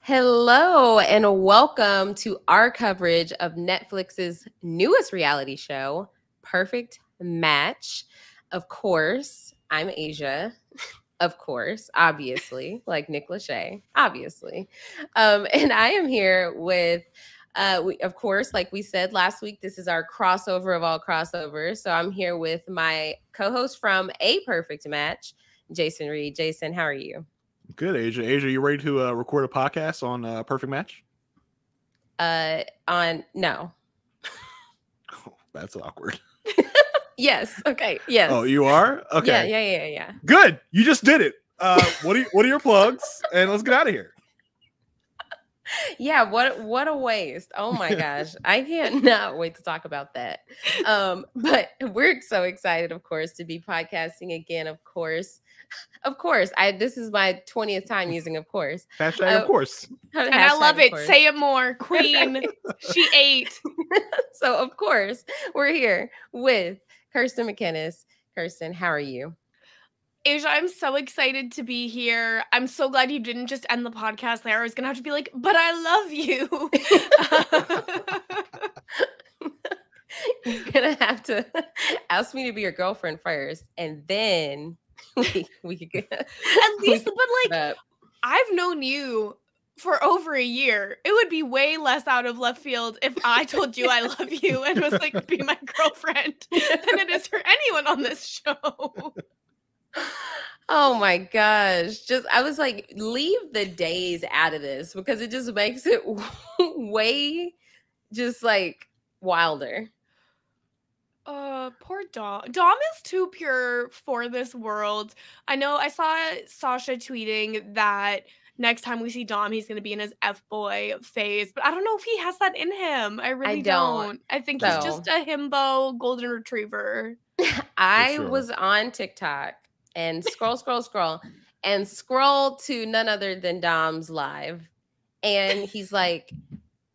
Hello and welcome to our coverage of Netflix's newest reality show, Perfect Match. Of course, I'm Asia. Of course, obviously, like Nick Lachey, obviously. And I am here with, of course, like we said last week, this is our crossover of all crossovers. So I'm here with my co-host from A Perfect Match, Jason Reed. Jason, how are you? Good, Asia. Asia, you ready to record a podcast on Perfect Match? No. Oh, that's awkward. Yes. Okay. Yes. Oh, you are? Okay. Yeah. Good. You just did it. What are your plugs? And let's get out of here. Yeah, what a waste. Oh my gosh. I cannot wait to talk about that. But we're so excited, of course, to be podcasting again, of course. Of course. This is my 20th time using of course. Hashtag of course. And I love it. Say it more. Queen. She ate. So of course, we're here with Kirsten McInnes. Kirsten, how are you? Asia, I'm so excited to be here. I'm so glad you didn't just end the podcast there. I was going to have to be like, but I love you. You're going to have to ask me to be your girlfriend first, and then we could get... At least, but like, I've known you for over a year. It would be way less out of left field if I told you I love you and was like, be my girlfriend than it is for anyone on this show. Oh my gosh. I was like, leave the days out of this because it just makes it way just like wilder. Poor Dom. Dom is too pure for this world. I know I saw Sasha tweeting that next time we see Dom, he's going to be in his F-boy phase, but I don't know if he has that in him. I really don't. I think he's just a himbo golden retriever. I was on TikTok and scroll to none other than Dom's live. And he's like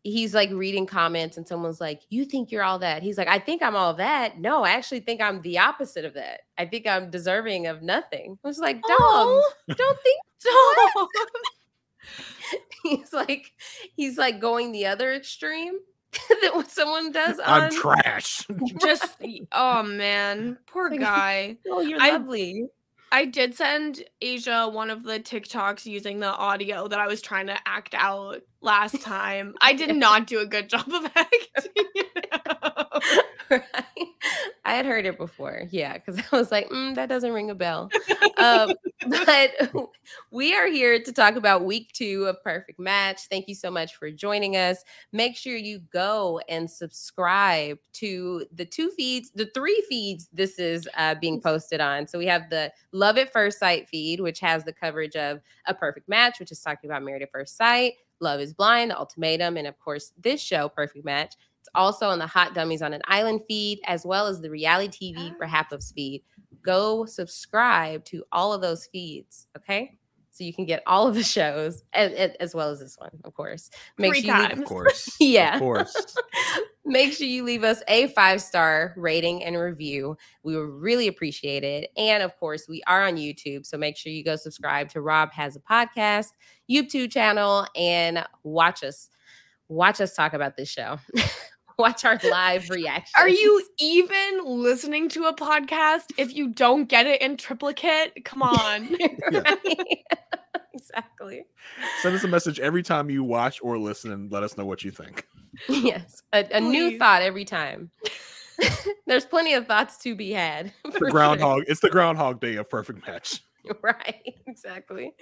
reading comments and someone's like, you think you're all that? He's like, I think I'm all that. No, I actually think I'm the opposite of that. I think I'm deserving of nothing. I was like, Dom, don't think so. He's like going the other extreme that what someone does I'm trash. Just, oh man, poor guy. Oh, you're lovely. I did send Asia one of the TikToks using the audio that I was trying to act out last time. I did not do a good job of acting. Right. I had heard it before. Yeah, because I was like, that doesn't ring a bell. But we are here to talk about week 2 of Perfect Match. Thank you so much for joining us. Make sure you go and subscribe to the 3 feeds this is being posted on. So we have the Love at First Sight feed, which has the coverage of A Perfect Match, which is talking about Married at First Sight, Love is Blind, The Ultimatum, and of course, this show, Perfect Match. It's also on the Hot Dummies on an Island feed, as well as the Reality TV for Half Ups feed. Go subscribe to all of those feeds, okay? So you can get all of the shows, as well as this one, of course. Of course. Yeah. Of course. Make sure you leave us a 5-star rating and review. We would really appreciate it. And of course, we are on YouTube. So make sure you go subscribe to Rob Has a Podcast YouTube channel and watch us talk about this show. Watch our live reaction. Are you even listening to a podcast if you don't get it in triplicate? Come on. Exactly. Send us a message every time you watch or listen and let us know what you think. Yes. A new thought every time. There's plenty of thoughts to be had. It's the Groundhog Day of Perfect Match. Right, exactly.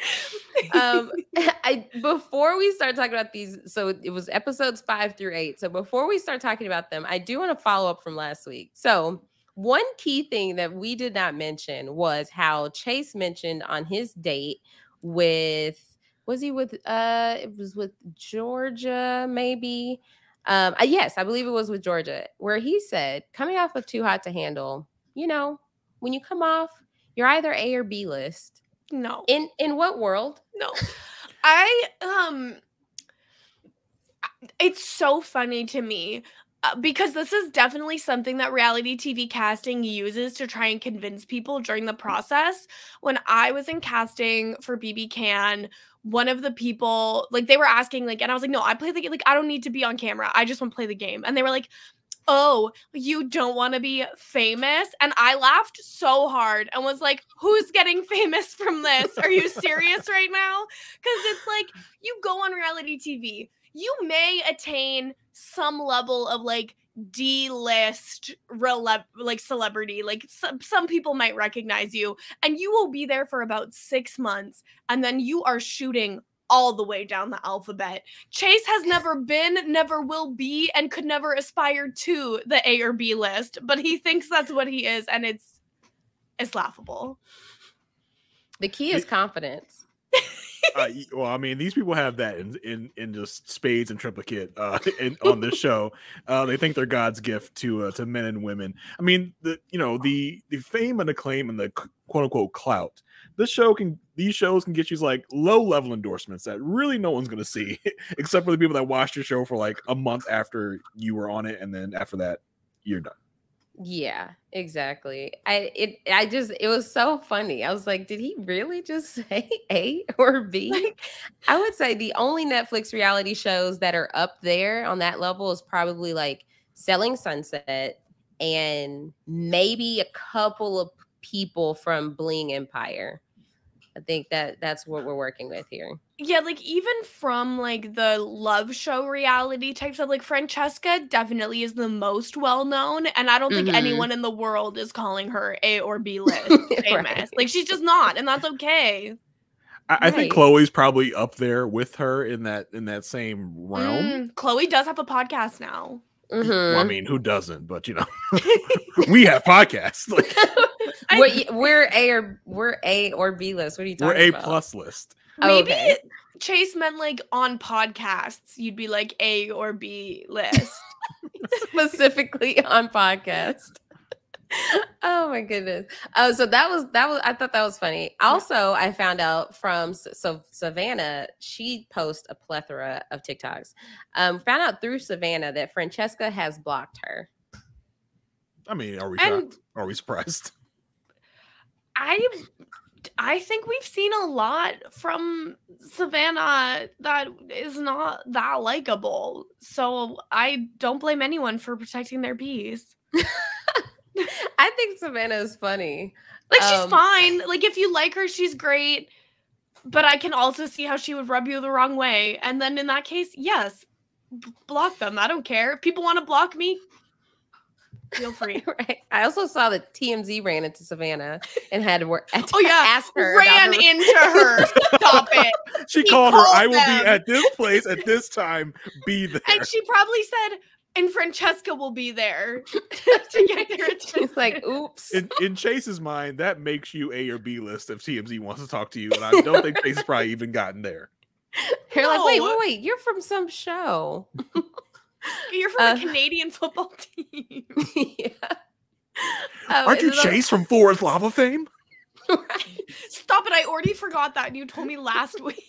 Before we start talking about these, so it was episodes 5 through 8. So before we start talking about them, I do want to follow up from last week. So one key thing that we did not mention was how Chase mentioned on his date it was with Georgia, maybe. Yes, I believe it was with Georgia, where he said, coming off of Too Hot to Handle, when you come off, you're either A or B list. No. In what world? No. It's so funny to me because this is definitely something that reality TV casting uses to try and convince people during the process. When I was in casting for BB Can, one of the people, like, they were asking, like, and I was like, no, I play the game. Like, I don't need to be on camera. I just want to play the game. And they were like, oh, you don't want to be famous? And I laughed so hard and was like, who's getting famous from this? Are you serious right now? Because it's like, you go on reality TV, you may attain some level of like D-list like celebrity, like some people might recognize you, and you will be there for about 6 months, and then you are shooting all the way down the alphabet. Chase has never been, never will be, and could never aspire to the A or B list, but he thinks that's what he is, and it's laughable. The key is confidence. Well, I mean, these people have that in just spades and triplicate on this show. They think they're God's gift to men and women. I mean, the fame and acclaim and the quote unquote clout. These shows can get you like low level endorsements that really no one's gonna see, except for the people that watched your show for like a month after you were on it, and then after that, you're done. Yeah, exactly. It was so funny. I was like, did he really just say A or B? I would say the only Netflix reality shows that are up there on that level is probably like Selling Sunset and maybe a couple of people from Bling Empire. I think that's what we're working with here. Yeah, like even from like the love show reality types of like Francesca definitely is the most well known, and I don't think anyone in the world is calling her A or B list famous. Right. Like she's just not, and that's okay. I think Chloe's probably up there with her in that same realm. Chloe does have a podcast now. Well, I mean, who doesn't? But we have podcasts. Like, we're A or B list. What are you talking about? We're A plus list. Maybe Chase meant like on podcasts, you'd be like A or B list. Specifically on podcast. Oh my goodness. Oh, so that was I thought that was funny. Also, I found out from Savannah, she posts a plethora of TikToks. Found out through Savannah that Francesca has blocked her. I mean, are we shocked? Are we surprised? I think we've seen a lot from Savannah that is not that likable. So I don't blame anyone for protecting their peace. I think Savannah is funny. Like, she's fine. Like, if you like her, she's great. But I can also see how she would rub you the wrong way. And then in that case, yes, block them. I don't care. If people want to block me, feel free. Right. I also saw that TMZ ran into Savannah and had to ask her. Ran into her. Stop it. She called her, I will be at this place at this time. Be there. And she probably said, and Francesca will be there to get their attention. It's like, oops. In Chase's mind, that makes you A or B list if TMZ wants to talk to you. And I don't think Chase has probably even gotten there. You're like, wait, you're from some show. You're from a Canadian football team. Yeah. Aren't you Chase from Forest Lava fame? Right. Stop it. I already forgot that. And you told me last week.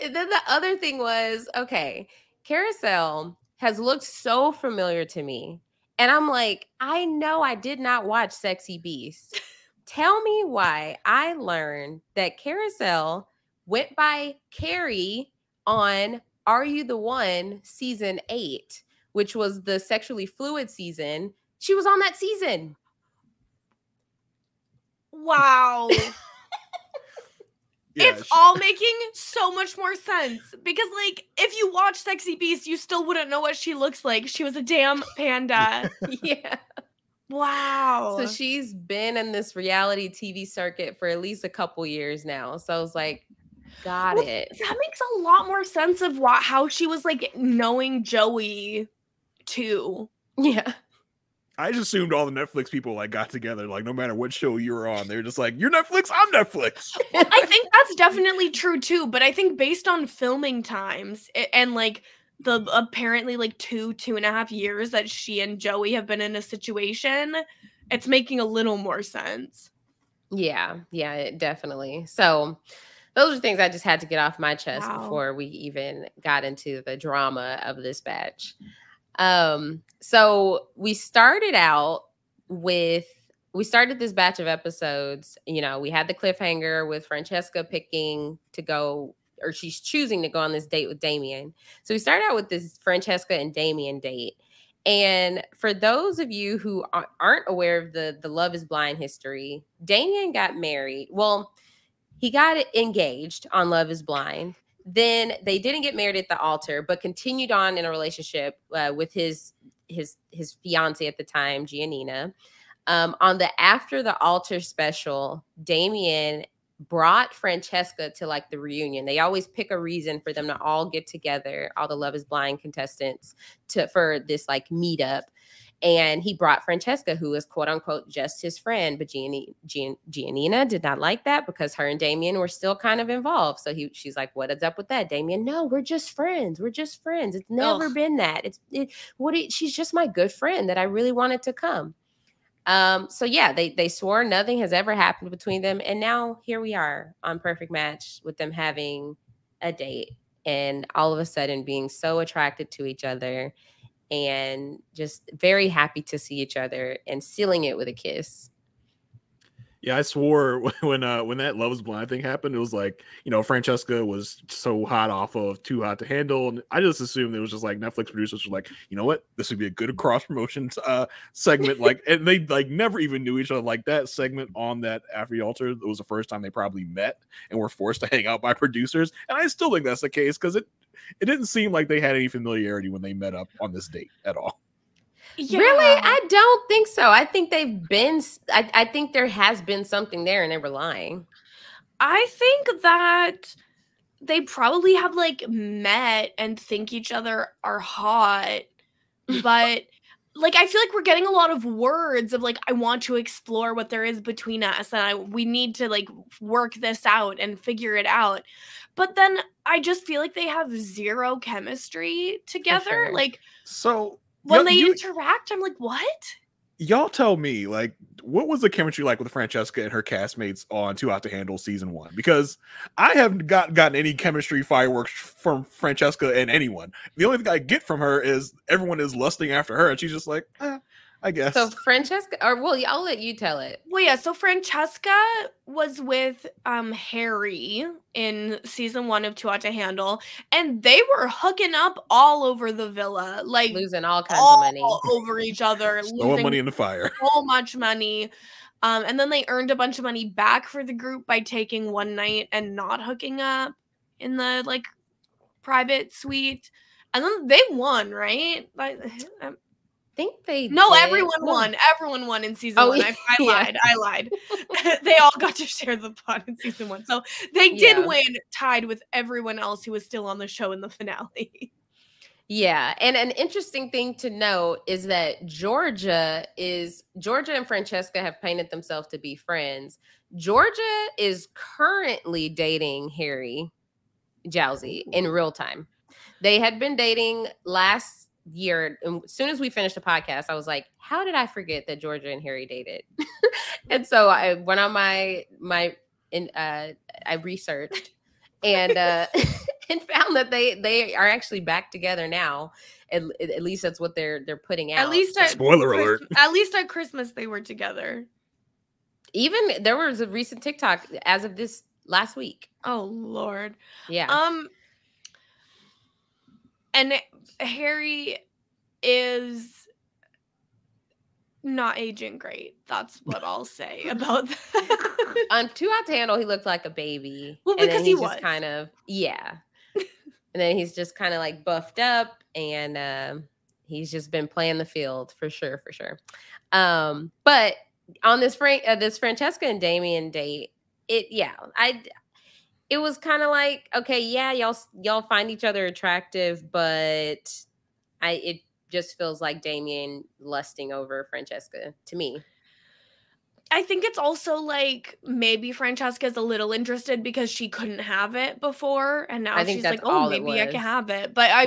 Then the other thing was, okay, Carousel has looked so familiar to me. And I'm like, I know I did not watch Sexy Beast. Tell me why I learned that Carousel went by Carrie on Are You the One season 8, which was the sexually fluid season. She was on that season. Wow. It's all making so much more sense because, like, if you watch Sexy Beast, you still wouldn't know what she looks like. She was a damn panda. Yeah. Wow. So she's been in this reality TV circuit for at least a couple years now. So I was like, got it. That makes a lot more sense of how she was, like, knowing Joey, too. Yeah. I just assumed all the Netflix people like got together, like no matter what show you were on, they're just like, "You're Netflix, I'm Netflix." I think that's definitely true too, but I think based on filming times and like the apparently like 2.5 years that she and Joey have been in a situation, it's making a little more sense. Yeah, definitely. So those are things I just had to get off my chest before we even got into the drama of this batch. So we started out with we started this batch of episodes. You know, we had the cliffhanger with Francesca picking to go, or she's choosing to go on this date with Damien. So we started out with this Francesca and Damien date. And for those of you who aren't aware of the Love is Blind history, Damien got married. Well, he got engaged on Love is Blind. Then they didn't get married at the altar, but continued on in a relationship with his fiance at the time, Giannina. On the After the Altar special, Damien brought Francesca to like the reunion. They always pick a reason for them to all get together, all the Love is Blind contestants, for this like meetup. And he brought Francesca, who was quote unquote just his friend. But Giannina did not like that because her and Damien were still kind of involved. So she's like, what is up with that? Damien, no, we're just friends. We're just friends. It's never been that. She's just my good friend that I really wanted to come. So yeah, they swore nothing has ever happened between them. And now here we are on Perfect Match with them having a date and all of a sudden being so attracted to each other and just very happy to see each other and sealing it with a kiss. Yeah, I swore when that Love is Blind thing happened, it was like, you know, Francesca was so hot off of Too Hot to Handle, and I just assumed it was just like Netflix producers were like, you know what, this would be a good cross promotions segment, like, and they like never even knew each other. Like that segment on that After the Altar, it was the first time they probably met and were forced to hang out by producers, and I still think that's the case because it didn't seem like they had any familiarity when they met up on this date at all. Yeah. Really? I don't think so. I think they've been, I think there has been something there and they were lying. I think that they probably have like met and think each other are hot, but like, I feel like we're getting a lot of words of like, I want to explore what there is between us and we need to like work this out and figure it out. But then I just feel like they have zero chemistry together. Sure. Like, so when they interact, I'm like, what? Y'all tell me, like, what was the chemistry like with Francesca and her castmates on Too Hot to Handle season 1? Because I haven't gotten any chemistry fireworks from Francesca and anyone. The only thing I get from her is everyone is lusting after her, and she's just like, I guess. So Francesca, or well, I'll let you tell it. Well, yeah. So Francesca was with Harry in season 1 of Too Hot to Handle, and they were hooking up all over the villa, like losing all kinds of money over each other, throwing money in the fire, so much money. And then they earned a bunch of money back for the group by taking one night and not hooking up in the like private suite, and then they won, right? Think they no did. Everyone won. Everyone won in season 1. I lied. They all got to share the pot in season 1. So they did win, tied with everyone else who was still on the show in the finale. Yeah. And an interesting thing to note is that Georgia and Francesca have painted themselves to be friends. Georgia is currently dating Harry Jowsey in real time. They had been dating last year. And as soon as we finished the podcast, I was like, how did I forget that Georgia and Harry dated? And so I went on I researched and and found that they are actually back together now. At least that's what they're putting out. At least spoiler alert. At least at Christmas they were together. Even there was a recent TikTok as of this last week. Oh Lord. Yeah. And Harry is not aging great. That's what I'll say about that. On Too Hot to Handle, he looked like a baby. Well, because he was just kind of, yeah. And then he's just kind of like buffed up, and he's just been playing the field for sure. But on this Francesca and Damien date, it was kind of like, okay, yeah, y'all find each other attractive, but it just feels like Damien lusting over Francesca to me. I think it's also like maybe Francesca's a little interested because she couldn't have it before, and now she's like, oh, maybe I can have it. But I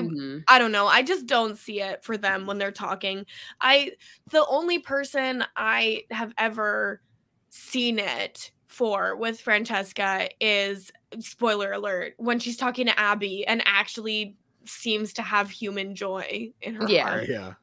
don't know. I just don't see it for them when they're talking. The only person I have ever seen it for with Francesca is, spoiler alert, when she's talking to Abby and actually seems to have human joy in her heart. Yeah.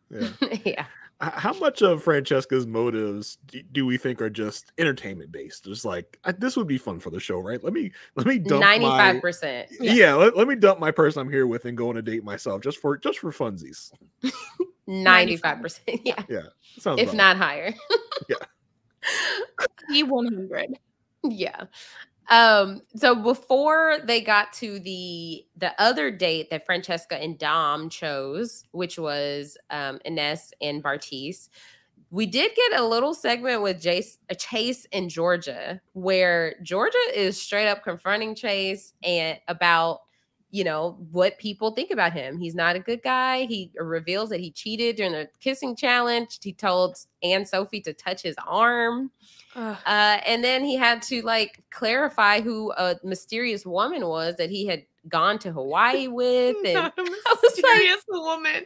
Yeah. How much of Francesca's motives do we think are just entertainment based? Just like this would be fun for the show, right? Let me dump my 95%. yeah. Let me dump my person I'm here with and go on a date myself just for funsies. 95%. Yeah. Yeah. Sounds if not higher. Yeah. E100. Yeah. So before they got to the other date that Francesca and Dom chose, which was Ines and Bartise, we did get a little segment with Chase and Georgia, where Georgia is straight up confronting Chase and about, you know, what people think about him. He's not a good guy. He reveals that he cheated during the kissing challenge. He told Anne Sophie to touch his arm. And then he had to like clarify who a mysterious woman was that he had gone to Hawaii with. And Not a mysterious woman.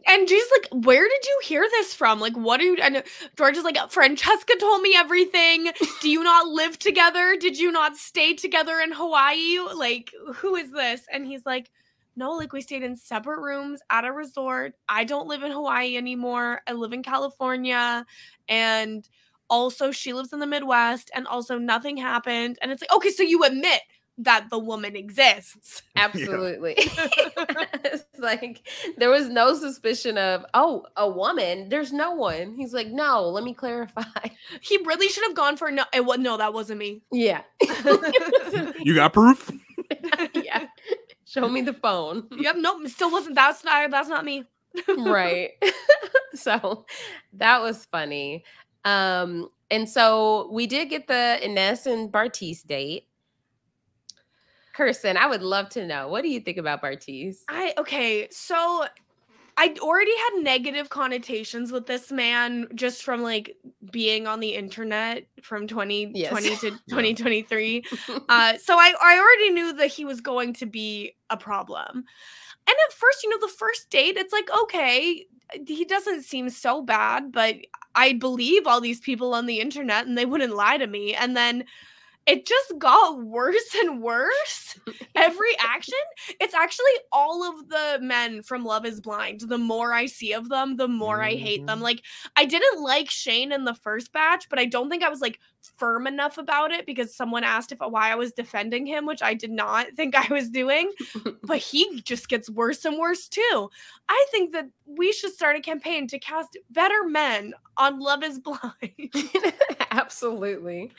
and she's like, where did you hear this from? Like, what are you? And George is like, Francesca told me everything. Do you not live together? Did you not stay together in Hawaii? Like, who is this? And he's like, no, like we stayed in separate rooms at a resort. I don't live in Hawaii anymore. I live in California. And also she lives in the Midwest, and also nothing happened. And it's like, okay, so you admit that the woman exists. Absolutely. It's like there was no suspicion of, oh, a woman. There's no one. He's like, no, let me clarify. He really should have gone for no. No, that wasn't me. Yeah. You got proof? Yeah. Show me the phone. Yep. Nope. Still wasn't. That's not me. Right. So that was funny. And so we did get the Ines and Bartise date. Kirsten, I would love to know, what do you think about Bartise? Okay, so I already had negative connotations with this man just from like being on the internet from 2020 to 2023. So I already knew that he was going to be a problem. And at first, you know, the first date, it's like, okay, he doesn't seem so bad, but I believe all these people on the internet and they wouldn't lie to me. And then it just got worse and worse. Every action. It's actually all of the men from Love is Blind. The more I see of them, the more I hate them. Like, I didn't like Shane in the first batch, but I don't think I was like firm enough about it because someone asked why I was defending him, which I did not think I was doing. But he just gets worse and worse too. I think that we should start a campaign to cast better men on Love is Blind. Absolutely.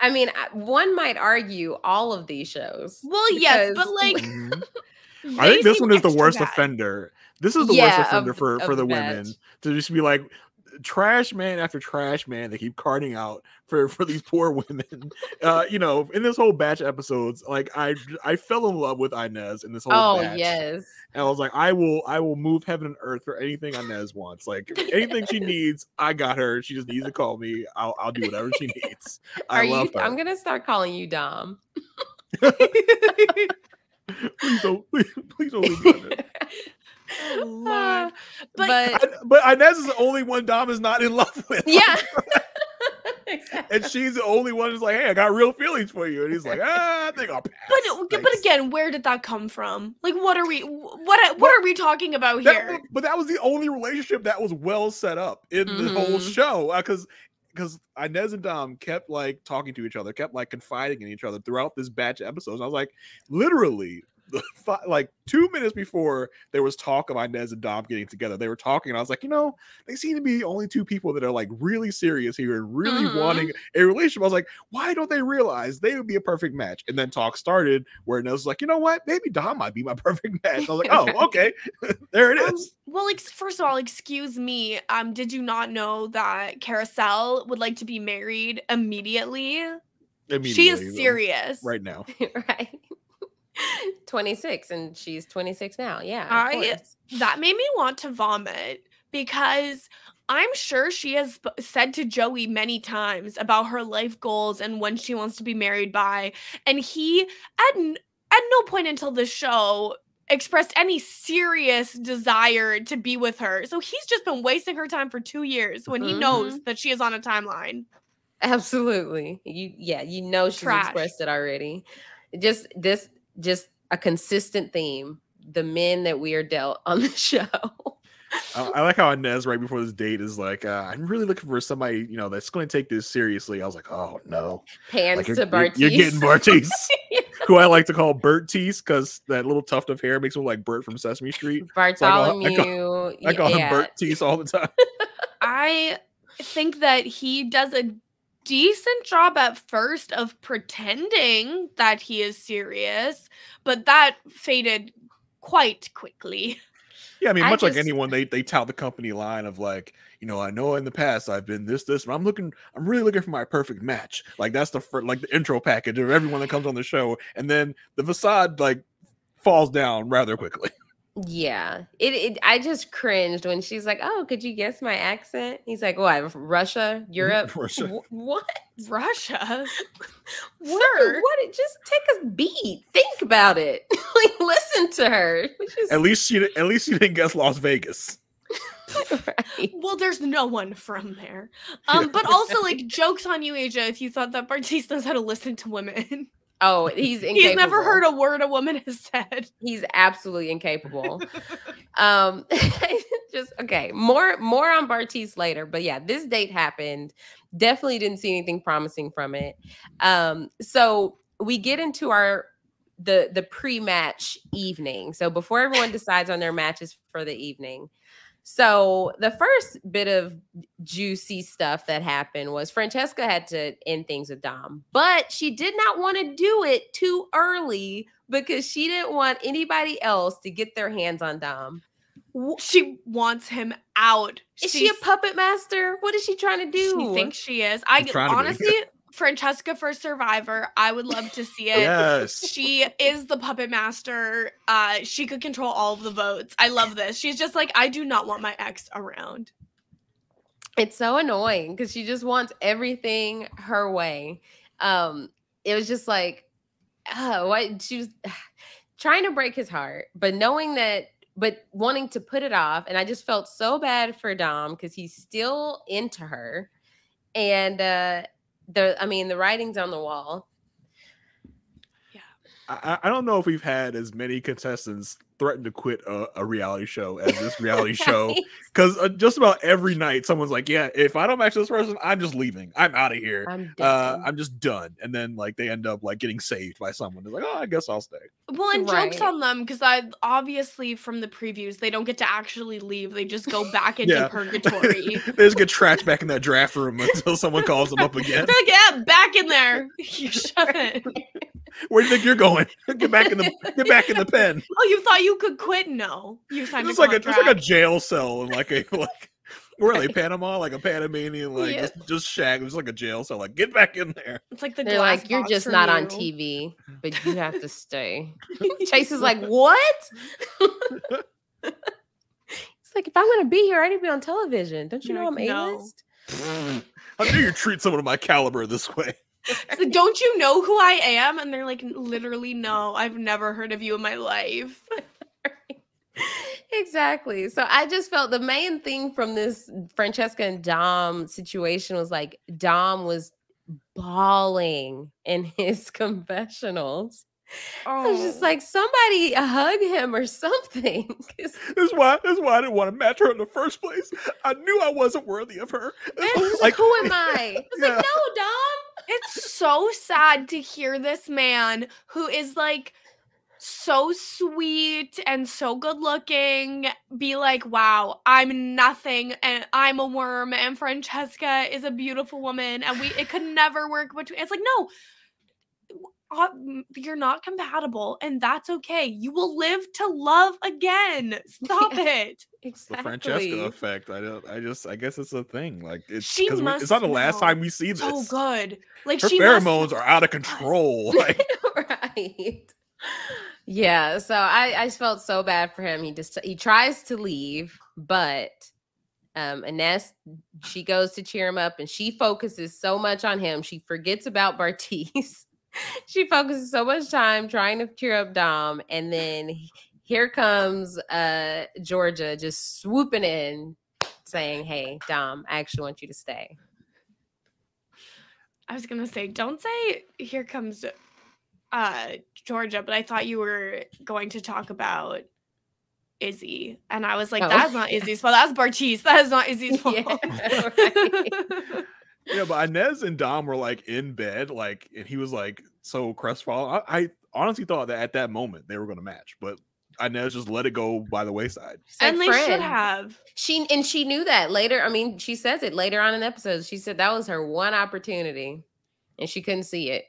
I mean, one might argue all of these shows. Well, yes, but like, I think this one is the worst offender. This is the worst offender for the women to just be like trash man after trash man. They keep carting out for these poor women. You know, in this whole batch episodes, like I fell in love with Inez in this whole batch. Yes. And I was like, I will move heaven and earth for anything Inez wants. Like anything she needs, I got her. She just needs to call me. I'll do whatever she needs. I love her. I'm gonna start calling you Dom. Please don't leave me on it. Oh, Lord. But Inez is the only one Dom is not in love with. Yeah. Exactly. And she's the only one who's like, hey, I got real feelings for you. And he's like, I think I'll pass. But again, where did that come from? Like, what are we talking about here? But that was the only relationship that was well set up in the whole show. Because Inez and Dom kept like talking to each other, kept like confiding in each other throughout this batch of episodes. I was like, literally, like 2 minutes before there was talk of Inez and Dom getting together, they were talking, and I was like, you know, they seem to be the only two people that are like really serious here and really wanting a relationship. I was like, why don't they realize they would be a perfect match? And then talk started where Inez was like, you know what, maybe Dom might be my perfect match. I was like, oh, okay. There it is. Well, like, first of all, excuse me, did you not know that Carousel would like to be married immediately? She is serious right now. Right. 26, and she's 26 now. Yeah. That made me want to vomit because I'm sure she has said to Joey many times about her life goals and when she wants to be married by, and he at no point until the show expressed any serious desire to be with her. So he's just been wasting her time for 2 years when he knows that she is on a timeline. Absolutely. You know she's expressed it already. Just a consistent theme. The men that we are dealt on the show. I like how Inez right before this date is like, I'm really looking for somebody, that's going to take this seriously. I was like, oh no, Hands like to you're getting Bartiz. Bartiz, who I like to call Bert Tease because that little tuft of hair makes him look like Bert from Sesame Street. Bartholomew. I call him Yeah. Bert Tease all the time. I think that he does a decent job at first of pretending that he is serious, but that faded quite quickly. Yeah, I mean, much like anyone, they tout the company line of like, I know in the past I've been this, but I'm really looking for my perfect match. Like that's the intro package of everyone that comes on the show, and then the facade like falls down rather quickly. Yeah, I just cringed when she's like, "Oh, could you guess my accent?" He's like, "What? Russia, Europe, Russia. What? Russia? Sir, what? Just take a beat. Think about it. Like, listen to her. At least she didn't guess Las Vegas. Right. Well, there's no one from there. But also, like, jokes on you, Asia, if you thought that Bartiz knows how to listen to women. Oh, he's incapable. He's never heard a word a woman has said. He's absolutely incapable. Just okay. More on Bartiz later, but yeah, this date happened. Definitely didn't see anything promising from it. So we get into the pre-match evening. So before everyone decides on their matches for the evening. So the first bit of juicy stuff that happened was Francesca had to end things with Dom, but she did not want to do it too early because she didn't want anybody else to get their hands on Dom. She wants him out. Is she a puppet master? What is she trying to do? She thinks she is. Honestly, Francesca for Survivor, I would love to see it. Yes. She is the puppet master. She could control all of the votes. I love this. She's just like, I do not want my ex around. It's so annoying because she just wants everything her way. It was just like, she was trying to break his heart, but wanting to put it off. And I just felt so bad for Dom because he's still into her. And the writing's on the wall. Yeah. I don't know if we've had as many contestants threaten to quit a reality show as this reality show, because just about every night someone's like, yeah, if I don't match this person, I'm just leaving, I'm out of here, I'm just done, and then like they end up like getting saved by someone. They're like, oh, I guess I'll stay. Well, and jokes on them, because I obviously from the previews they don't get to actually leave, they just go back into purgatory. They just get trapped back in that draft room until someone calls them up again. They're like, yeah, back in there. You shut it. Where do you think you're going? Get back in the pen. Oh, you thought you could quit? No, you signed it's like a jail cell and like where are they? Panama, like a Panamanian, like just shag. It was like a jail cell. Like, get back in there. It's like they're like, you're just not on TV, but you have to stay. Chase is like, what? It's like, if I'm gonna be here, I need to be on television. Don't you know I'm A-list? How dare you treat someone of my caliber this way? It's like, don't you know who I am? And they're like, literally, no, I've never heard of you in my life. Exactly. So I just felt the main thing from this Francesca and Dom situation was like Dom was bawling in his confessionals. I was just like, somebody hug him or something. That's why I didn't want to match her in the first place. I knew I wasn't worthy of her. Like, who am I? I was like, no, Dom. It's so sad to hear this man who is like so sweet and so good looking be like, wow, I'm nothing and I'm a worm and Francesca is a beautiful woman and it could never work between. It's like, no, you're not compatible and that's okay. You will live to love again. Stop it. Exactly. The Francesca effect. I guess it's a thing. Like it's not the last time we see this. So good. Like her pheromones are out of control. Like, right. Yeah. So I felt so bad for him. He tries to leave, but Inez, she goes to cheer him up and she focuses so much on him. She forgets about Bartiz. She focuses so much time trying to cheer up Dom. And then here comes Georgia just swooping in saying, hey, Dom, I actually want you to stay. I was going to say, don't say here comes Georgia, but I thought you were going to talk about Izzy. And I was like, Oh. that's not Izzy's fault. That's Bartise. That is not Izzy's fault. Yeah, right. Yeah, but Inez and Dom were like in bed, like, and he was like so crestfallen. I honestly thought that at that moment they were going to match, but Inez just let it go by the wayside. She's like, And they should "Friend." have. She knew that later. I mean, she says it later on in the episode. She said that was her one opportunity, and she couldn't see it.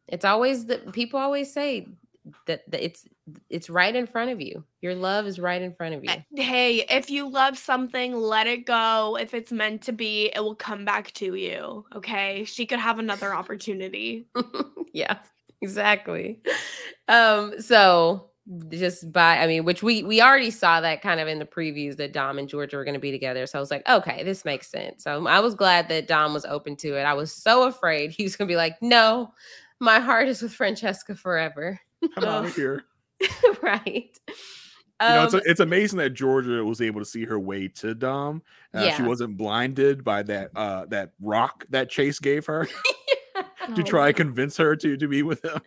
It's always people always say that it's right in front of you. Your love is right in front of you. Hey, if you love something, let it go. If it's meant to be, it will come back to you. Okay, she could have another opportunity. Yeah, exactly. So just by, I mean, which we already saw that kind of in the previews that Dom and Georgia were going to be together. So I was like, okay, this makes sense. So I was glad that Dom was open to it. I was so afraid he was going to be like, no, my heart is with Francesca forever. I'm out of here. Right. You know, it's amazing that Georgia was able to see her way to Dom. Yeah. She wasn't blinded by that rock that Chase gave her to Oh. try and convince her to be with him.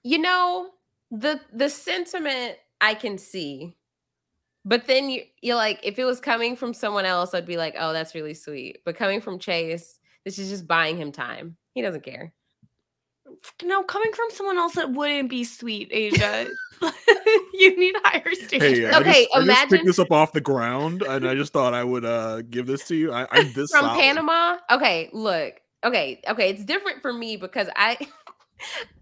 You know, the sentiment I can see, but then you're like, if it was coming from someone else, I'd be like, oh, that's really sweet. But coming from Chase, this is just buying him time. He doesn't care. No, coming from someone else, that wouldn't be sweet, Asia. You need higher standards. Hey, Okay, I just imagine- picked this up off the ground, and I just thought I would give this to you. I'm this From solid. Panama? Okay, look. Okay, it's different for me because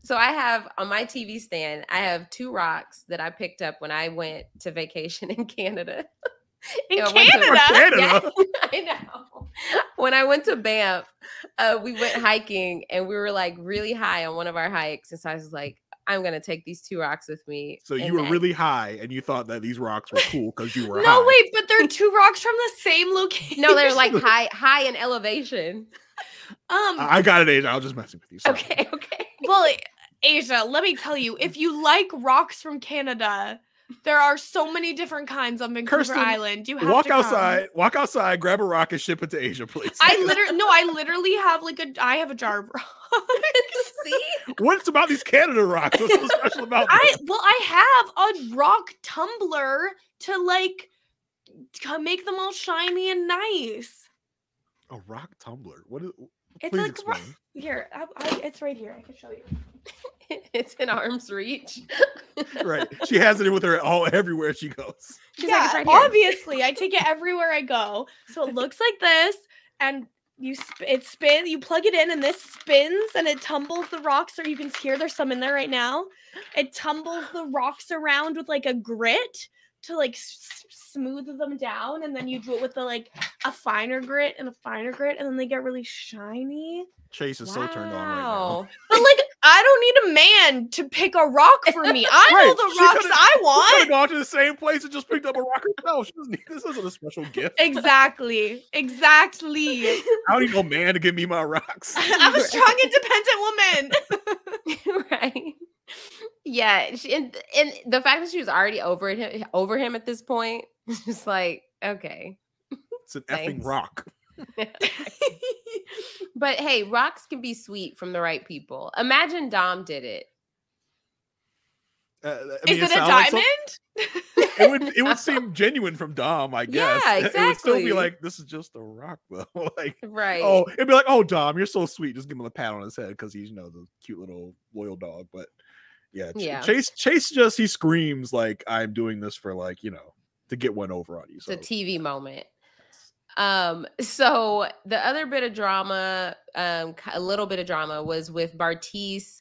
so I have on my TV stand, I have 2 rocks that I picked up when I went to vacation in Canada. In I went to- Canada? Canada? Yeah, I know. When I went to Banff, we went hiking and we were like really high on one of our hikes. And so I was like, I'm going to take these 2 rocks with me. So you And were I- really high, and you thought that these rocks were cool because you were high. No, wait, but they're 2 rocks from the same location. No, they're like high in elevation. I got it, Asia. I was just messing with you. Sorry. Okay. Well, Asia, let me tell you, if you like rocks from Canada, there are so many different kinds on Vancouver Kirsten, Island. You have Walk to come. outside, grab a rock, and ship it to Asia, please. I literally have I have a jar of rocks. See? What's about these Canada rocks? What's so special about them? I have a rock tumbler to make them all shiny and nice. A rock tumbler. What is? It's Please like explain. here. It's right here. I can show you. It's in arm's reach. Right. She has it with her everywhere she goes. She's Yeah, like, it's right here. obviously, I take it everywhere I go. So it looks like this, and it spins. You plug it in, and this spins, and it tumbles the rocks. Or you can hear there's some in there right now. It tumbles the rocks around with like a grit to like smooth them down, and then you do it with a finer grit and a finer grit, and then they get really shiny. Chase is so turned on right now. Wow. But I don't need a man to pick a rock for me. I know Right, the she rocks coulda- I She could want. have gone to the same place and just picked up a rock herself. She doesn't need, this isn't a special gift. Exactly. I don't need no man to give me my rocks. I'm a strong, independent woman. Right. Yeah, and the fact that she was already over him at this point, it's just like, okay. It's an effing Thanks. rock. But hey, rocks can be sweet from the right people. Imagine Dom did it. I Is mean, it a sounds like diamond? it would seem genuine from Dom, I guess. Yeah, It would still be exactly. like, this is just a rock, though. Like, Right. oh, it'd be like, oh, Dom, you're so sweet. Just give him a pat on his head because he's, the cute little loyal dog. But yeah, Yeah. Chase he screams like, I'm doing this for to get one over on you. It's So a TV moment. So the other bit of drama, a little bit of drama was with Bartise,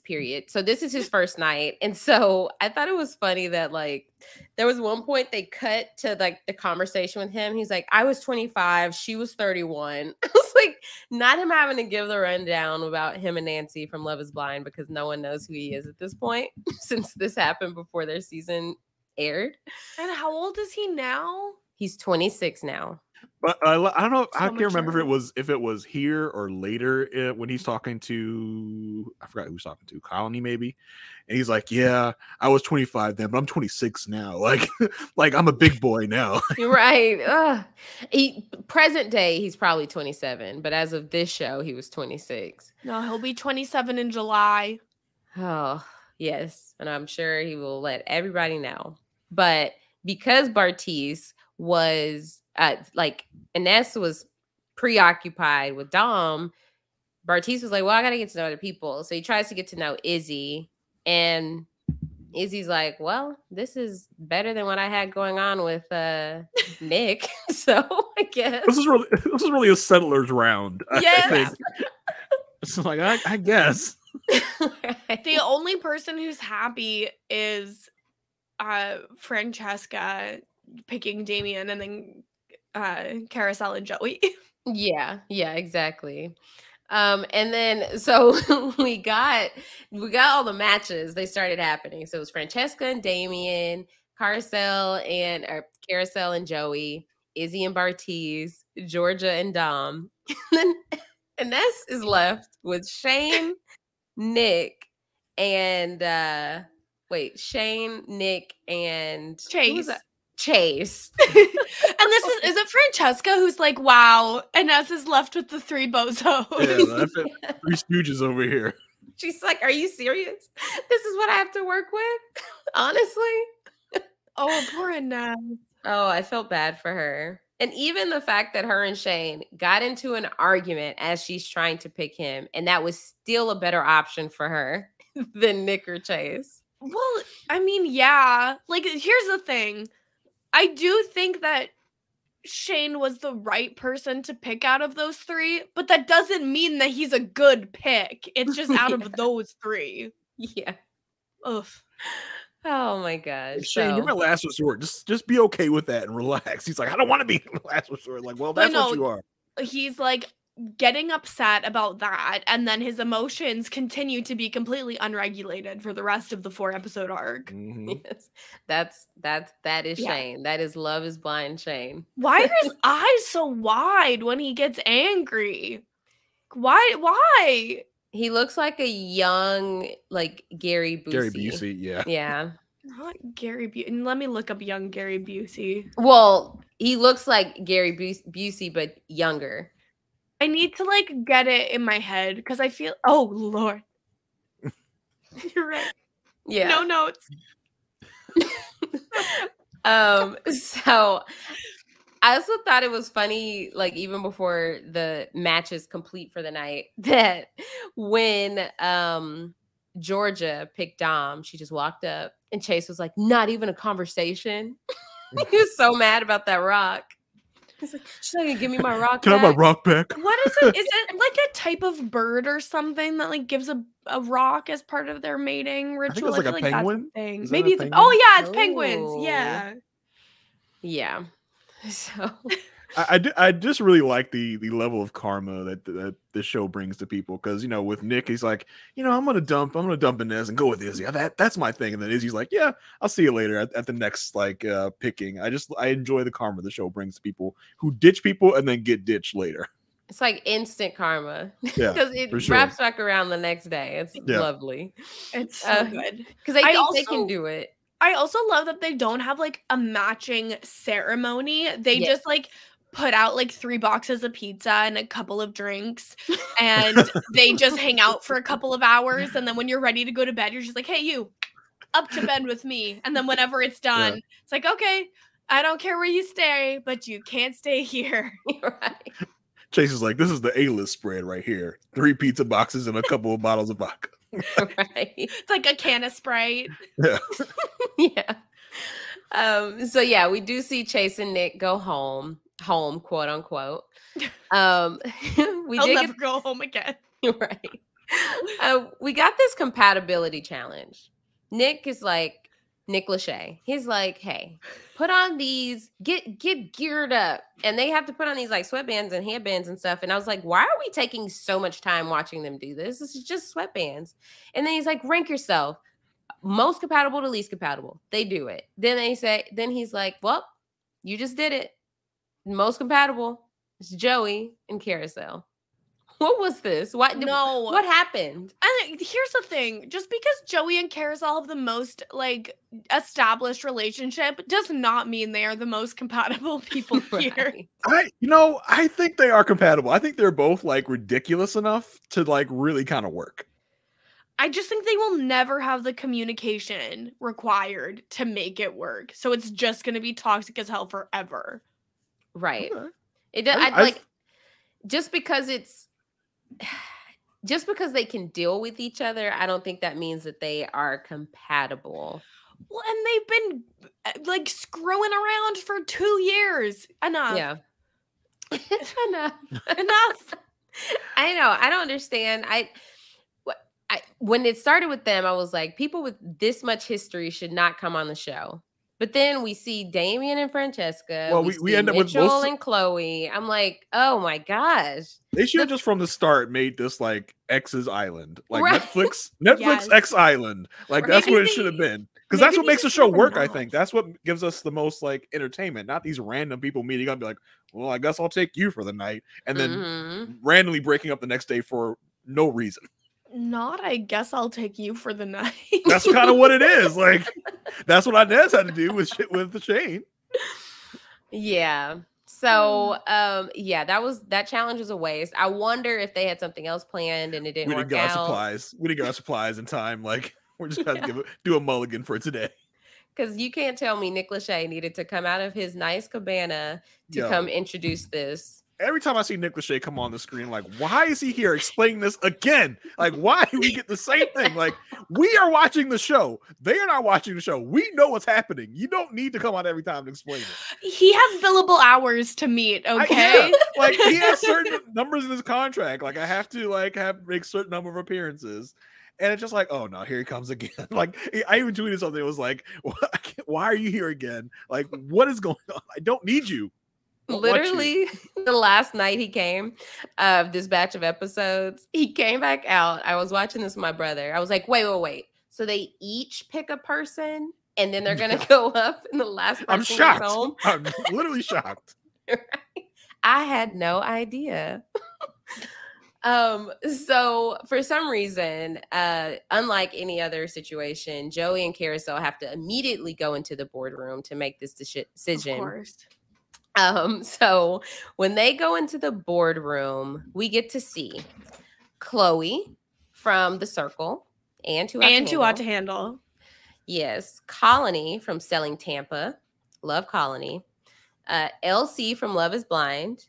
period. So this is his first night. And so I thought it was funny that there was one point they cut to the conversation with him. He's like, I was 25, she was 31. I was like, not him having to give the rundown about him and Nancy from Love is Blind because no one knows who he is at this point since this happened before their season aired. And how old is he now? He's 26 now. But I don't know. I So can't remember mature. if it was here or later when he's talking to, I forgot who he's talking to, Colony maybe, and he's like, "Yeah, I was 25 then, but I'm 26 now. Like I'm a big boy now." You're right. Present day, he's probably 27, but as of this show, he was 26. No, he'll be 27 in July. Oh, Yes, and I'm sure he will let everybody know. But because Bartiz was like Ines was preoccupied with Dom, Bartiz was like, well, I gotta get to know other people. So he tries to get to know Izzy, and Izzy's like, well, this is better than what I had going on with Nick. So I guess this is really a settlers round. Yes. I think. It's like I guess. Right. The only person who's happy is Francesca picking Damien, and then Carousel and Joey. Yeah, exactly. And then so we got all the matches. They started happening. So it was Francesca and Damien, Carousel and Joey, Izzy and Bartiz, Georgia and Dom. And then Ines is left with Shane, Nick, and Shane, Nick, and who was Chase. that? Chase. And this is it Francesca who's like, wow, Ines is left with the three bozos. Yeah, I've got three stooges over here. She's like, are you serious? This is what I have to work with? Honestly? Oh, poor Ines. Oh, I felt bad for her. And even the fact that her and Shane got into an argument as she's trying to pick him, and that was still a better option for her than Nick or Chase. Well, I mean, yeah. Like, here's the thing. I do think that Shane was the right person to pick out of those three, but that doesn't mean that he's a good pick. It's just out of those three. Yeah. Oof. Oh my gosh. Shane, you're my last resort. Just be okay with that and relax. He's like, I don't want to be the last resort. Like, well, that's what you are. He's like getting upset about that, and then his emotions continue to be completely unregulated for the rest of the 4-episode arc. Mm-hmm. Yes. That is Shane. That is Love is Blind Shane. Why are his eyes so wide when he gets angry? Why? He looks like a young, like Gary Busey. Gary Busey, yeah. Yeah. Not Gary Busey. Let me look up young Gary Busey. Well, he looks like Gary Busey, but younger. I need to like get it in my head because I feel. Oh Lord, you're right. Yeah. No notes. So I also thought it was funny, like even before the match is complete for the night, that when Georgia picked Dom, she just walked up and Chase was like, not even a conversation. He was so mad about that rock. He's like, she's not gonna give me my rock Can I back. have my rock back? What is it? Is it like a type of bird or something that like gives a rock as part of their mating ritual? I think it's like a penguin. Thing. Is that Maybe a it's penguin? oh yeah, it's penguins. Oh. Yeah. Yeah. So I just really like the level of karma that the show brings to people, because with Nick, he's like, I'm gonna dump Inez and go with Izzy. That's my thing. And then Izzy's like, yeah, I'll see you later at the next picking. I enjoy the karma the show brings to people who ditch people and then get ditched later. it's like instant karma. Yeah, because it for sure. wraps back around the next day. It's lovely. It's so good. Because they think they can do it. I also love that they don't have like a matching ceremony. They just like put out like 3 boxes of pizza and a couple of drinks, and they just hang out for a couple of hours. And then when you're ready to go to bed, you're just like, hey, you up to bed with me. And then whenever it's done, it's like, okay, I don't care where you stay, but you can't stay here. Right. Chase is like, this is the A-list spread right here. 3 pizza boxes and a couple of bottles of vodka. Right. It's like a can of Sprite. Yeah. Yeah. So yeah, we do see Chase and Nick go home, quote unquote. I'll never go home again. Right. We got this compatibility challenge. Nick Lachey. He's like, hey, put on these, get geared up. And they have to put on these like sweatbands and headbands and stuff. And I was like, why are we taking so much time watching them do this? This is just sweatbands. And then he's like, rank yourself. Most compatible to least compatible. They do it. Then he's like, well, you just did it. Most compatible. It's Joey and Carousel. What was this? What happened? And here's the thing. Just because Joey and Carousel have the most like established relationship does not mean they are the most compatible people here. I think they are compatible. I think they're both like ridiculous enough to like really kind of work. I just think they will never have the communication required to make it work. So it's just going to be toxic as hell forever. Right. Okay. I'd like just because they can deal with each other, I don't think that means that they are compatible. Well, and they've been like screwing around for 2 years. Enough. Yeah. Enough. Enough. I know. I don't understand. When it started with them, I was like, people with this much history should not come on the show. But then we see Damian and Francesca. Well, we end up with Mitchell and Chloe. I'm like, oh my gosh. They should have just from the start made this like X's Island, like Right. Netflix Yes. X Island. Like Or that's maybe what it they- should have been. Because maybe that's what they makes the just show never work, I know. think. That's what gives us the most like entertainment, not these random people meeting up and be like, well, I guess I'll take you for the night. And then Mhm. randomly breaking up the next day for no reason. Not, I guess I'll take you for the night. That's kind of what it is. Like that's what Inez had to do with the Shane. Yeah. So, yeah, that challenge was a waste. I wonder if they had something else planned and it didn't We work didn't get our out. supplies. We didn't get our supplies in time. Like we're just gonna do a mulligan for today. Because you can't tell me Nick Lachey needed to come out of his nice cabana to Yo. come introduce this. Every time I see Nick Lachey come on the screen, like, why is he here explaining this again? Like, why do we get the same thing? Like, we are watching the show. They are not watching the show. We know what's happening. You don't need to come out every time to explain it. He has billable hours to meet, okay? Like, he has certain numbers in his contract. Like, I have to make certain number of appearances. And it's just like, oh no, here he comes again. Like, I even tweeted something. It was like, why are you here again? Like, what is going on? I don't need you. Literally, the last night he came of this batch of episodes, he came back out. I was watching this with my brother. I was like, wait. So they each pick a person and then they're going to go up in the last person I'm gets shocked. home? I'm literally shocked. Right? I had no idea. So for some reason, unlike any other situation, Joey and Carousel have to immediately go into the boardroom to make this decision. Of course. So when they go into the boardroom, we get to see Chloe from The Circle and Too Hot to Handle. Yes. Colony from Selling Tampa. Love Colony. LC from Love is Blind.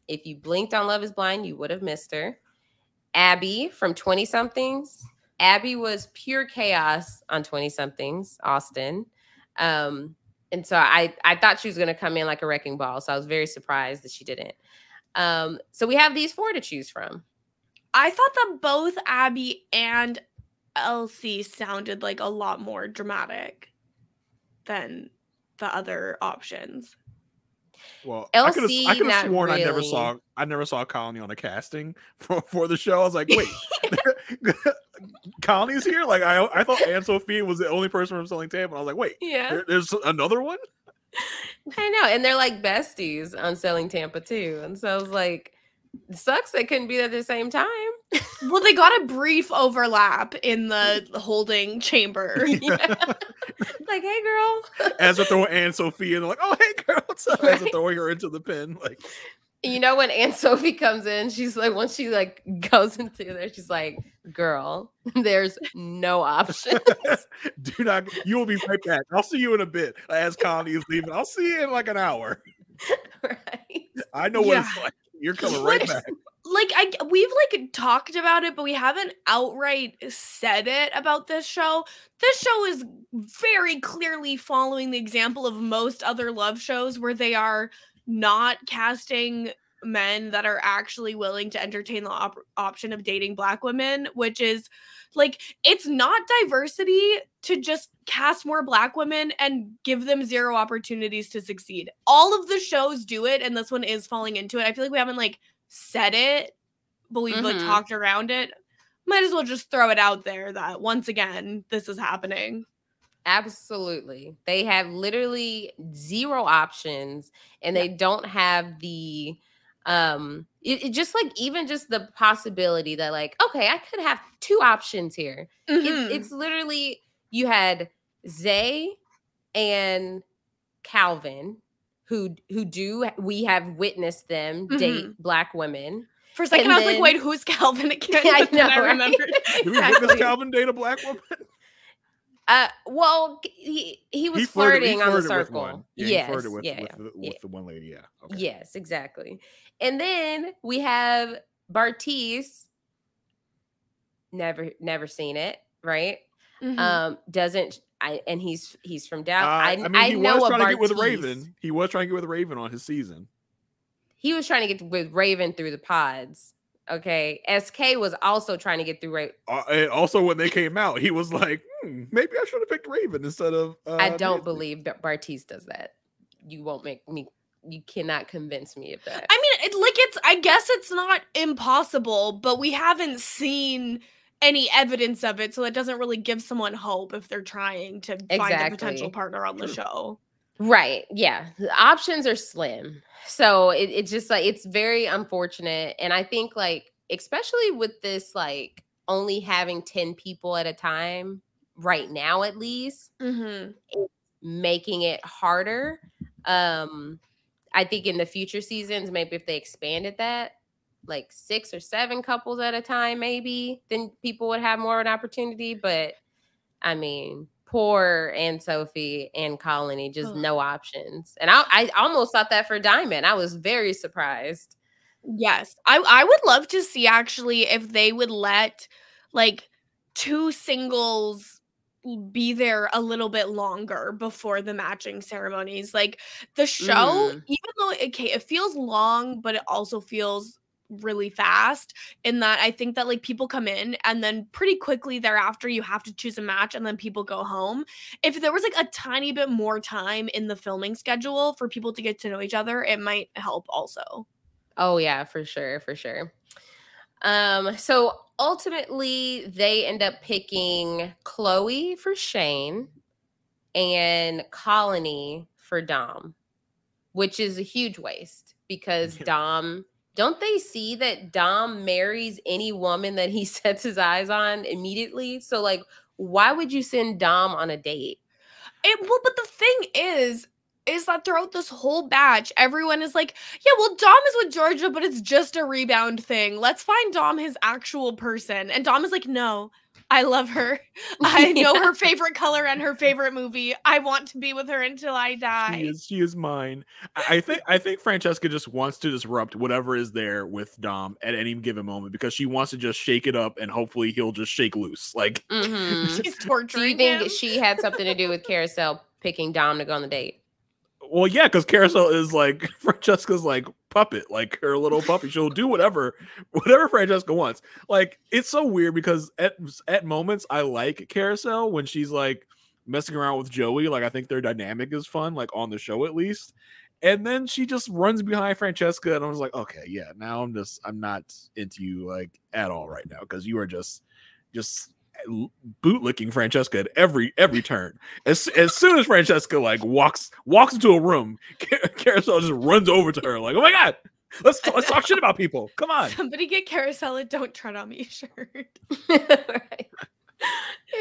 If you blinked on Love is Blind, you would have missed her. Abby from 20 Somethings. Abby was pure chaos on 20 Somethings, Austin. And so I thought she was going to come in like a wrecking ball. So I was very surprised that she didn't. So we have these 4 to choose from. I thought that both Abby and Elsie sounded like a lot more dramatic than the other options. Well, LC, I could have not sworn really. I never saw Colony on a casting for the show. I was like, wait, Colony's here? Like I thought Anne Sophia was the only person from Selling Tampa. And I was like, wait, Yeah, there's another one? I know. And they're like besties on Selling Tampa too. And so I was like, it sucks they couldn't be there at the same time. Well, they got a brief overlap in the holding chamber. Yeah. Like, hey, girl. As they're throwing Anne Sophia, and they're like, oh, hey, girl, what's up? As they're throwing her into the pen. Like, You know, when Aunt Sophie comes in, she's like, once she like goes into there, she's like, girl, there's no option. do not, you will be right back. I'll see you in a bit. As Colony is leaving, I'll see you in like an hour. Right. I know what it's like. You're coming right back. Like we've like talked about it, but we haven't outright said it about this show. This show is very clearly following the example of most other love shows where they are not casting men that are actually willing to entertain the option of dating Black women, which is like, it's not diversity to just cast more Black women and give them 0 opportunities to succeed. All of the shows do it, and this one is falling into it. I feel like we haven't like said it, but we've like talked around it. Might as well just throw it out there that once again, this is happening. Absolutely. They have literally 0 options, and they don't have the it just like, even just the possibility that like, okay, I could have 2 options here. It's literally, you had Zay and Calvin, who we have witnessed them date Black women. For a second, And I was like, then- wait, who's Calvin again? I But then know, I right? remembered. Did we witness Calvin date a black woman? Well, he was He flirting on the flirted with circle. one. Yeah, Yes, he flirted with, yeah, with the one lady. Yeah. Okay. yes, exactly. And then we have Bartiz. Never seen it, right? Mhm. Doesn't and he's from Dallas. I mean, I he know was a trying to get with Bartiz. Raven. He was trying to get with Raven on his season. He was trying to get with Raven through the pods. Okay, SK was also trying to get through Raven. And also, when they came out, he was like, maybe I should have picked Raven instead of. I don't Nancy. believe that Bartiz does that. You won't make me. You cannot convince me of that. I mean, I guess it's not impossible, but we haven't seen any evidence of it, so it doesn't really give someone hope if they're trying to find a potential Exactly. partner on the show. Right. Yeah. The options are slim. So it's just like, it's very unfortunate. And I think like, especially with this, like only having 10 people at a time right now, at least, Mm-hmm. it's making it harder. I think in the future seasons, maybe if they expanded that, like 6 or 7 couples at a time, maybe then people would have more of an opportunity. But I mean, poor Anne Sophie and Colony, just no options. And I almost thought that for Diamond. I was very surprised. Yes. I would love to see actually if they would let like 2 singles be there a little bit longer before the matching ceremonies. Like the show, even though it feels long, but it also feels really fast in that I think that like people come in and then pretty quickly thereafter you have to choose a match and then people go home. If there was like a tiny bit more time in the filming schedule for people to get to know each other, it might help also. Oh yeah, for sure, for sure. So ultimately they end up picking Chloe for Shane and Colony for Dom, which is a huge waste because Dom, don't they see that Dom marries any woman that he sets his eyes on immediately? So like, why would you send Dom on a date? Well, but the thing is that throughout this whole batch, everyone is like, yeah, well, Dom is with Georgia, but it's just a rebound thing. Let's find Dom his actual person. And Dom is like, no, I love her. I know her favorite color and her favorite movie. I want to be with her until I die. She is mine. I think Francesca just wants to disrupt whatever is there with Dom at any given moment because she wants to just shake it up and hopefully he'll just shake loose. Like she's torturing Do you think him. she had something to do with Carousel picking Dom to go on the date? Well, yeah, because Carousel is like Francesca's like puppet, like her little puppy. She'll do whatever Francesca wants. Like it's so weird because at moments I like Carousel when she's like messing around with Joey. Like I think their dynamic is fun, like on the show at least. And then she just runs behind Francesca, and I was like, okay, yeah, now I'm not into you like at all right now because you are just bootlicking Francesca at every turn. As soon as Francesca like walks into a room, Carousel just runs over to her like, "Oh my god, let's talk shit about people. Come on, somebody get Carousel a "Don't Tread on Me" shirt." Right.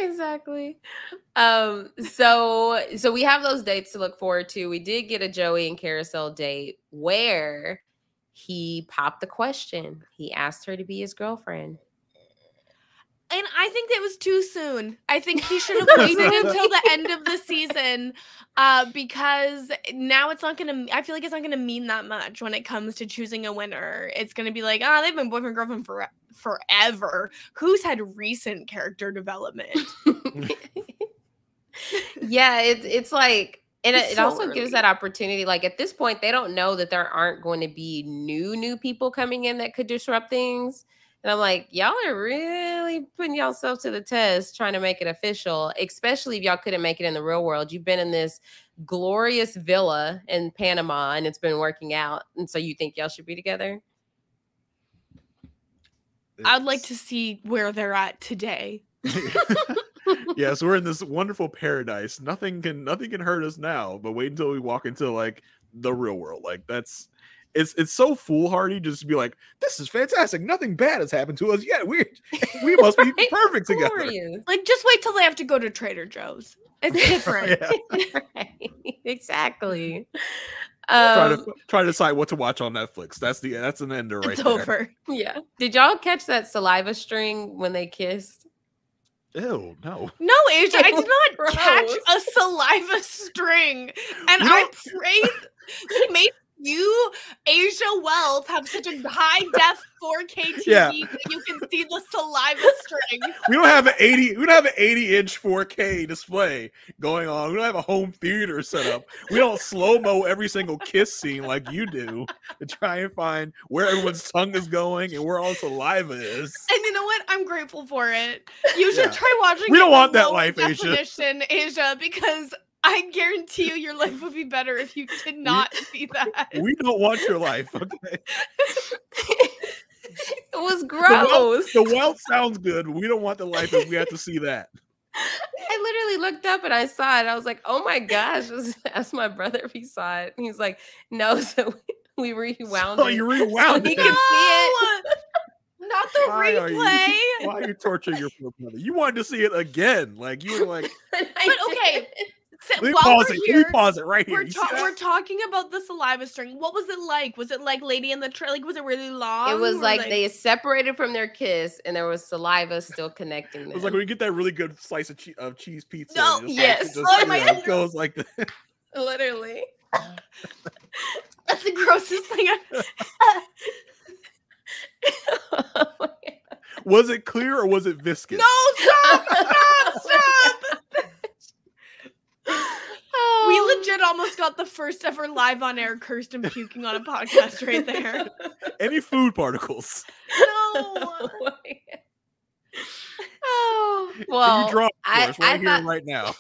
Exactly. So we have those dates to look forward to. We did get a Joey and Carousel date where he popped the question. He asked her to be his girlfriend. And I think that was too soon. I think he should have waited until the end of the season because now it's not going to, I feel like it's not going to mean that much when it comes to choosing a winner. It's going to be like, they've been boyfriend, girlfriend forever. Who's had recent character development? Yeah, it's like, and it so also early. gives that opportunity. Like at this point, they don't know that there aren't going to be new people coming in that could disrupt things. And I'm like, y'all are really putting yourself to the test trying to make it official, especially if y'all couldn't make it in the real world. You've been in this glorious villa in Panama and it's been working out. And so you think y'all should be together? I'd like to see where they're at today. Yeah, so we're in this wonderful paradise. Nothing can hurt us now, but wait until we walk into like the real world. Like it's so foolhardy just to be like, this is fantastic. Nothing bad has happened to us yet. We must be Right? perfect together. Glorious. Like, just wait till they have to go to Trader Joe's. It's different. Yeah. Right. Exactly. Try to decide what to watch on Netflix. That's an ender right It's there. over. Yeah. Did y'all catch that saliva string when they kissed? Ew, no. No, Asia, I It did not was catch gross. a saliva string. And We I don't- prayed he made you, Asia Wealth, have such a high def 4K TV Yeah. that you can see the saliva string. We don't have an 80-inch 4K display going on. We don't have a home theater set up. We don't slow-mo every single kiss scene like you do to try and find where everyone's tongue is going and where all saliva is. And you know what? I'm grateful for it. You should Yeah. try watching We it don't in want that lower life, Asia. definition, Asia, because I guarantee you your life would be better if you did not see that. We don't want your life, okay? It was gross. The wealth sounds good, but we don't want the life if we have to see that. I literally looked up and I saw it. I was like, oh my gosh. I asked my brother if he saw it. And he's like, no. So we rewound Oh, it. you rewound he it. could see it. Not the Why are you- replay. Why are you torturing your poor brother? You wanted to see it again. Like, you were like, But okay, let me while pause we're it. here, Let me pause it right here. we're, You see that? we're talking about the saliva string. What was it like? Was it like Lady in the Tramp? Like, was it really long? It was or, like they separated from their kiss and there was saliva still connecting them. It was like when you get that really good slice of cheese pizza. No, and yes. It just, Oh my God. it goes like that. Literally. That's the grossest thing. Was it clear or was it viscous? No, stop! Stop! We legit almost got the first ever live on air Kirsten puking on a podcast right there. Any food particles? No. Oh, Can well, you draw it for I us right here thought- and right now?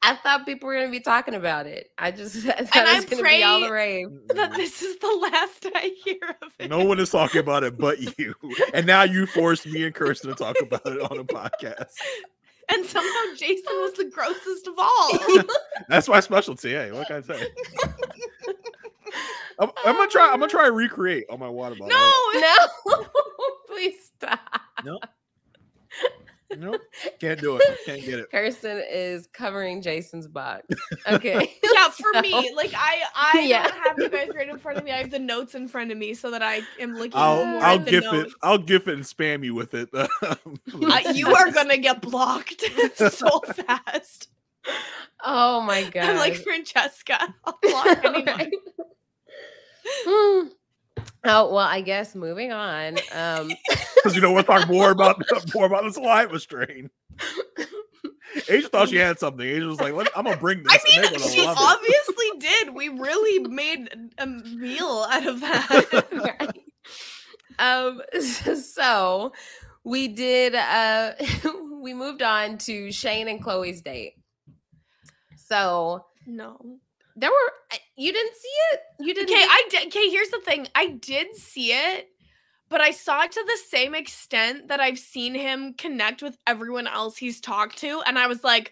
I thought people were going to be talking about it. I just thought it I was going to be all pray the rave. That this is the last I hear of it. No one is talking about it but you. And now you forced me and Kirsten to talk about it on a podcast. And somehow Jason was the grossest of all. That's my specialty. Hey, what can I say? I'm gonna try and recreate on my water bottle. No, No, please stop. Nope. Can't do it. Can't get it. Kirsten is covering Jason's box. Okay. yeah, for So- me, like I Yeah. don't have you guys right in front of me. I have the notes in front of me so that I am looking more I'll at the gif notes. it. I'll gif it and spam you with it. You are gonna get blocked so fast. Oh my god. I'm like Francesca. I'll block anyone. Right. Hmm. Oh well, I guess moving on. Because we'll talk more about the saliva strain. Asia thought she had something. Asia was like, I'm gonna bring this. I and they're mean, gonna she love it. obviously did. We really made a meal out of that. Right. So we did we moved on to Shane and Chloe's date. So No. there were you didn't see it? You didn't Okay, I did. Okay, here's the thing. I did see it, but I saw it to the same extent that I've seen him connect with everyone else he's talked to, and I was like,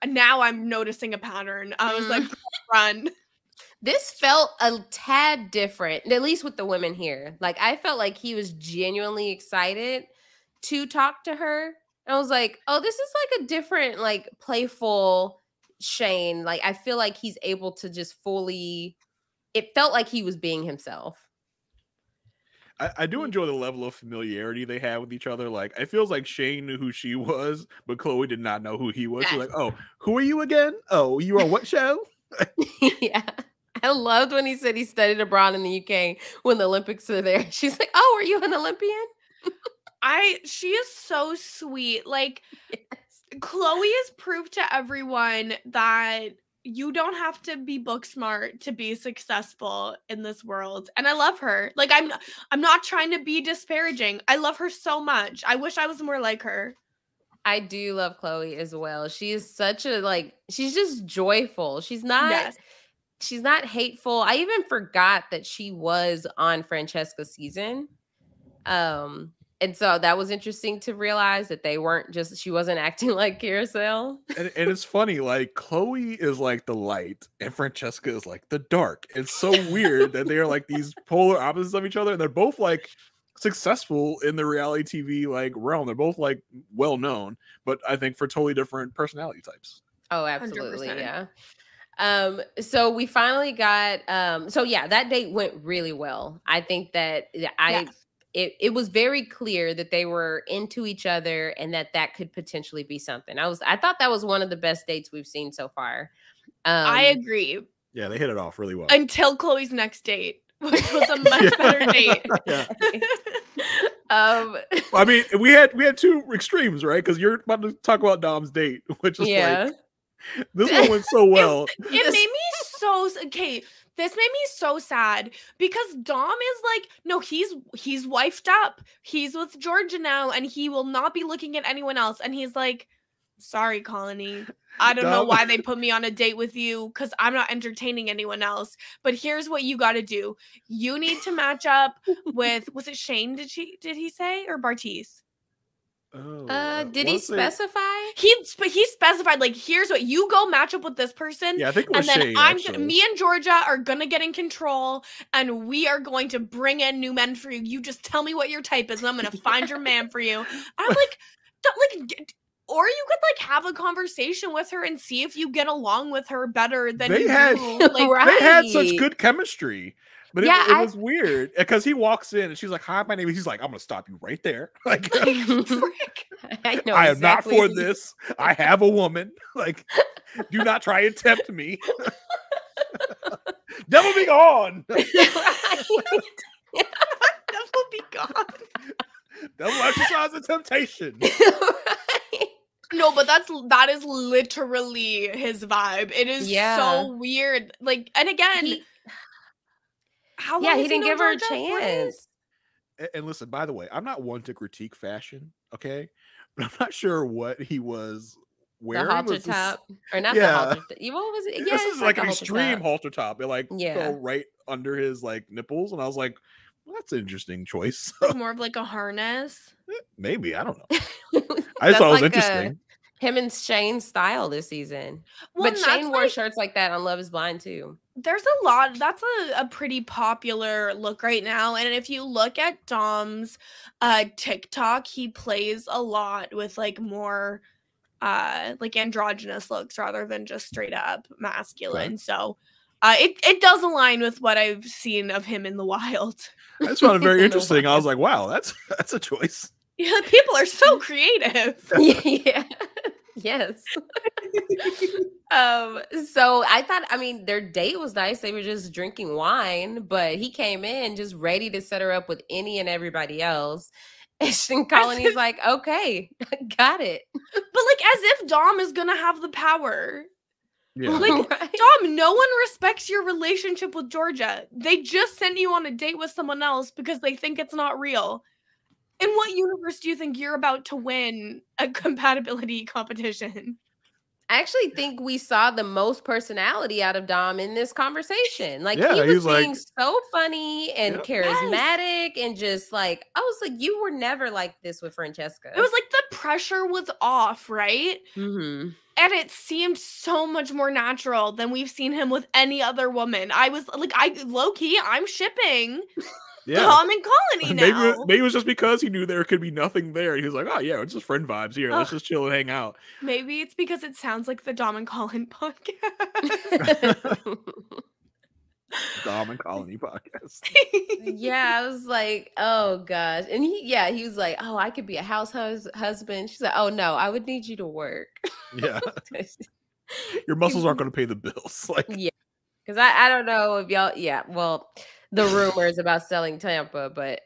now I'm noticing a pattern. I was like, run. This felt a tad different, at least with the women here. Like I felt like he was genuinely excited to talk to her. And I was like, oh, this is like a different, like playful Shane. Like I feel like he's able to just fully, it felt like he was being himself. I do enjoy the level of familiarity they had with each other. Like, it feels like Shane knew who she was, but Chloe did not know who he was. She's like, oh, who are you again? Oh, you on what show? Yeah. I loved when he said he studied abroad in the UK when the Olympics are there. She's like, oh, are you an Olympian? She is so sweet. Like, Chloe has proved to everyone that you don't have to be book smart to be successful in this world. And I love her. Like, I'm not trying to be disparaging. I love her so much. I wish I was more like her. I do love Chloe as well. She is such a she's just joyful. She's not she's not hateful. I even forgot that she was on Francesca's season. And so that was interesting to realize that she wasn't acting like Carousel. And it's funny, like Chloe is like the light and Francesca is like the dark. It's so weird that they are like these polar opposites of each other, and they're both like successful in the reality TV like realm. They're both like well known, but I think for totally different personality types. Oh, absolutely. 100%. Yeah. So we finally got so yeah, that date went really well. I think that Yes. it was very clear that they were into each other and that could potentially be something. I thought that was one of the best dates we've seen so far. I agree. Yeah, they hit it off really well. Until Chloe's next date, which was a much better date. Yeah. I mean, we had two extremes, right? Because you're about to talk about Dom's date, which is like this one went so well. It made me so okay. This made me so sad because Dom is like, no, he's wifed up. He's with Georgia now, and he will not be looking at anyone else. And he's like, sorry, Colony. I don't know why they put me on a date with you because I'm not entertaining anyone else. But here's what you got to do. You need to match up with, was it Shane? Did he say, or Bartise? Did he specify? He specified, like, here's what you go match up with this person. Yeah, I think it was and then Shane, me and Georgia are gonna get in control, and we are going to bring in new men for you. You just tell me what your type is, and I'm gonna find your man for you. I'm like, or you could like have a conversation with her and see if you get along with her better than they had. Like, they had such good chemistry. But yeah, it was weird because he walks in and she's like, "Hi, my name is." He's like, "I'm gonna stop you right there." Like, I know. I am not for this. I have a woman. Like, do not try and tempt me. Devil be gone. Devil be gone. Devil exercise the temptation. No, but that is literally his vibe. It is so weird. Like, and again. How long he didn't give her a chance. And listen, by the way, I'm not one to critique fashion, okay? But I'm not sure what he was wearing. The halter top. Or not the halter. What was it? Yeah, this is like an extreme halter top. It like go right under his like nipples. And I was like, well, that's an interesting choice. Like more of like a harness. Maybe. I don't know. I just thought it was interesting. Him and Shane's style this season. Well, but Shane wore shirts like that on Love is Blind too. There's a lot. That's a pretty popular look right now. And if you look at Dom's TikTok, he plays a lot with like more like androgynous looks rather than just straight up masculine. Right. So it does align with what I've seen of him in the wild. I just found it very interesting. I was like, wow, that's a choice. Yeah, people are so creative. Yeah. Yes. So I thought, I mean, their date was nice. They were just drinking wine, but he came in just ready to set her up with any and everybody else. And Colony's like, okay, got it. But like, as if Dom is gonna have the power. Yeah. Like, right? Dom, no one respects your relationship with Georgia. They just sent you on a date with someone else because they think it's not real. In what universe do you think you're about to win a compatibility competition? I actually think we saw the most personality out of Dom in this conversation. Like, he was being so funny and charismatic and just like, I was like, you were never like this with Francesca. It was like the pressure was off, right? Mm-hmm. And it seemed so much more natural than we've seen him with any other woman. I was like, low-key, I'm shipping Dom and Colony now. Maybe it was just because he knew there could be nothing there. He was like, oh yeah, it's just friend vibes here. Let's just chill and hang out. Maybe it's because it sounds like the Dom and Colin podcast. Dom and Colony podcast. Yeah, I was like, oh gosh. And he was like, oh, I could be a house husband. She's like, oh no, I would need you to work. Yeah. Your muscles aren't going to pay the bills. Like, yeah. Because I don't know if y'all, well, the rumors about selling Tampa, but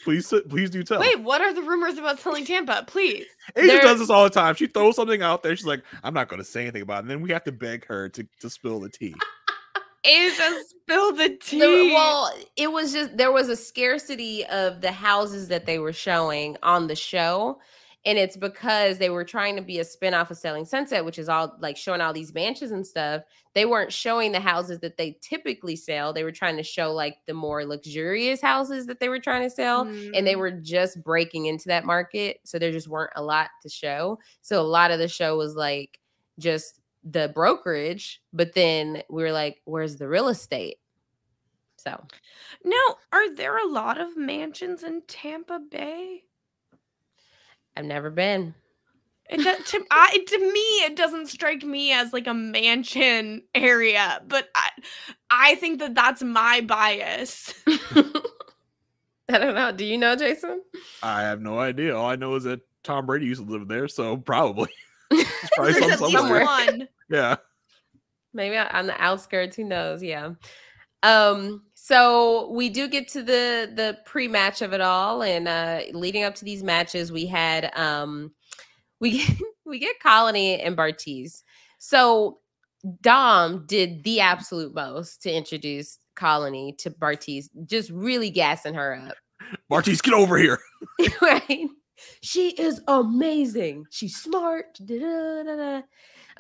please do tell. Wait, what are the rumors about selling Tampa? Please. Asia does this all the time. She throws something out there. She's like, I'm not going to say anything about it. And then we have to beg her to spill the tea. Asia, spill the tea. Well, it was just, there was a scarcity of the houses that they were showing on the show. And it's because they were trying to be a spinoff of Selling Sunset, which is all like showing all these mansions and stuff. They weren't showing the houses that they typically sell. They were trying to show like the more luxurious houses that they were trying to sell. And they were just breaking into that market. So there just weren't a lot to show. So a lot of the show was like just the brokerage. But then we were like, where's the real estate? So now, are there a lot of mansions in Tampa Bay? I've never been. To me, it doesn't strike me as like a mansion area, but I think that that's my bias. I don't know. Do you know, Jason? I have no idea. All I know is that Tom Brady used to live there, so probably. It's probably There's at least somewhere. one. Yeah. Maybe on the outskirts. Who knows? Yeah. So we do get to the pre-match of it all, and leading up to these matches, we had we get Colony and Bartiz. So Dom did the absolute most to introduce Colony to Bartiz, just really gassing her up. Bartiz, get over here. Right? She is amazing. She's smart. Da-da-da-da.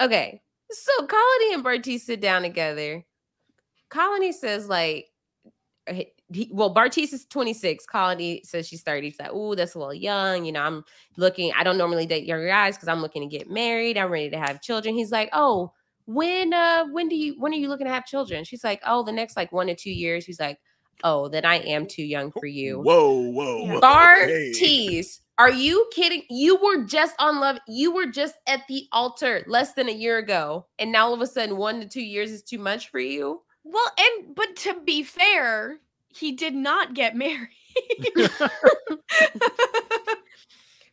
Okay. So Colony and Bartiz sit down together. Colony says, like, Bartiz is 26. Colony says she's 30. She's like, "Ooh, that's a little young. You know, I don't normally date younger guys because I'm looking to get married. I'm ready to have children." He's like, "Oh, when are you looking to have children?" She's like, "Oh, the next like 1 to 2 years." He's like, "Oh, then I am too young for you." Whoa. Bartiz, Hey. are you kidding? You were just on love. You were just at the altar less than a year ago. And now all of a sudden 1 to 2 years is too much for you? Well, but to be fair, he did not get married.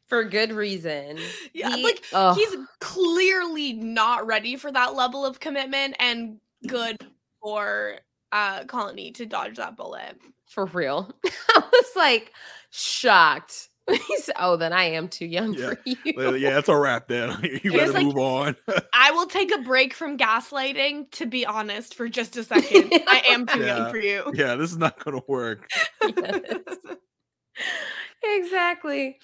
For good reason. Yeah, he's clearly not ready for that level of commitment, and good for Colony to dodge that bullet. For real. I was like shocked. He's, "Oh, then I am too young for you." Yeah, that's a wrap then. You better move on. I will take a break from gaslighting, to be honest, for just a second. I am too young for you. Yeah, this is not going to work. Yes. Exactly.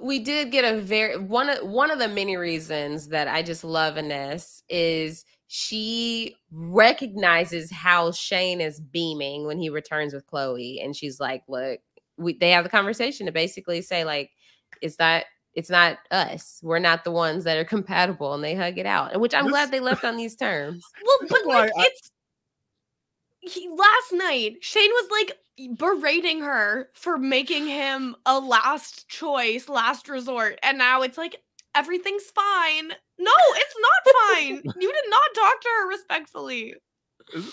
We did get one of the many reasons that I just love Ines is she recognizes how Shane is beaming when he returns with Chloe, and she's like, "Look." They have the conversation to basically say, like, it's not us. We're not the ones that are compatible, and they hug it out. Which I'm glad they left on these terms. Well, but like last night, Shane was like berating her for making him a last choice, last resort, and now it's like everything's fine. No, it's not fine. You did not talk to her respectfully.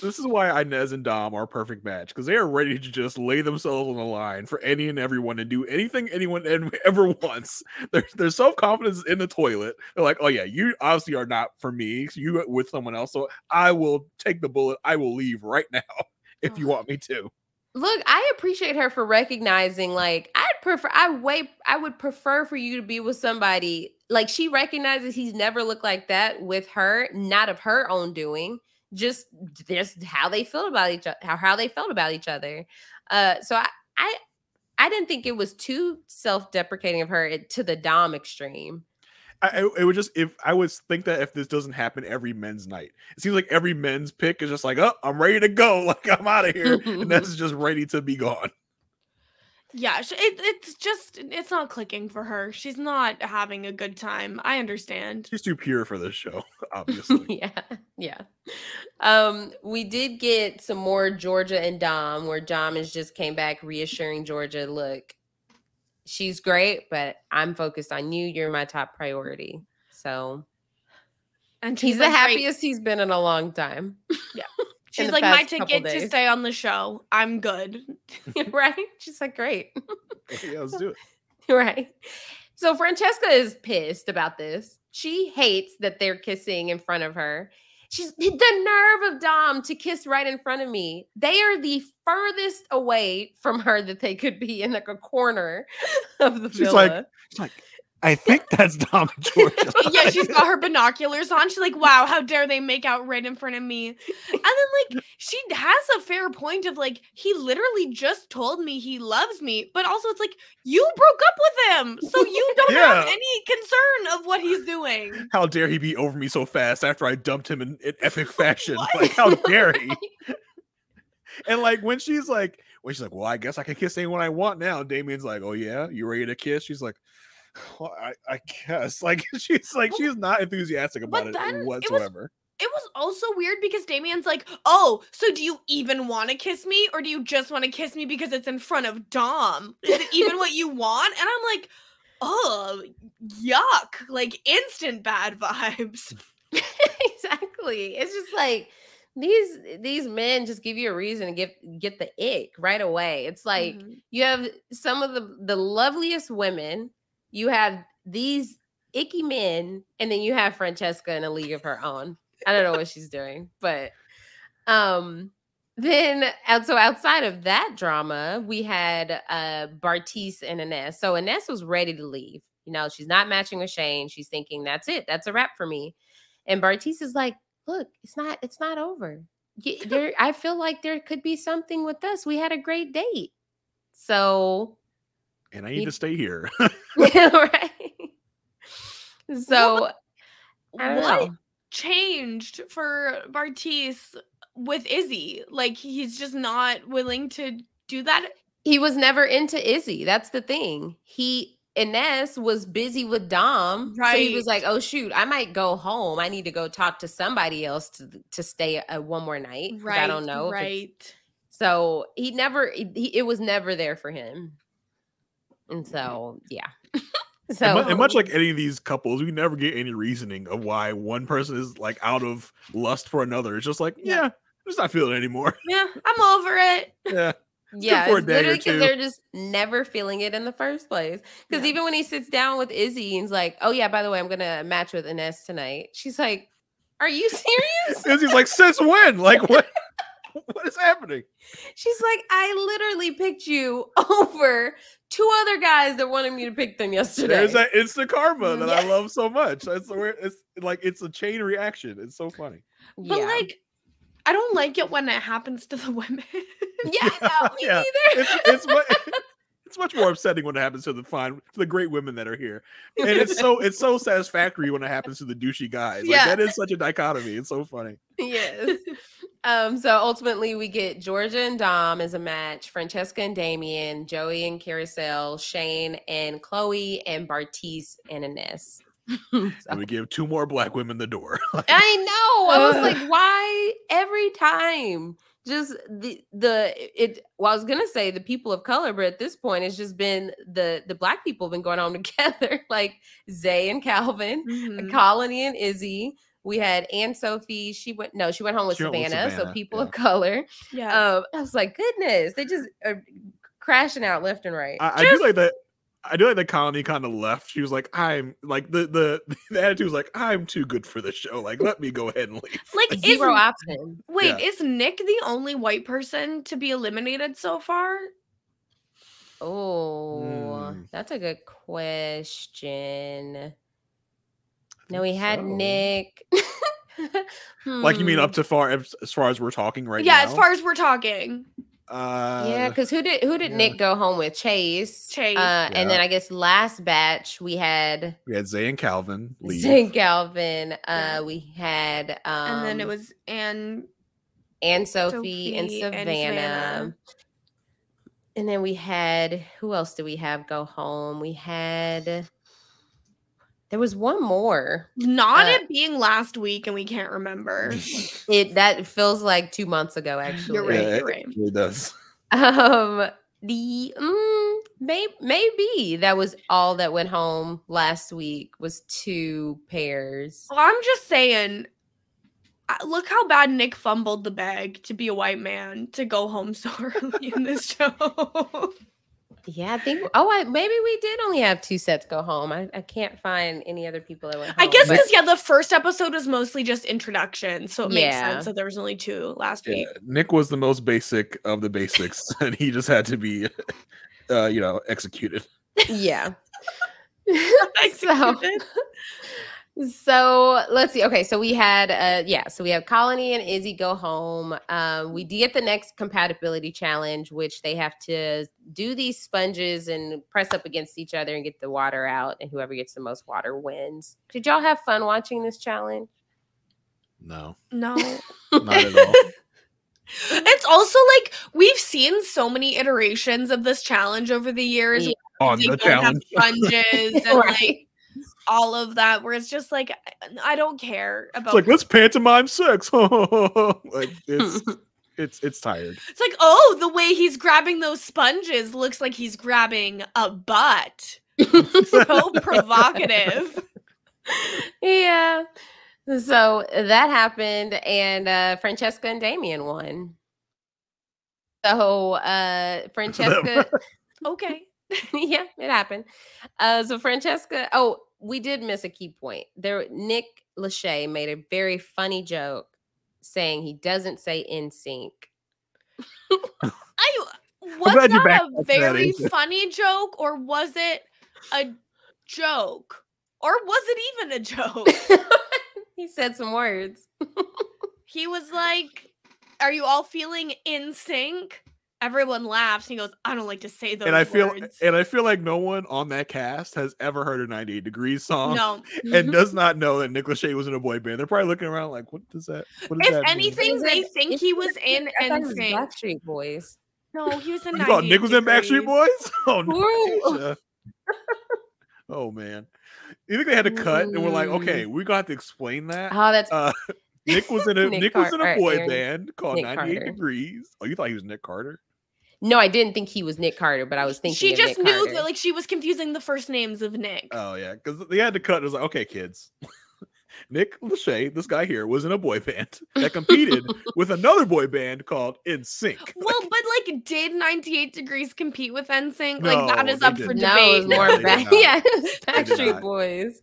This is why Inez and Dom are a perfect match, because they are ready to just lay themselves on the line for any and everyone and do anything anyone ever wants. Their self-confidence is in the toilet. They're like, "Oh yeah, you obviously are not for me. You with someone else, so I will take the bullet. I will leave right now if you want me to." Look, I appreciate her for recognizing, like, I would prefer for you to be with somebody, like, she recognizes he's never looked like that with her, not of her own doing. Just how they feel about each other, how they felt about each other. So I didn't think it was too self-deprecating of her to the Dom extreme. It would just, if I would think that if this doesn't happen every men's night, it seems like every men's pick is just like, "Oh, I'm ready to go, like I'm out of here," and that's just ready to be gone. Yeah, it's not clicking for her. She's not having a good time. I understand. She's too pure for this show, obviously. Yeah. We did get some more Georgia and Dom, where Dom just came back reassuring Georgia, "Look, she's great, but I'm focused on you. You're my top priority." So, and he's the happiest he's been in a long time. Yeah. She's like, "My ticket to stay on the show. I'm good." Right? She's like, "Great." Yeah, let's do it. Right. So Francesca is pissed about this. She hates that they're kissing in front of her. She's the nerve of Dom to kiss right in front of me. They are the furthest away from her that they could be, in like a corner of the villa. She's like, "I think that's Dom and Georgia." Yeah, she's got her binoculars on. She's like, "Wow, how dare they make out right in front of me?" And then, like, she has a fair point of, like, he literally just told me he loves me, but also it's like, you broke up with him, so you don't have any concern of what he's doing. How dare he be over me so fast after I dumped him in epic fashion? Like, how dare he? And like when she's like, "Well, I guess I can kiss anyone I want now." Damien's like, "Oh yeah, you ready to kiss?" She's like, "Well, I guess." Like she's not enthusiastic about it whatsoever. It was also weird because Damien's like, "Oh, so do you even want to kiss me, or do you just want to kiss me because it's in front of Dom? Is it even what you want?" And I'm like, oh, yuck, like instant bad vibes. Exactly. It's just like these men just give you a reason to get the ick right away. It's like you have some of the loveliest women, you have these icky men, and then you have Francesca in a league of her own. I don't know what she's doing, but then so outside of that drama, we had Bartise and Ines. So Ines was ready to leave. You know, she's not matching with Shane. She's thinking, that's it. That's a wrap for me. And Bartise is like, look, it's not over. I feel like there could be something with us. We had a great date. So and I need to stay here. Right. So what changed for Bartise with Izzy? Like, he's just not willing to do that. He was never into Izzy. That's the thing. Ines was busy with Dom. Right. So he was like, oh, shoot, I might go home. I need to go talk to somebody else to stay one more night. Right. I don't know. Right. So it was never there for him. And so, yeah. So, and much like any of these couples, we never get any reasoning of why one person is like out of lust for another. It's just like, yeah, I'm just not feeling it anymore. Yeah, I'm over it. Yeah. Yeah, it's literally because they're just never feeling it in the first place. Because even when he sits down with Izzy and he's like, oh, yeah, by the way, I'm going to match with Ines tonight. She's like, are you serious? Izzy's like, since when? Like, what is happening? She's like, I literally picked you over 2 other guys that wanted me to pick them yesterday. There's that instant karma that I love so much. That's where it's a chain reaction. It's so funny. But like, I don't like it when it happens to the women. Yeah, no, me neither. It's much more upsetting when it happens to the great women that are here, and it's so satisfactory when it happens to the douchey guys. Like, that is such a dichotomy. It's so funny. Yes. So ultimately, we get Georgia and Dom as a match, Francesca and Damien, Joey and Carousel, Shane and Chloe, and Bartise and Ines. So. And we give 2 more black women the door. I know. I was like, why every time? Just I was gonna say the people of color, but at this point, it's just been the black people have been going home together, like Zay and Calvin, Colony and Izzy. We had Anne Sophie. She went home with Savannah. So people of color. Yeah. I was like, goodness, they just are crashing out left and right. I do like that. I do like that Colony kind of left. She was like, I'm like the attitude was like, I'm too good for the show. Like, let me go ahead and leave. Like, zero option. Wait, is Nick the only white person to be eliminated so far? Oh, that's a good question. No, we had Nick. Like, you mean up to as far as we're talking right now? Yeah, as far as we're talking. Yeah, because who did Nick go home with? Chase. And then I guess last batch we had Zay and Calvin leave. Zay and Calvin. We had and then it was Anne Sophie and Savannah. And then we had, who else did we have go home? We had, there was one more. Not it being last week and we can't remember. That feels like 2 months ago, actually. You're right. You're right. It really does. Maybe that was all that went home last week was 2 pairs. Well, I'm just saying, look how bad Nick fumbled the bag to be a white man to go home so early in this show. Yeah, I think. Maybe we did only have 2 sets go home. I can't find any other people that went home. I guess because the first episode was mostly just introduction, so it makes sense that there was only 2 last week. Nick was the most basic of the basics, and he just had to be, executed. Yeah. So let's see. Okay, so we had so we have Colony and Izzy go home. We did get the next compatibility challenge, which they have to do these sponges and press up against each other and get the water out, and whoever gets the most water wins. Did y'all have fun watching this challenge? No. Not at all. It's also like we've seen so many iterations of this challenge over the years. Yeah. On the challenge, sponges and like all of that, where it's just like, I don't care about. It's like, let's pantomime sex. Like, it's tired. It's like, oh, the way he's grabbing those sponges looks like he's grabbing a butt. So provocative. Yeah. So that happened, and Francesca and Damien won. So Francesca, Okay. yeah, it happened. So Francesca, oh, we did miss a key point. There, Nick Lachey made a very funny joke saying he doesn't say in sync. Was glad you that backed a up to that very answer. funny joke, or was it a joke? Or was it even a joke? He said some words. He was like, "Are you all feeling in sync?" Everyone laughs. And he goes, "I don't like to say those And I feel words." like no one on that cast has ever heard a 98 Degrees song No. and does not know that Nick Lachey was in a boy band. They're probably looking around like, what does that If mean? anything, they think he was in I thought it was NSYNC. Backstreet Boys. No, he was in You thought 98 Nick was in Backstreet Degrees. Boys? Oh no. Who? Nisha. Oh man. You think they had to cut and we're like, okay, we got to explain that. Oh, that's Nick was in a Nick was in a boy Aaron- band called Nick 98 Carter. Degrees. Oh, you thought he was Nick Carter? No, I didn't think he was Nick Carter, but I was thinking She of just Nick knew Carter. that, like, she was confusing the first names of Nick. Oh yeah, because they had to cut. It was like, okay, kids. Nick Lachey, this guy here, was in a boy band that competed with another boy band called NSYNC. Well, but like, did 98 Degrees compete with NSYNC? No, Like, that is they up for didn't. No, it was debate. more No, they back. did not. Yeah, it was They did Backstreet not. Boys.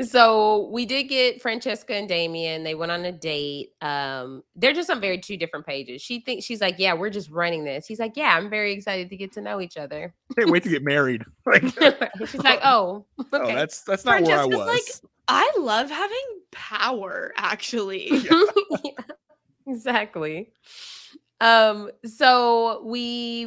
So we did get Francesca and Damien. They went on a date. They're just on very two different pages. She's like, yeah, we're just running this. He's like, yeah, I'm very excited to get to know each other. Can't wait to get married. Like, She's like, oh, okay. oh, that's not where I Francesca's was. like, I love having power, actually. Yeah, exactly. So we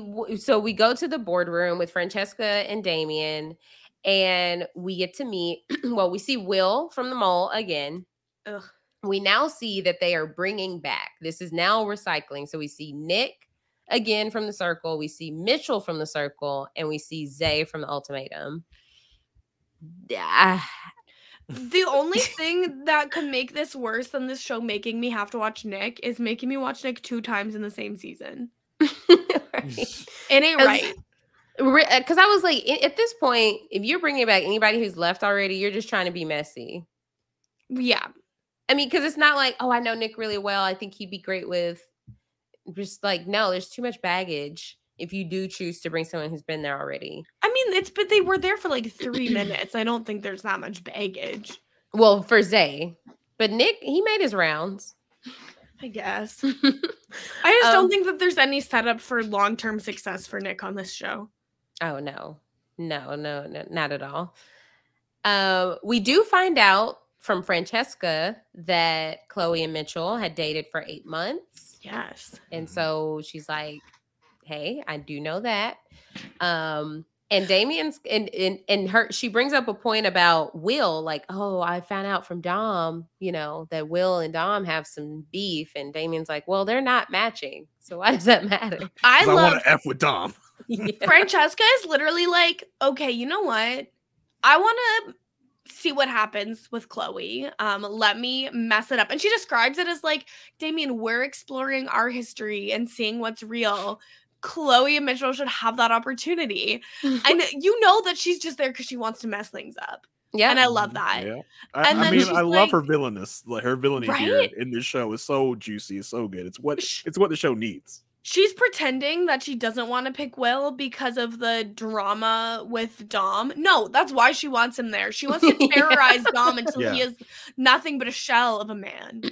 go to the boardroom with Francesca and Damien, and we get to meet. Well, we see Will from the mall again. Ugh. We now see that they are bringing back. This is now recycling. So we see Nick again from the Circle. We see Mitchell from the Circle, and we see Zay from the Ultimatum. The only thing that could make this worse than this show making me have to watch Nick is making me watch Nick 2 times in the same season. Right. It ain't right. Because I was like, at this point, if you're bringing back anybody who's left already, you're just trying to be messy. Yeah. I mean, because it's not like, oh, I know Nick really well. I think he'd be great with. Just like, no, there's too much baggage if you do choose to bring someone who's been there already. I mean, but they were there for like 3 minutes. I don't think there's that much baggage. Well, for Zay. But Nick, he made his rounds. I guess. I just don't think that there's any setup for long-term success for Nick on this show. Oh, no, not at all. We do find out from Francesca that Chloe and Mitchell had dated for 8 months. Yes. And so she's like, hey, I do know that. And Damien's and her, she brings up a point about Will, like, oh, I found out from Dom, that Will and Dom have some beef. And Damien's like, well, they're not matching. So why does that matter? I want to F with Dom. Yeah. Francesca is literally like, okay, you know what? I want to see what happens with Chloe. Let me mess it up. And she describes it as like, Damien, we're exploring our history and seeing what's real. Chloe and Mitchell should have that opportunity. And you know that she's just there because she wants to mess things up. Yeah. And I love that. Yeah. And I then mean, she's I love like- her villainous. Like her villainy here Right? in this show is so juicy, it's so good. It's what the show needs. She's pretending that she doesn't want to pick Will because of the drama with Dom. No, that's why she wants him there. She wants to terrorize Dom until he is nothing but a shell of a man.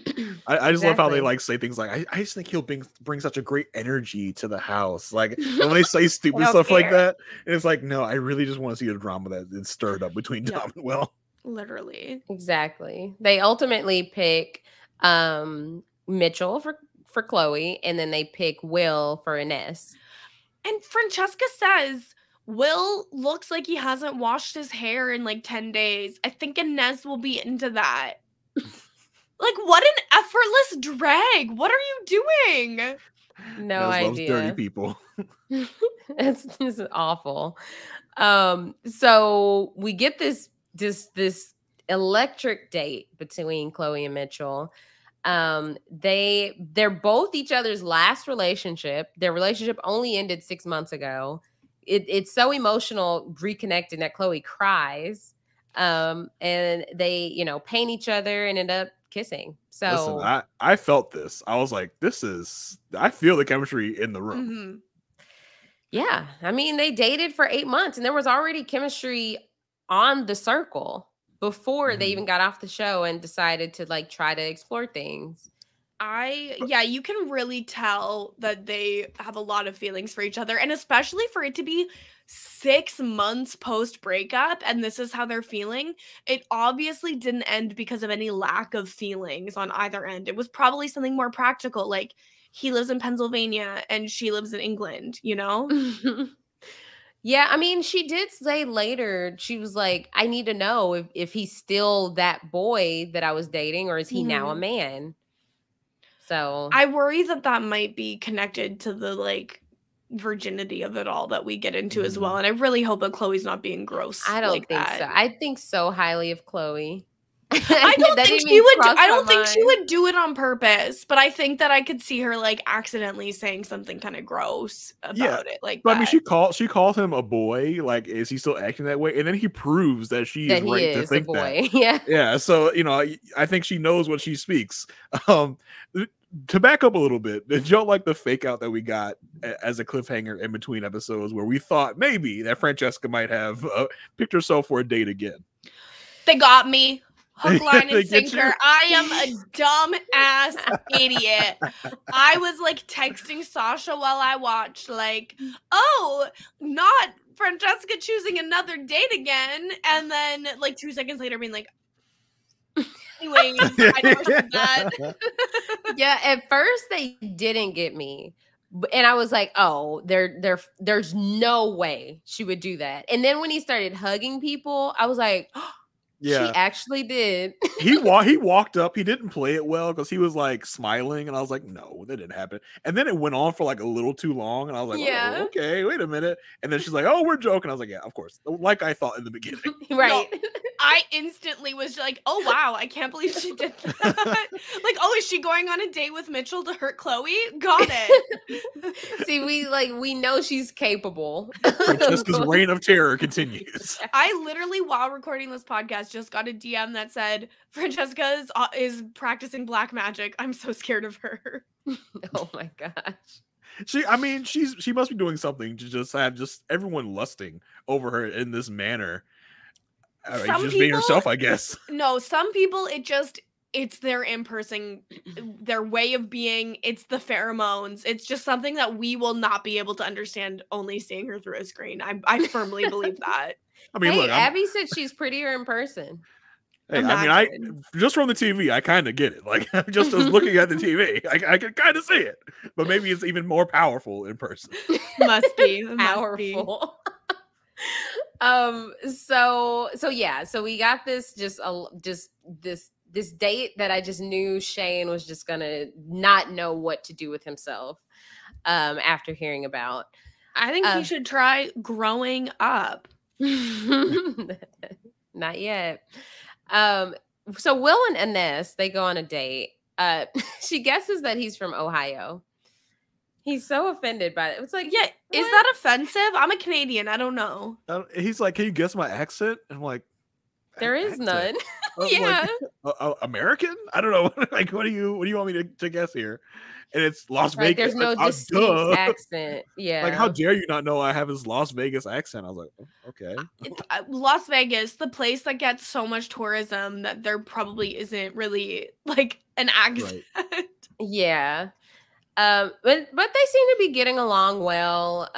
I just love how they like say things like, I just think he'll bring such a great energy to the house. Like and when they say stupid stuff like that, and it's like, no, I really just want to see the drama that is stirred up between Dom and Will. Literally. Exactly. They ultimately pick Mitchell for Chloe, and then they pick Will for Ines. And Francesca says, Will looks like he hasn't washed his hair in like 10 days. I think Ines will be into that. Like, what an effortless drag. What are you doing? No Ines idea. loves dirty people. It's just awful. So we get this electric date between Chloe and Mitchell. They're both each other's last relationship. Their relationship only ended 6 months ago, it's so emotional reconnecting that Chloe cries. And they, you know, paint each other and end up kissing. Listen, So I felt this. I was like, I feel the chemistry in the room. Mm-hmm. yeah, I mean, they dated for 8 months and there was already chemistry on the circle before they even got off the show and decided to like try to explore things. Yeah, you can really tell that they have a lot of feelings for each other, and especially for it to be 6 months post breakup and this is how they're feeling. It obviously didn't end because of any lack of feelings on either end. It was probably something more practical, like he lives in Pennsylvania and she lives in England, you know? Yeah, I mean, she did say later, she was like, I need to know if he's still that boy that I was dating or is he now a man? So I worry that might be connected to the like virginity of it all that we get into as well. And I really hope that Chloe's not being gross. I don't like think that. so. I think so highly of Chloe. I don't think she would. I don't think she would do it on purpose, but I think that I could see her like accidentally saying something kind of gross about it. Like, but I mean, she calls him a boy. Like, is he still acting that way? And then he proves that she is right to think that. Yeah. So you know, I think she knows what she speaks. To back up a little bit, did y'all like the fake out that we got as a cliffhanger in between episodes where we thought maybe that Francesca might have picked herself for a date again? They got me. Hook, line, and sinker. I am a dumb ass idiot. I was like texting Sasha while I watched, like, oh, not Francesca choosing another date again. And then like 2 seconds later being like, anyways, I never said that. Yeah, at first they didn't get me. And I was like, oh, there's no way she would do that. And then when he started hugging people, I was like, oh, yeah, she actually did. he walked up. He didn't play it well because he was like smiling, and I was like, no, that didn't happen. And then it went on for like a little too long, and I was like, yeah, oh, okay, wait a minute. And then she's like, oh, we're joking. I was like, yeah, of course, like I thought in the beginning. Right. No, I instantly was like, oh wow, I can't believe she did that. Like, oh, is she going on a date with Mitchell to hurt Chloe? Got it. See, we know she's capable. Francesca's reign of terror continues. I literally, while recording this podcast, just got a DM that said Francesca is practicing black magic. I'm so scared of her. Oh my gosh. She must be doing something to just have everyone lusting over her in this manner. She's just being herself, I guess. No, some people it's their in-person, their way of being. It's the pheromones. It's just something that we will not be able to understand only seeing her through a screen. I firmly believe that. I mean, look, Abby said she's prettier in person. Hey, I mean, just from the TV, I kind of get it. Like, just as looking at the TV, I can kind of see it. But maybe it's even more powerful in person. Must be powerful. So yeah, so we got this this date that I just knew Shane was just gonna not know what to do with himself after hearing about. I think he should try growing up. Not yet. So Will and Ines, they go on a date. She guesses that he's from Ohio. He's so offended by it. It's like, yeah, is that offensive? I'm a Canadian. I don't know. He's like, can you guess my accent? And I'm like, there is none. Yeah. Like, American? I don't know. Like, what do you want me to guess here? And it's Las Vegas. There's no distinct accent. Yeah. Like, how dare you not know I have his Las Vegas accent? I was like, okay. Las Vegas, the place that gets so much tourism that there probably isn't really like an accent. Right. Yeah. But they seem to be getting along well.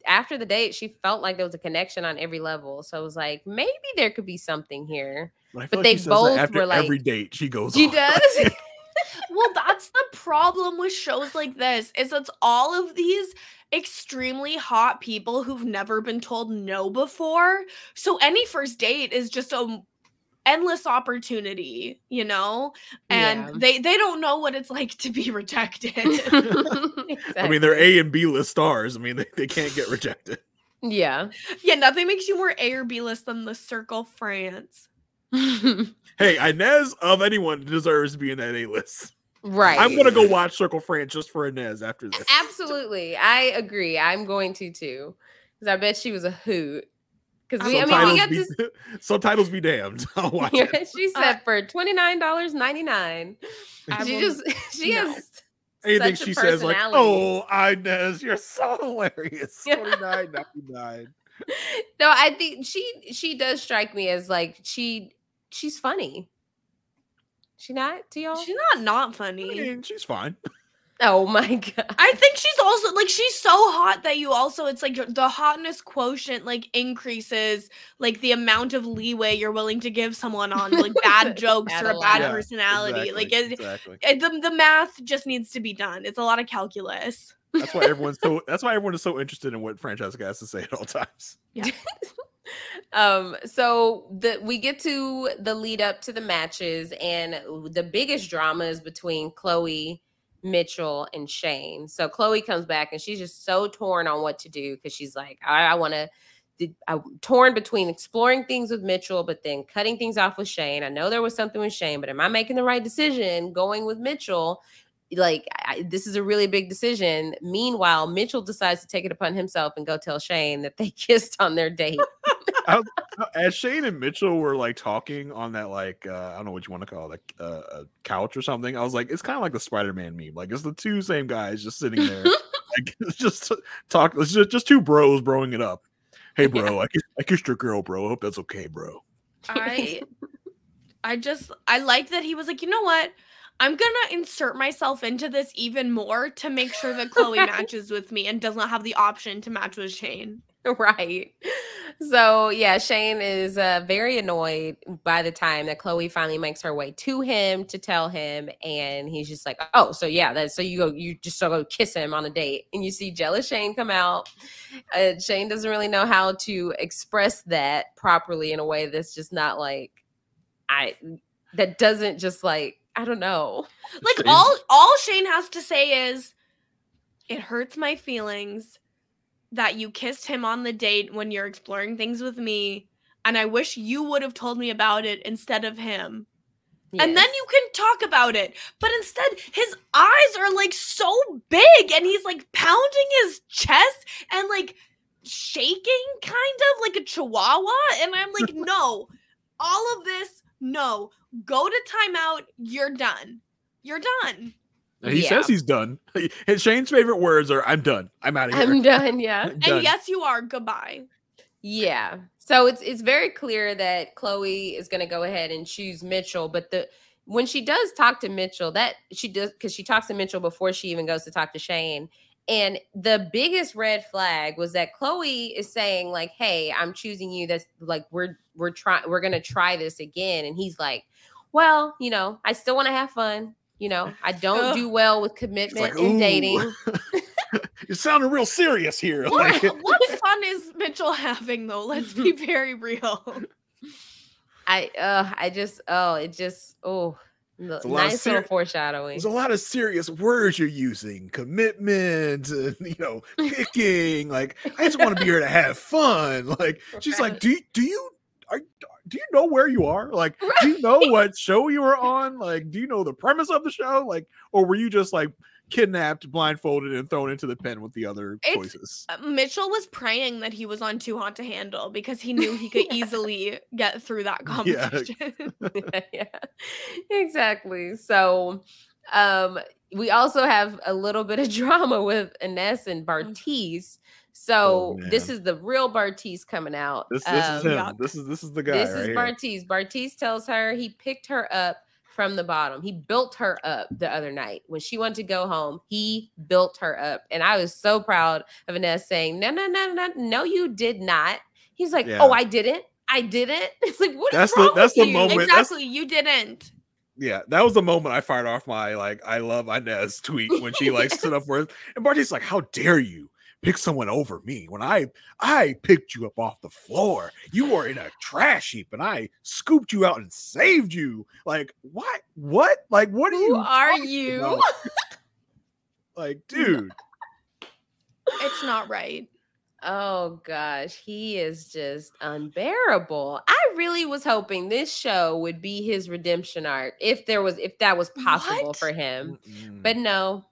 After the date, she felt like there was a connection on every level. So it was like, maybe there could be something here. But they both were like, every date she goes she does. Well, that's the problem with shows like this, is it's all of these extremely hot people who've never been told no before. So any first date is just a endless opportunity, you know? And they don't know what it's like to be rejected. Exactly. I mean, they're A and B list stars. I mean, they can't get rejected. Yeah. Yeah, nothing makes you more A or B list than the Circle France. Hey, Inez of anyone deserves to be in that A list. I'm Right. gonna go watch Circle France just for Inez after this. Absolutely. I agree. I'm going to too. Because I bet she was a hoot. Because we Subtitles got be to subtitles be damned. I'll watch yeah, it. she said for $29.99. She no. has Anything such a she says, like, personality. "Oh, Inez, you're so hilarious." $29.99. No, I think she does strike me as like she's funny. She not to y'all? She's not I funny. mean, she's fine. Oh my god. I think she's also like she's so hot that you also it's like the hotness quotient like increases like the amount of leeway you're willing to give someone on like bad jokes or a bad Yeah, personality. Exactly. The math just needs to be done. It's a lot of calculus. That's why everyone is so interested in what Francesca has to say at all times. Yeah. So we get to the lead up to the matches, and the biggest drama is between Chloe, Mitchell, and Shane. So Chloe comes back and she's just so torn on what to do because she's like, I'm torn between exploring things with Mitchell, but then cutting things off with Shane. I know there was something with Shane, but am I making the right decision going with Mitchell? Like, this is a really big decision. Meanwhile, Mitchell decides to take it upon himself and go tell Shane that they kissed on their date. As Shane and Mitchell were like talking on that, like, I don't know what you want to call it, like a couch or something, I was like, it's kind of like the Spider-Man meme. Like, it's the two same guys just sitting there. Like, it's just talk. It's just two bros broing it up. Hey, bro, I kissed your girl, bro. I hope that's okay, bro. I like that he was like, you know what? I'm gonna insert myself into this even more to make sure that Chloe matches with me and does not have the option to match with Shane. Right. So yeah, Shane is very annoyed by the time that Chloe finally makes her way to him to tell him, and he's just like, "Oh, so yeah, so you just go kiss him on a date," and you see jealous Shane come out. Shane doesn't really know how to express that properly in a way that's just not like that doesn't just like I don't know. Like all Shane has to say is, "It hurts my feelings that you kissed him on the date when you're exploring things with me, and I wish you would have told me about it instead of him." Yes. And then you can talk about it. But instead, his eyes are like so big and he's like pounding his chest and like shaking kind of like a chihuahua. And I'm like, no, all of this, no. Go to timeout. You're done. You're done. He says he's done. Shane's favorite words are, "I'm done. I'm out of here. I'm done." Yeah. And yes, you are. Goodbye. Yeah. So it's very clear that Chloe is going to go ahead and choose Mitchell. But when she does talk to Mitchell, that she does because she talks to Mitchell before she even goes to talk to Shane. And the biggest red flag was that Chloe is saying like, "Hey, I'm choosing you. That's like we're going to try this again." And he's like, "Well, I still want to have fun. I don't do well with commitment in dating." You're sounding real serious here. What fun is Mitchell having though? Let's be very real. Nice little foreshadowing. There's a lot of serious words you're using. Commitment, and, picking. Like, I just want to be here to have fun. Like, she's like, do you know where you are? Like, do you know what show you were on? Like, do you know the premise of the show? Like, or were you just like kidnapped, blindfolded, and thrown into the pen with the other choices? Mitchell was praying that he was on Too Hot to Handle because he knew he could easily get through that competition. Yeah, exactly. So we also have a little bit of drama with Inez and Bartise. So this is the real Bartise coming out. This is him. This is the guy. This is Bartise. Bartise tells her he picked her up from the bottom. He built her up the other night. When she wanted to go home, he built her up. And I was so proud of Inez saying, no, you did not. He's like, "Oh, I didn't. It's like, what is wrong with you? Moment. Exactly, you didn't. Yeah, that was the moment I fired off my, like, "I love Inez" tweet when she, like, stood up for it. And Barty's like, "How dare you pick someone over me when I picked you up off the floor. You were in a trash heap and I scooped you out and saved you." Like, what? Like, what Who are you? Like, dude. It's not right. Oh gosh, he is just unbearable. I really was hoping this show would be his redemption arc if that was possible What? for him. Mm-mm. But no.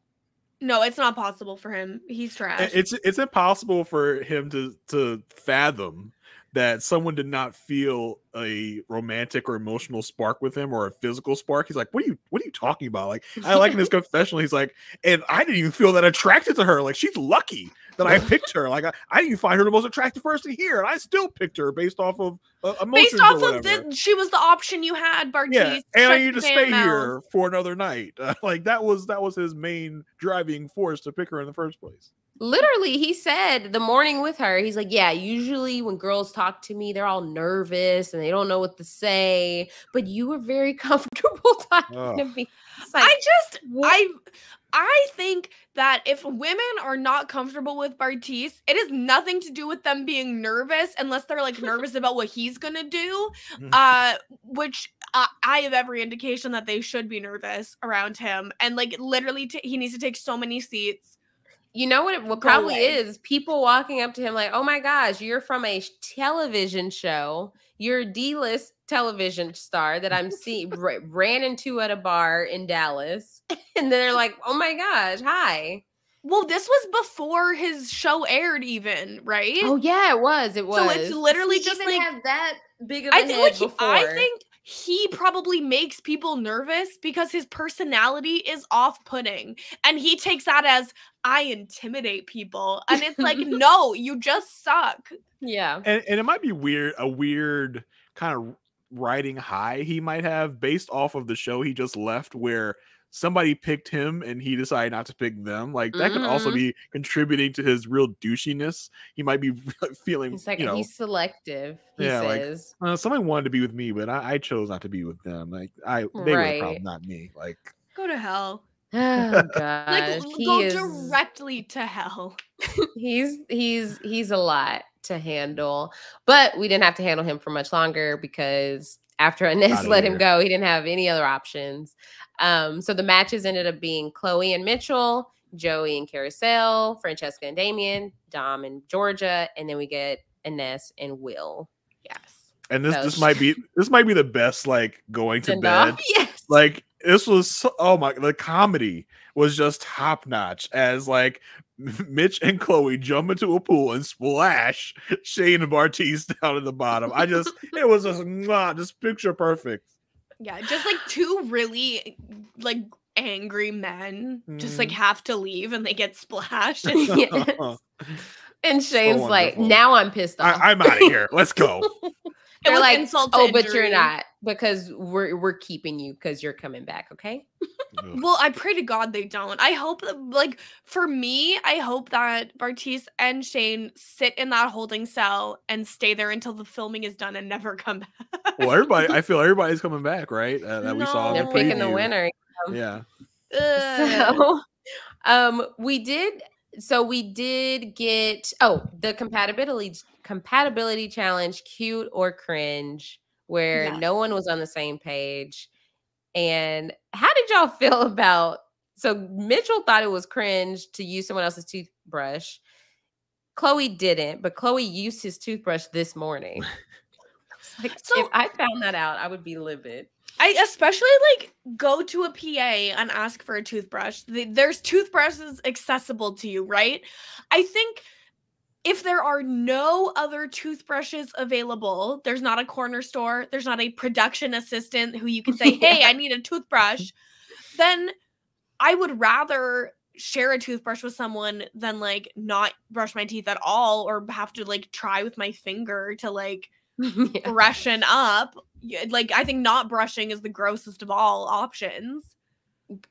No, it's not possible for him. He's trash. It's impossible for him to fathom that someone did not feel a romantic or emotional spark with him or a physical spark. He's like, what are you talking about? Like, I like in his confessional, he's like, and I didn't even feel that attracted to her. Like, she's lucky that I picked her. Like, I didn't even find her the most attractive person here, and I still picked her based off of emotions. Based off or of whatever. she was the option you had, Bartiz. Yeah, and I need to Shut stay your damn here mouth. for another night. Like that was his main driving force to pick her in the first place. Literally, he said the morning with her, he's like, yeah, usually when girls talk to me, they're all nervous and they don't know what to say. But you were very comfortable talking to me. It's like, I think that if women are not comfortable with Bartiz, it has nothing to do with them being nervous unless they're like nervous about what he's gonna do. Which I have every indication that they should be nervous around him. And like literally he needs to take so many seats. you know what Go probably away. is? People walking up to him like, oh my gosh, you're from a television show. You're a D-list television star that I'm seeing ran into at a bar in Dallas. And they're like, oh my gosh, hi. Well, this was before his show aired even, right? Oh yeah, it was. It was. So it's literally He just even like have that big of a I think head like before. I think he probably makes people nervous because his personality is off-putting, and he takes that as I intimidate people, and it's like no, you just suck. Yeah. And it might be a weird kind of riding high he might have based off of the show he just left, where somebody picked him and he decided not to pick them. Like that could also be contributing to his real douchiness. He might be feeling, He's like, you know, he's selective. He yeah, says. like somebody wanted to be with me, but I chose not to be with them. Like they were the problem, not me. Like Go to hell. Oh gosh. Like he go is, directly to hell. he's a lot to handle. But we didn't have to handle him for much longer because after Inez let him go, he didn't have any other options. So the matches ended up being Chloe and Mitchell, Joey and Carousel, Francesca and Damien, Dom and Georgia, and then we get Inez and Will. Yes. And this might be the best like going to bed. Yes. Like this was the comedy was just top notch as like Mitch and Chloe jump into a pool and splash Shane and Bartiz down at the bottom. It was just picture perfect. Yeah, just like two really like angry men just like have to leave and they get splashed. Yes. And Shane's like, wonderful. now I'm pissed off. I'm out of here. Let's go. They're like, insult to oh, but injury. you're not because we're keeping you because you're coming back, okay? Well, I pray to God they don't. I hope that, like, for me, I hope that Bartiz and Shane sit in that holding cell and stay there until the filming is done and never come back. Well, I feel everybody's coming back, right? That we saw. They're picking the winner. Yeah. So, we did get the compatibility challenge, cute or cringe, where no one was on the same page. And how did y'all feel about? So Mitchell thought it was cringe to use someone else's toothbrush. Chloe didn't, but Chloe used his toothbrush this morning. Like, if I found that out, I would be livid. I especially like go to a PA and ask for a toothbrush. There's toothbrushes accessible to you, right? I think if there are no other toothbrushes available, there's not a corner store, there's not a production assistant who you can say, hey, I need a toothbrush, then I would rather share a toothbrush with someone than like not brush my teeth at all or have to like try with my finger to like freshen up. Like, I think not brushing is the grossest of all options.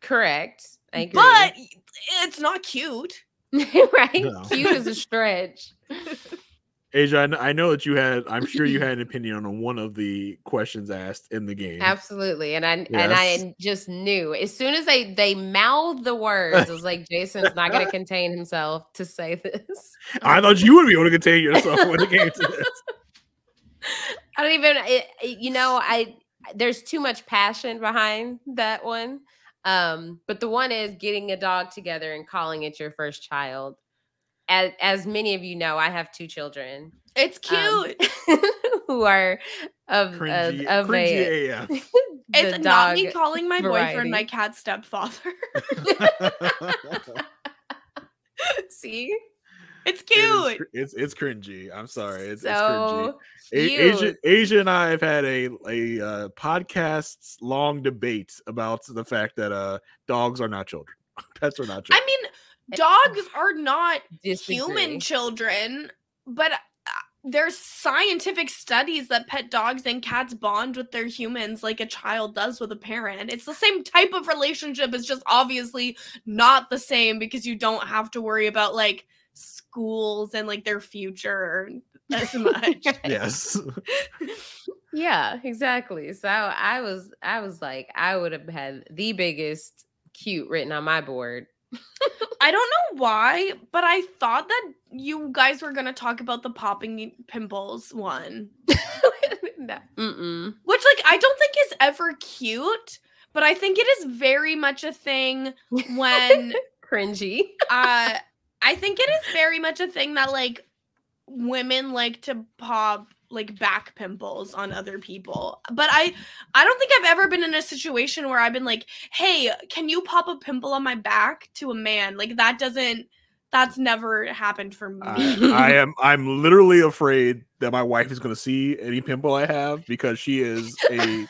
Correct. I agree. But it's not cute. Right? No. Cute is a stretch. Asia, I know that I'm sure you had an opinion on one of the questions asked in the game. Absolutely. And I just knew as soon as they mouthed the words, I was like, Jason's not going to contain himself to say this. I thought you would be able to contain yourself when it came to this. I don't even, there's too much passion behind that one. But the one is getting a dog together and calling it your first child. As many of you know, I have 2 children. It's cute. Who are cringy AF. It's the not me dog calling my boyfriend my variety. cat stepfather. See? It's It is cute. it's cringy. I'm sorry. It's cringy. So Asia, cute. Asia and I have had a podcast long debate about the fact that dogs are not children. Pets are not children. I mean, dogs are not human Disagree. children, but there's scientific studies that pet dogs and cats bond with their humans like a child does with a parent. It's the same type of relationship. It's just obviously not the same because you don't have to worry about like schools and like their future as much. Yes. Yeah, exactly. So I was like, I would have had the biggest cute written on my board. I don't know why, but I thought that you guys were gonna talk about the popping pimples one. Mm-mm. Which, like, I don't think is ever cute, but I think it is very much a thing when Cringy. I think it is very much a thing that like women like to pop like back pimples on other people. But I don't think I've ever been in a situation where I've been like, "Hey, can you pop a pimple on my back?" to a man. Like that's never happened for me. I'm literally afraid that my wife is going to see any pimple I have because she is a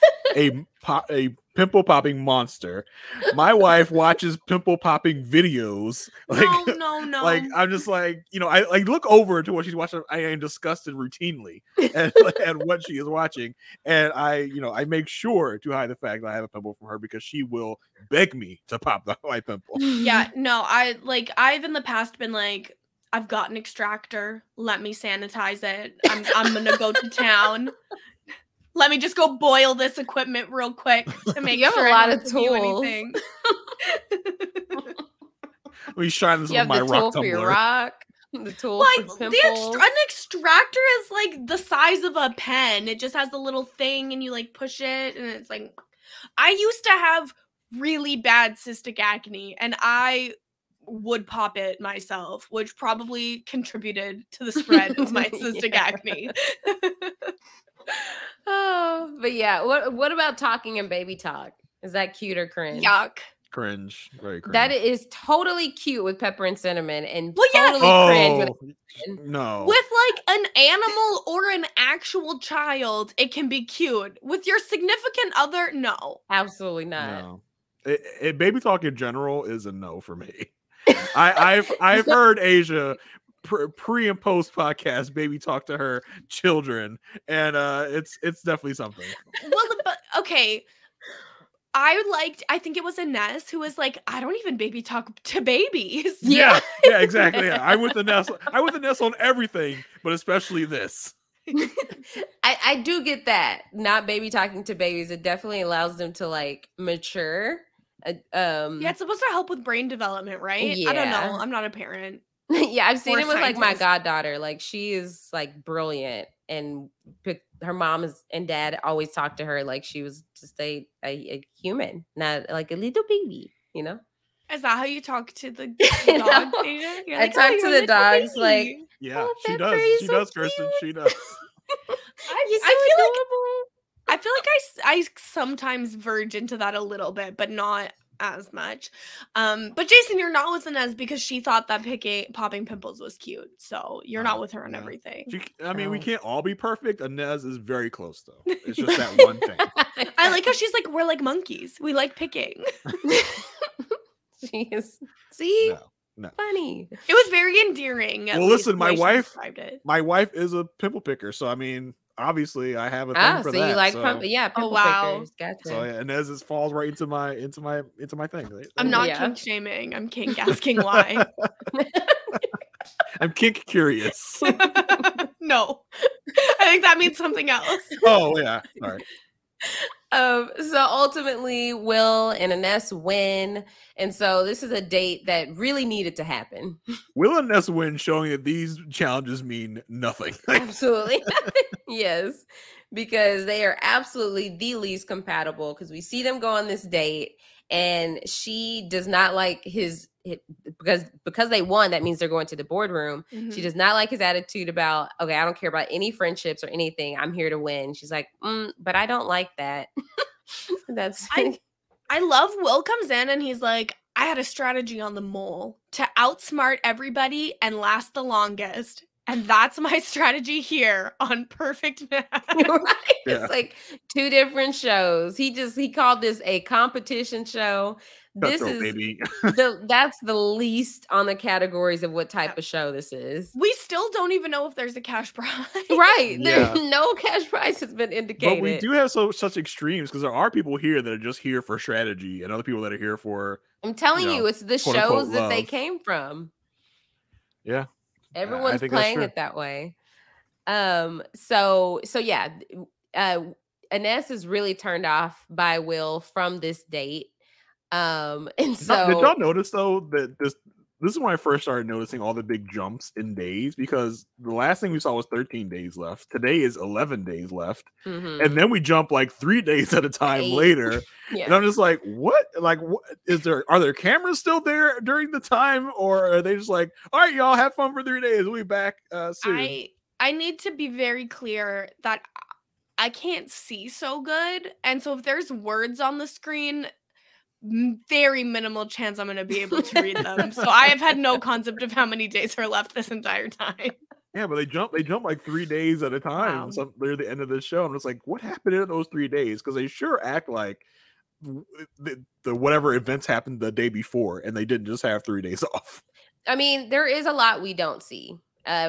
pimple popping monster. My wife watches pimple popping videos. Like, no. Like I'm just like, I like look over to what she's watching. I am disgusted routinely at what she is watching, and I make sure to hide the fact that I have a pimple from her because she will beg me to pop my pimple. Yeah, no, I've in the past been like, I've got an extractor. Let me sanitize it. I'm gonna go to town. Let me just go boil this equipment real quick to make You have sure a I lot don't of have to do tools. anything. We shine this You with have my the rock tool for your tumbler. rock, the tool Like for pimples. an extractor is like the size of a pen. It just has a little thing, and you like push it, and it's like. I used to have really bad cystic acne, and I would pop it myself, which probably contributed to the spread of my cystic Yeah. acne. Oh, but yeah. What about talking and baby talk? Is that cute or cringe? Yuck. Cringe, very cringe. That is totally cute with pepper and cinnamon, and Well, yeah. totally cringe with No. With like an animal or an actual child, it can be cute. With your significant other, no. absolutely not. No. Baby talk in general is a no for me. I've heard Asia pre and post podcast baby talk to her children, and it's definitely something. Well, but okay. I think it was Ines who was like, I don't even baby talk to babies. Yeah, exactly. Yeah. I'm with Ines on everything, but especially this. I do get that. Not baby talking to babies. It definitely allows them to like mature. Yeah, it's supposed to help with brain development, right? I don't Yeah. know. I'm not a parent. Yeah, I've seen Or it with like my scientist. goddaughter. Like she is like brilliant, and her mom and dad always talk to her like she was just a human, not like a little baby. You know. Is that how you talk to the You dog? know? Asia? You're I like, talk "Oh, to you're the a little dogs like, baby." Yeah, "Oh, she Pepper, does. you're She so does, Kirsten. She does. You're so I feel like adorable." I feel like I sometimes verge into that a little bit, but not as much. But Jason, you're not with Inez because she thought that popping pimples was cute. So you're not with her on Yeah. everything. We Oh. can't all be perfect. Inez is very close though. It's just that one thing. I like how she's like, we're like monkeys. We like picking. She is. See, No. funny. It was very endearing. At Well, least, listen, the my way she wife- described it. My wife is a pimple picker, so I mean, obviously, I have a thing Ah, for so that. you like so, pimple wow. pickers. Gotcha. so yeah, Inez falls right into my thing. I'm not Yeah. kink shaming. I'm kink asking why. I'm kink curious. No. I think that means something else. Oh yeah, sorry. So ultimately, Will and Ines win, and so this is a date that really needed to happen. Will and Ness win, showing that these challenges mean nothing. Absolutely, yes, because they are absolutely the least compatible. Because we see them go on this date, and she does not like because they won. That means they're going to the boardroom. She does not like his attitude about, okay, I don't care about any friendships or anything. I'm here to win. She's like, but I don't like that. That's I love Will comes in and he's like, I had a strategy on the mole to outsmart everybody and last the longest. And that's my strategy here on Perfect Match. Right? Yeah. It's like 2 different shows. He called this a competition show. This is baby. That's the least on the categories of what type of show this is. We still don't even know if there's a cash prize. Right. Yeah. No cash prize has been indicated. But we do have such extremes because there are people here that are just here for strategy and other people that are here for, I'm telling you, it's the shows that they came from. Yeah. Everyone's playing it that way. So yeah, Ines is really turned off by Will from this date. And so did y'all notice though that this is when I first started noticing all the big jumps in days, because the last thing we saw was 13 days left. Today is 11 days left. And then we jump like 3 days at a time later. Yeah. And I'm just like, what? Like, what are there cameras still there during the time? Or are they just like, all right, y'all have fun for 3 days. We'll be back soon. I need to be very clear that I can't see so good. And so if there's words on the screen, very minimal chance I'm going to be able to read them. So I have had no concept of how many days are left this entire time. Yeah, but they jump like 3 days at a time. Wow. So they're the end of the show. I'm just like, what happened in those 3 days? Because they sure act like the whatever events happened the day before, and they didn't just have 3 days off. I mean, there is a lot we don't see,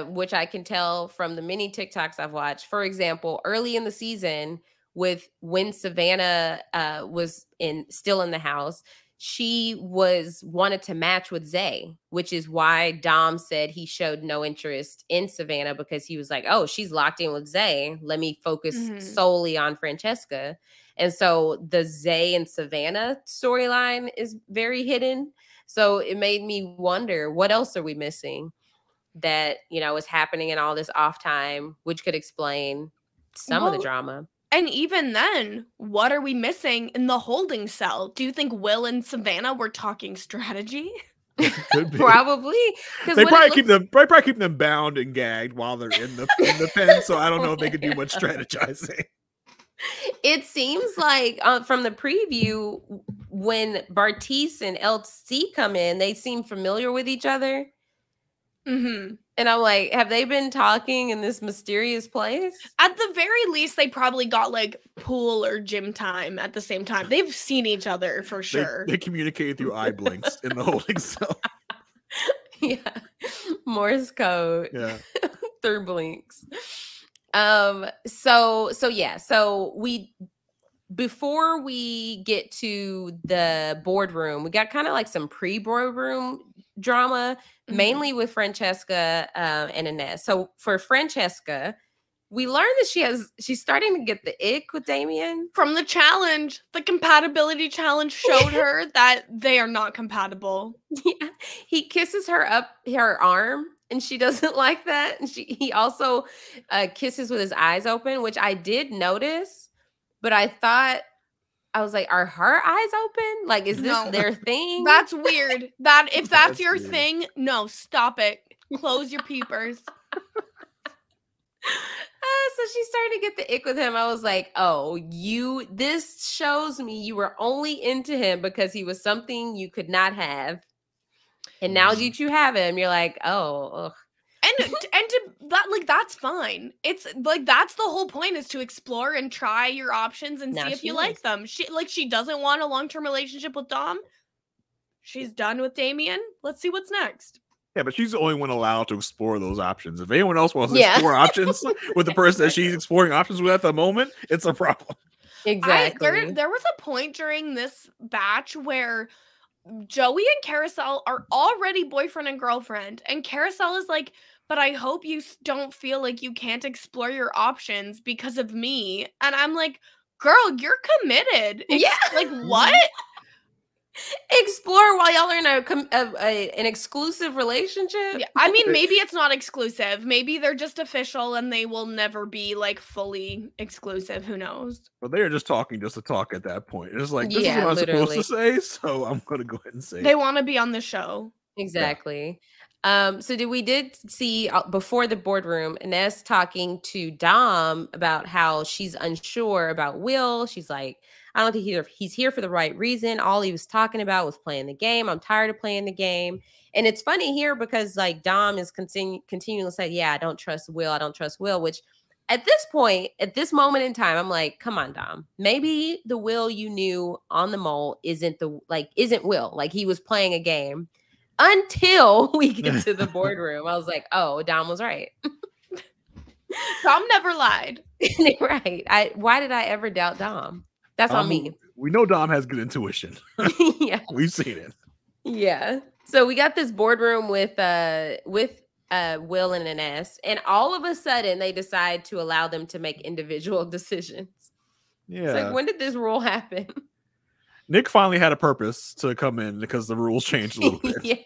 which I can tell from the many TikToks I've watched. For example, early in the season, when Savannah was still in the house, she wanted to match with Zay, which is why Dom said he showed no interest in Savannah, because he was like, oh, she's locked in with Zay. Let me focus solely on Francesca. And so the Zay and Savannah storyline is very hidden. So it made me wonder, what else are we missing that, is happening in all this off time, which could explain some of the drama. And even then, what are we missing in the holding cell? Do you think Will and Savannah were talking strategy? Probably. They probably keep them bound and gagged while they're in the pen. So I don't know if they could do much strategizing. It seems like from the preview, when Bartise and LC come in, they seem familiar with each other. And I'm like, have they been talking in this mysterious place? At the very least, they probably got like pool or gym time at the same time. They've seen each other for sure. They communicate through eye blinks in the holding cell. Yeah. Morse code. Yeah. Through blinks. So before we get to the boardroom, we got kind of like some pre-boardroom drama, mainly with Francesca and Ines. So for Francesca, we learned that she's starting to get the ick with Damian. From the challenge. The compatibility challenge showed her that they are not compatible. Yeah. He kisses her up her arm, and she doesn't like that. And he also kisses with his eyes open, which I did notice, but I was like, are her eyes open? Like, is this their thing? That's weird. If that's your weird thing, no, stop it. Close your peepers. So she started to get the ick with him. I was like, oh, this shows me you were only into him because he was something you could not have. And now that you have him, you're like, oh, ugh. And to that, like, that's fine. It's like, that's the whole point, is to explore and try your options and see if you like them. She doesn't want a long-term relationship with Dom. She's done with Damian. Let's see what's next. Yeah, but she's the only one allowed to explore those options. If anyone else wants to explore options with the person that she's exploring options with at the moment, it's a problem. Exactly. There was a point during this batch where Joey and Carousel are already boyfriend and girlfriend, and Carousel is like, but I hope you don't feel like you can't explore your options because of me. And I'm like, girl, you're committed. Like, what? Explore while y'all are in an exclusive relationship. Yeah, I mean, maybe it's not exclusive. Maybe they're just official and they will never be like fully exclusive. Who knows? But they are just talking just to talk at that point. It's like, this is Yeah, what I'm supposed literally. to say, so I'm gonna go ahead and say They it. want to be on the show. Exactly. So we did see before the boardroom, Inez talking to Dom about how she's unsure about Will. She's like, I don't think he's here for the right reason. All he was talking about was playing the game. I'm tired of playing the game. And it's funny here because like Dom is continuing to say, yeah, I don't trust Will. I don't trust Will, which at this point, at this moment in time, I'm like, come on, Dom. Maybe the Will you knew on the mole isn't Will. Like he was playing a game until we get to the boardroom. I was like, oh, Dom was right. Dom never lied. Right. Why did I ever doubt Dom? That's on me. We know Dom has good intuition. Yeah. We've seen it. Yeah. So we got this boardroom with Will and Inez, and all of a sudden they decide to allow them to make individual decisions. Yeah. It's like, when did this rule happen? Nick finally had a purpose to come in because the rules changed a little bit. Yeah,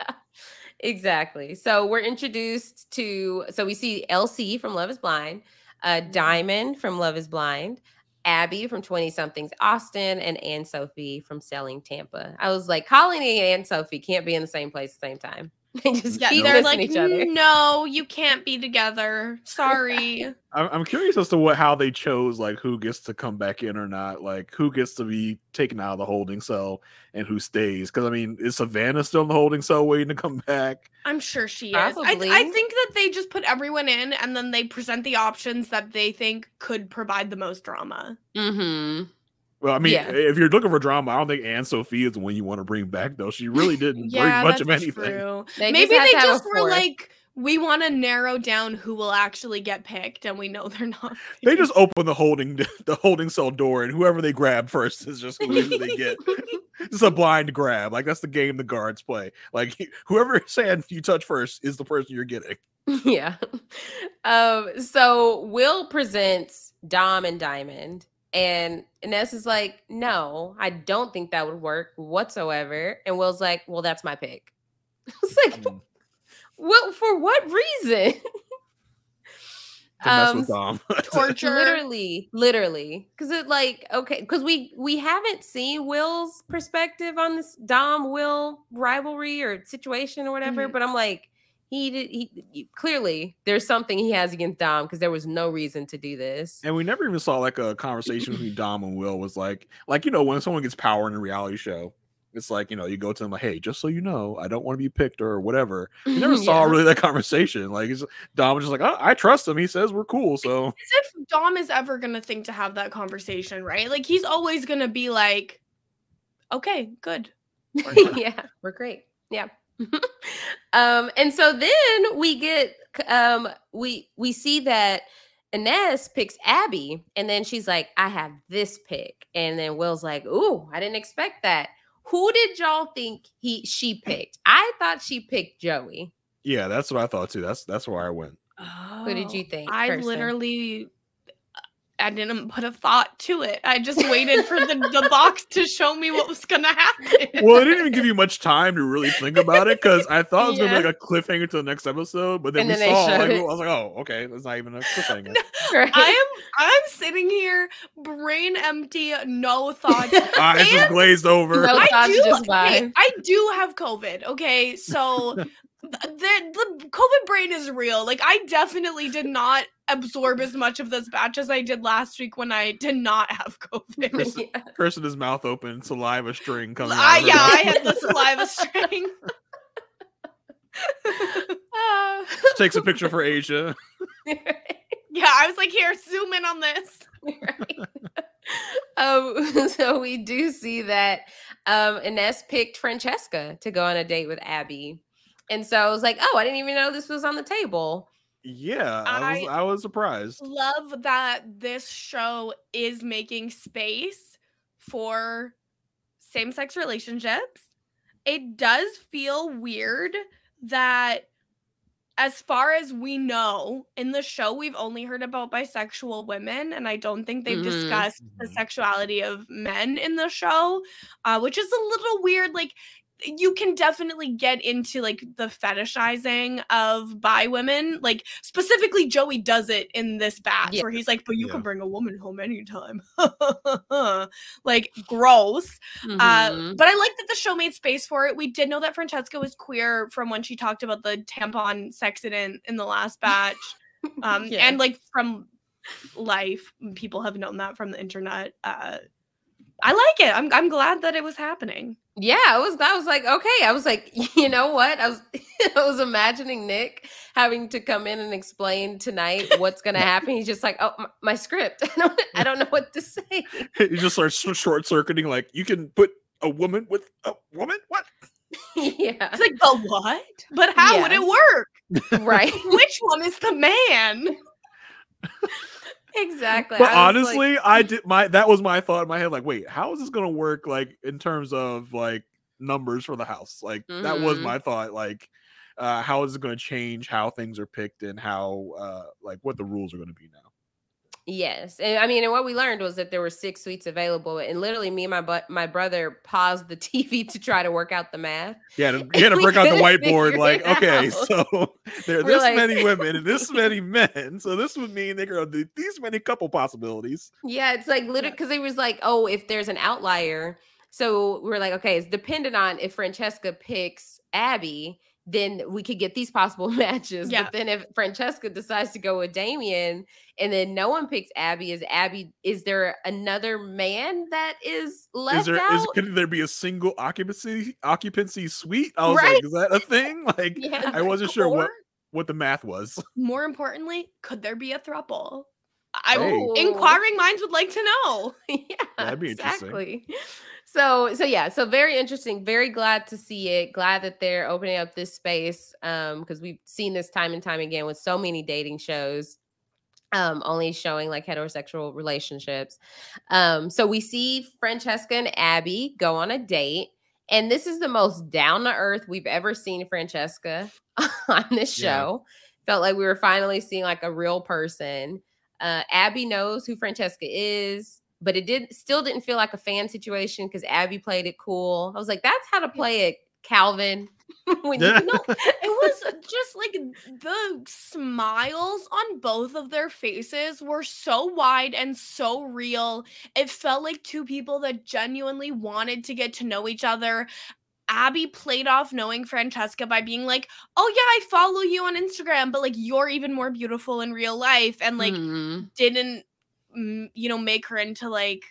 exactly. So we're introduced to, so we see LC from Love is Blind, Diamond from Love is Blind, Abby from 20 Somethings Austin, and Anne Sophie from Selling Tampa. I was like, Colleen and Anne Sophie can't be in the same place at the same time. They just keep they're missing like, each other. no, you can't be together. Sorry. I'm curious as to how they chose, like, who gets to come back in or not, like who gets to be taken out of the holding cell and who stays. Because I mean, is Savannah still in the holding cell waiting to come back? I'm sure she Probably. is. I think that they just put everyone in and then they present the options that they think could provide the most drama. Mm-hmm. Well, I mean, if you're looking for drama, I don't think Anne Sophie is the one you want to bring back, though. She really didn't bring much of anything. True. Maybe they just were like, we want to narrow down who will actually get picked, and we know they're not. They just open the holding cell door, and whoever they grab first is just who they get. It's a blind grab. Like, that's the game the guards play. Like, whoever's hand you touch first is the person you're getting. Yeah. So Will presents Dom and Diamond. And Inez is like, no, I don't think that would work whatsoever. And Will's like, well, that's my pick. It's like, well, for what reason? To mess with Dom. Torture. Literally. Because it like, okay, because we haven't seen Will's perspective on this Dom-Will rivalry or situation or whatever. But I'm like, he clearly there's something he has against Dom because there was no reason to do this. And we never even saw like a conversation between Dom and Will was like, you know, when someone gets power in a reality show, it's like, you know, you go to them like, hey, just so you know, I don't want to be picked or whatever. You never saw really that conversation. Like, Dom was just like, oh, I trust him. He says we're cool. So as if Dom is ever going to think to have that conversation, right? Like, he's always going to be like, okay, good. Yeah, we're great. Yeah. And so then we get we see that Inez picks Abby, and then she's like, I have this pick. And then Will's like, ooh, I didn't expect that. Who did y'all think she picked? I thought she picked Joey. Yeah, that's what I thought too. That's where I went. Oh, who did you think? I didn't put a thought to it. I just waited for the box to show me what was gonna happen. Well, it didn't even give you much time to really think about it because I thought it was gonna be like a cliffhanger to the next episode, but then we saw I was like, oh, okay, that's not even a cliffhanger. No, right? I'm sitting here, brain empty, no thoughts. Eyes just glazed over. No I do have COVID. Okay, so the COVID brain is real. Like, I definitely did not absorb as much of this batch as I did last week when I did not have COVID. Kirsten, his mouth open, saliva string coming out. Yeah, I had the saliva string. Takes a picture for Asia. Yeah, I was like, here, zoom in on this. Right. So we do see that Inez picked Francesca to go on a date with Abby. And so I was like, oh, I didn't even know this was on the table. Yeah, I was surprised. Love that this show is making space for same-sex relationships. It does feel weird that as far as we know, in the show, we've only heard about bisexual women, and I don't think they've discussed the sexuality of men in the show, which is a little weird. Like, you can definitely get into like the fetishizing of bi women. Like, specifically, Joey does it in this batch where he's like, "But you can bring a woman home anytime." Like, gross. But I like that the show made space for it. We did know that Francesca was queer from when she talked about the tampon accident in the last batch, and like from life, people have known that from the internet. I like it. I'm glad that it was happening. Yeah, I was like, okay. I was like, you know what? I was imagining Nick having to come in and explain tonight what's going to happen. He's just like, oh, my script. I don't know what to say. He just starts short circuiting. Like, you can put a woman with a woman. What? Yeah. It's like, but what? But how would it work? Right. Which one is the man? Exactly. But honestly, like, that was my thought in my head. Like, wait, how is this gonna work? Like, in terms of like numbers for the house, like that was my thought. Like, how is it gonna change how things are picked and how like what the rules are gonna be now? Yes. And I mean, and what we learned was that there were 6 suites available, and literally me and my brother paused the TV to try to work out the math. Yeah, he had to break out the whiteboard. Like, okay, so there are this many women and this many men, so this would mean they're gonna do these many couple possibilities. Yeah, it's like literally because it was like, oh, if there's an outlier, so we're like, okay, it's dependent on if Francesca picks Abby, then we could get these possible matches. Yeah. But then if Francesca decides to go with Damian and then no one picks Abby, is there another man that is left out? Could there be a single occupancy suite? I was like, is that a thing? Like, I wasn't sure what the math was. More importantly, could there be a throuple? Inquiring minds would like to know. Yeah, that'd be exactly. Interesting. So very interesting. Very glad to see it. Glad that they're opening up this space because we've seen this time and time again with so many dating shows only showing like heterosexual relationships. So we see Francesca and Abby go on a date, and this is the most down to earth we've ever seen Francesca on this show. Felt like we were finally seeing like a real person. Abby knows who Francesca is, but it still didn't feel like a fan situation because Abby played it cool. I was like, that's how to play it, Calvin. It was just like the smiles on both of their faces were so wide and so real. It felt like two people that genuinely wanted to get to know each other. Abby played off knowing Francesca by being like, oh yeah, I follow you on Instagram, but like you're even more beautiful in real life, and like didn't make her into like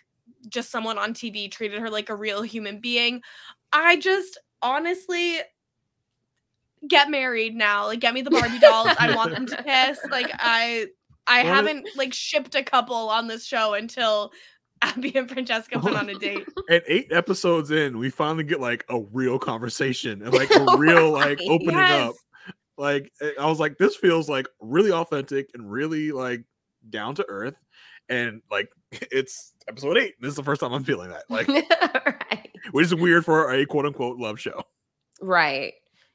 just someone on TV, treated her like a real human being. I just honestly get married now. Like, get me the Barbie dolls. I want them to kiss. Like, I haven't like shipped a couple on this show until Abby and Francesca went on a date. At 8 episodes in, we finally get like a real conversation and like a real like opening up. Like, I was like, this feels like really authentic and really like down to earth. And like, it's episode 8. This is the first time I'm feeling that. Like, which is weird for a quote unquote love show. Right.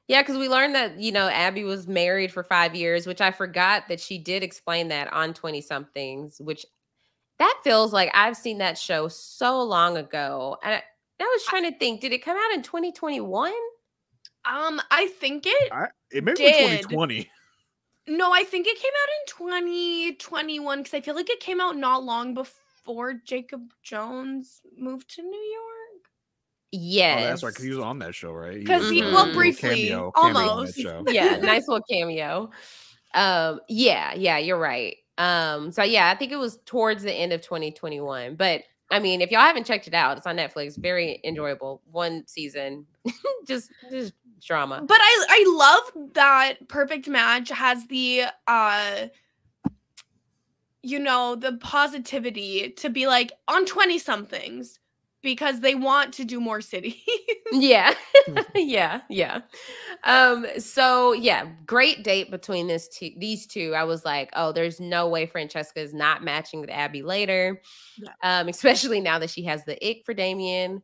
Yeah, because we learned that, Abby was married for 5 years, which I forgot that she did explain that on 20 somethings, which that feels like I've seen that show so long ago. And I was trying to think, did it come out in 2021? I think it may be 2020. No, I think it came out in 2021 because I feel like it came out not long before Jacob Jones moved to New York. Yes. Oh, that's right, because he was on that show, right? Because briefly, almost. Yeah, nice little cameo. Yeah, you're right. So yeah, I think it was towards the end of 2021. But I mean, if y'all haven't checked it out, it's on Netflix. Very enjoyable. 1 season, just drama. But I love that Perfect Match has the the positivity to be like on 20 somethings because they want to do more cities. Yeah. Yeah. So yeah, great date between these two. I was like, oh, there's no way Francesca is not matching with Abby later. Yeah. Especially now that she has the ick for Damian.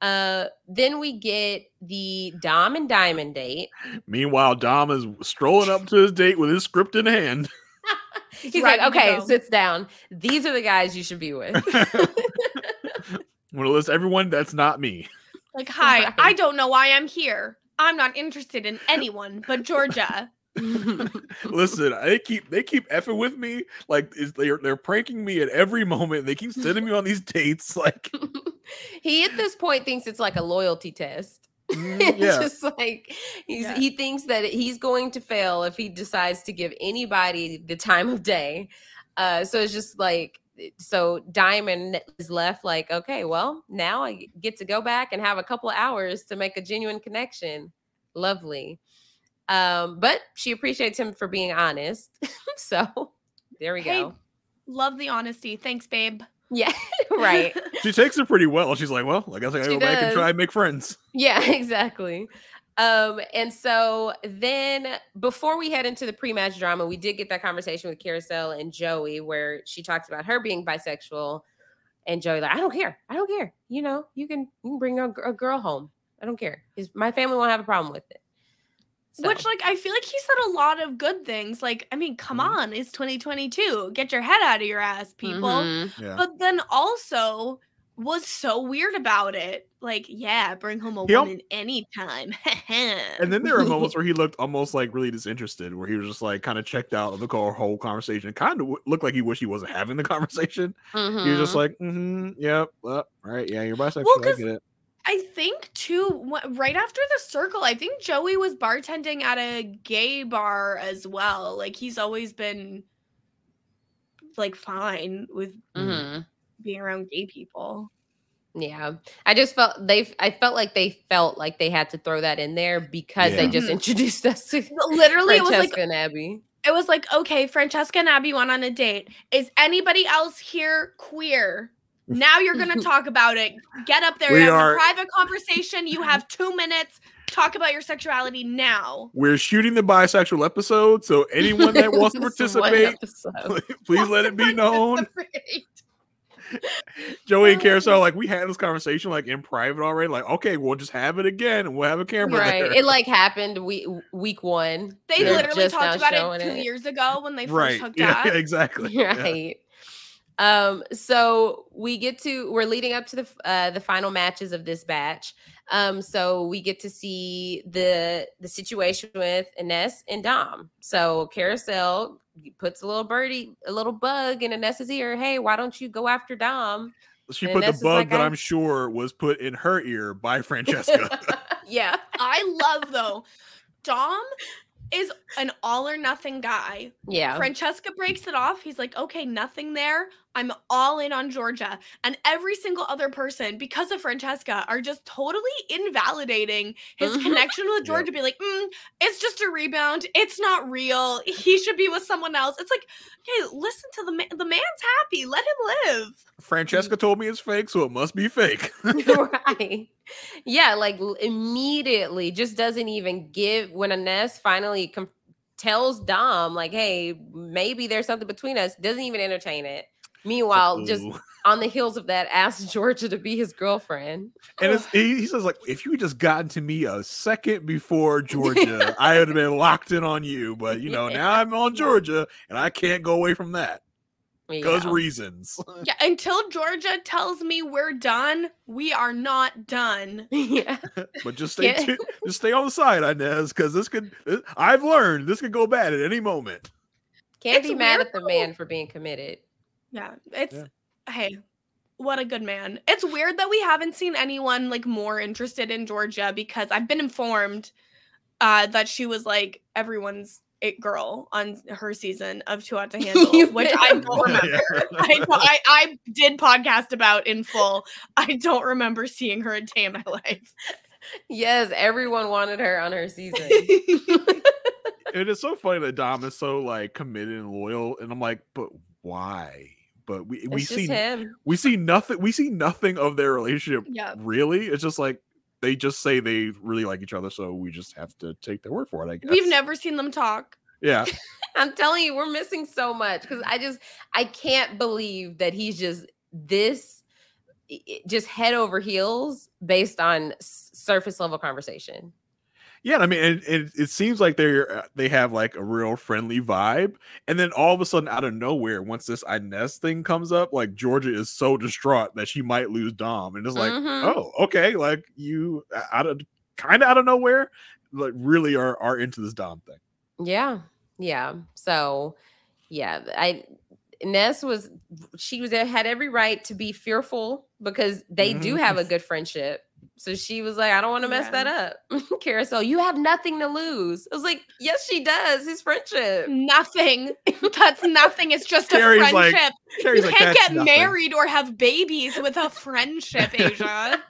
Then we get the Dom and Diamond date. Meanwhile, Dom is strolling up to his date with his script in hand. He's like, okay, sits down. These are the guys you should be with. I'm gonna list everyone that's not me. Like, hi, I don't know why I'm here. I'm not interested in anyone but Georgia. Listen, they keep effing with me. Like they're pranking me at every moment. They keep sending me on these dates. Like he at this point thinks it's like a loyalty test. Yeah. Just like he thinks that he's going to fail if he decides to give anybody the time of day. So it's just like, so Diamond is left like, okay, well, now I get to go back and have a couple of hours to make a genuine connection. Lovely. But she appreciates him for being honest. So there we go. Love the honesty. Thanks, babe. Yeah, right. She takes it pretty well. She's like, well, I guess I gotta go back and try and make friends. Yeah, exactly. And so then before we head into the pre-match drama, we did get that conversation with Carousel and Joey where she talks about her being bisexual and Joey like, I don't care. You know, you can bring a girl home. I don't care. My family won't have a problem with it. So. Which, like, I feel like he said a lot of good things. Like, I mean, come on, it's 2022. Get your head out of your ass, people. Mm-hmm. Yeah. But then also was so weird about it. Like, yeah, bring home a woman anytime. And then there are moments where he looked almost like really disinterested, where he was just like kind of checked out of the whole conversation. It kind of looked like he wished he wasn't having the conversation. Mm-hmm. He was just like, yep, all right, yeah, you're bisexual. I get it. I think, too, right after the circle, I think Joey was bartending at a gay bar as well. Like, he's always been, like, fine with being around gay people. Yeah. I just felt I felt like they had to throw that in there because they just introduced us to literally Francesca it was like, and Abby. It was like, okay, Francesca and Abby went on a date. Is anybody else here queer? Now you're going to talk about it. Get up there. Have a private conversation. You have 2 minutes. Talk about your sexuality now. We're shooting the bisexual episode, so anyone that wants to participate, please let it be known. Joey and Carousel, like, we had this conversation like in private already. Like, okay, we'll just have it again, and we'll have a camera there. It like happened week one. They literally talked about it 2 years ago when they first hooked up. Yeah, exactly. Right. So we're leading up to the final matches of this batch. So we get to see the situation with Ines and Dom. So Carousel puts a little bug in Ines's ear. Hey, why don't you go after Dom? She put the bug that I'm sure was put in her ear by Francesca. Yeah. I love, though, Dom is an all or nothing guy. Yeah. Francesca breaks it off. He's like, okay, nothing there. I'm all in on Georgia. And every single other person, because of Francesca, are just totally invalidating his connection with Georgia. Be like, it's just a rebound. It's not real. He should be with someone else. It's like, okay, listen to the man's happy. Let him live. Francesca told me it's fake, so it must be fake. Right. Yeah, like immediately just doesn't even give when Ines finally tells Dom, like, hey, maybe there's something between us, doesn't even entertain it. Meanwhile, just on the heels of that, asks Georgia to be his girlfriend. And he says, like, if you just gotten to me a second before Georgia, I would have been locked in on you. But, now I'm on Georgia, and I can't go away from that. Because reasons. Yeah, until Georgia tells me we're done, we are not done. Yeah. But just stay on the side, Inez, because I've learned this could go bad at any moment. Can't be mad at the man for being committed. Yeah, hey, what a good man. It's weird that we haven't seen anyone like more interested in Georgia because I've been informed that she was like everyone's it girl on her season of Too Hot to Handle, which I don't remember. I did podcast about in full. I don't remember seeing her a day in my life. Yes, everyone wanted her on her season. It is so funny that Dom is so like committed and loyal, and I'm like, but why? But we see nothing of their relationship. Yeah. Really, it's just like they just say they really like each other, so we just have to take their word for it, I guess. We've never seen them talk. Yeah. I'm telling you, we're missing so much because I can't believe that he's just this. just head over heels based on surface level conversation. Yeah, I mean, and it seems like they have like a real friendly vibe, and then all of a sudden, out of nowhere, once this Inez thing comes up, like Georgia is so distraught that she might lose Dom, and it's like, oh, okay, like you out of nowhere, like really are into this Dom thing. Yeah. So, yeah, Ness had every right to be fearful because they do have a good friendship. So she was like, I don't want to mess that up. Carousel, you have nothing to lose. I was like, yes, she does. His friendship. Nothing. That's nothing. It's just Carrie's a friendship. You can't get married or have babies with a friendship, Asia.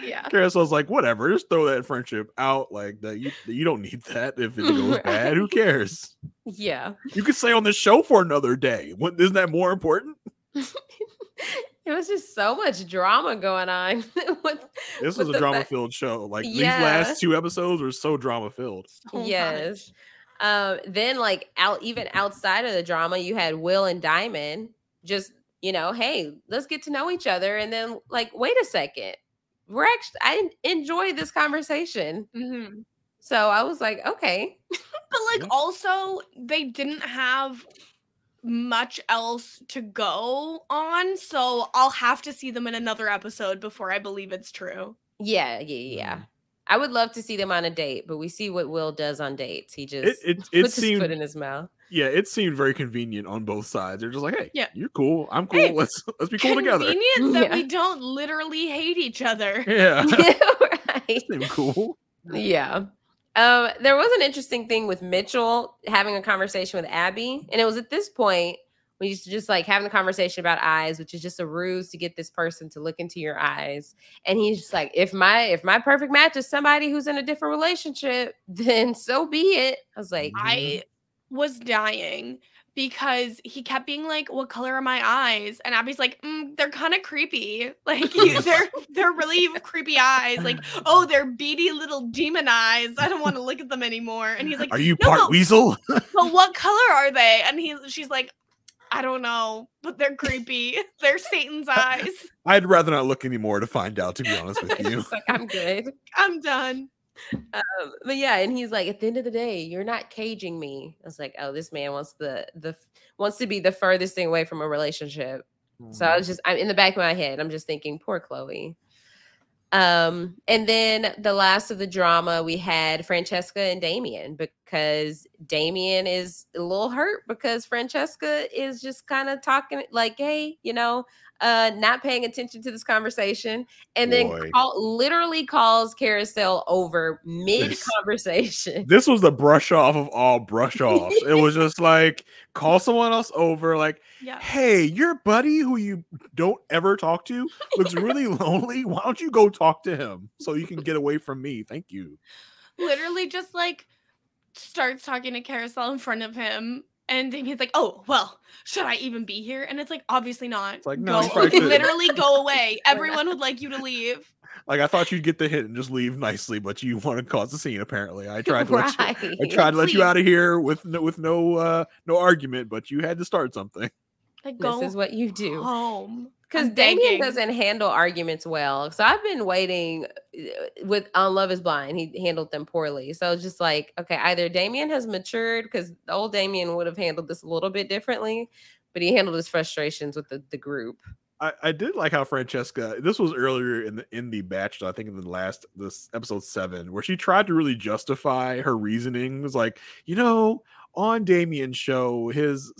Yeah. Carousel's like, whatever, just throw that friendship out. Like that, you don't need that if it goes bad. Who cares? Yeah. You could stay on the show for another day. Isn't that more important? It was just so much drama going on. This was a drama-filled show. Like these last 2 episodes were so drama-filled. Yes. Then like even outside of the drama, you had Will and Diamond just, hey, let's get to know each other. And then like, wait a second. I enjoy this conversation. Mm-hmm. So I was like, okay. But like also they didn't have much else to go on, so I'll have to see them in another episode before I believe it's true. Yeah. I would love to see them on a date, but we see what Will does on dates. He just puts his foot in his mouth. Yeah, it seemed very convenient on both sides. They're just like, hey, yeah, you're cool, I'm cool. Hey, let's be cool together. Convenient that we don't literally hate each other. Yeah, right. Seemed cool. Yeah. There was an interesting thing with Mitchell having a conversation with Abby, and it was at this point when he's just like having a conversation about eyes, which is just a ruse to get this person to look into your eyes. And he's just like, if my perfect match is somebody who's in a different relationship, then so be it. I was like, I was dying because he kept being like, what color are my eyes? And Abby's like, they're kind of creepy. Like they're really creepy eyes. Like, oh, they're beady little demon eyes. I don't want to look at them anymore. And he's like, are you part weasel? But what color are they? And she's like, I don't know, but they're creepy. They're Satan's eyes. I'd rather not look anymore to find out, to be honest with you. Like, I'm good. I'm done. But yeah, and he's like, at the end of the day, you're not caging me. I was like, oh, this man wants wants to be the furthest thing away from a relationship. So I'm in the back of my head, I'm just thinking, poor Chloe. And then the last of the drama, we had Francesca and Damien, because Damien is a little hurt because Francesca is just kind of talking like, hey, not paying attention to this conversation, and then literally calls Carousel over mid-conversation. This was the brush off of all brush offs. It was just like, call someone else over, like, hey, your buddy who you don't ever talk to looks really lonely. Why don't you go talk to him so you can get away from me? Thank you. Literally just like starts talking to Carousel in front of him. And Damien's like, oh, well, should I even be here? And it's like, obviously not. It's like, no, literally go away. Everyone would like you to leave. Like, I thought you'd get the hit and just leave nicely, but you want to cause a scene, apparently. I tried to let you out of here with no argument, but you had to start something. Like, this is what you do. Home. Because Damien doesn't handle arguments well. So I've been waiting on Love is Blind. He handled them poorly. So it's just like, okay, either Damien has matured, because the old Damien would have handled this a little bit differently, but he handled his frustrations with the group. I did like how Francesca, this was earlier in the batch, I think in this episode 7, where she tried to really justify her reasoning. It was like, on Damien's show, his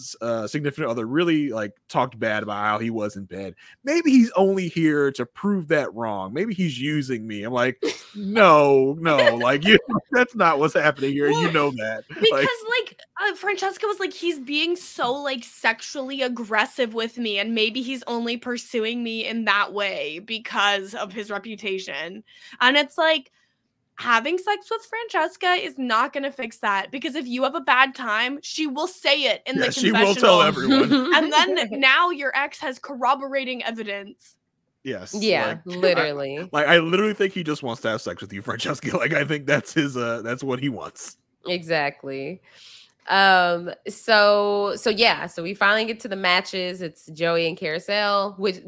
significant other really like talked bad about how he was in bed. Maybe he's only here to prove that wrong. Maybe he's using me. I'm like, no, like that's not what's happening here. Well, you know that. Because Francesca was like, he's being so like sexually aggressive with me, and maybe he's only pursuing me in that way because of his reputation. And it's like, having sex with Francesca is not going to fix that, because if you have a bad time, she will say it in the confessional. She will tell everyone. And then now your ex has corroborating evidence. Yes. Yeah, literally. I literally think he just wants to have sex with you, Francesca. Like, I think that's his that's what he wants. Exactly. So we finally get to the matches. It's Joey and Carousel, which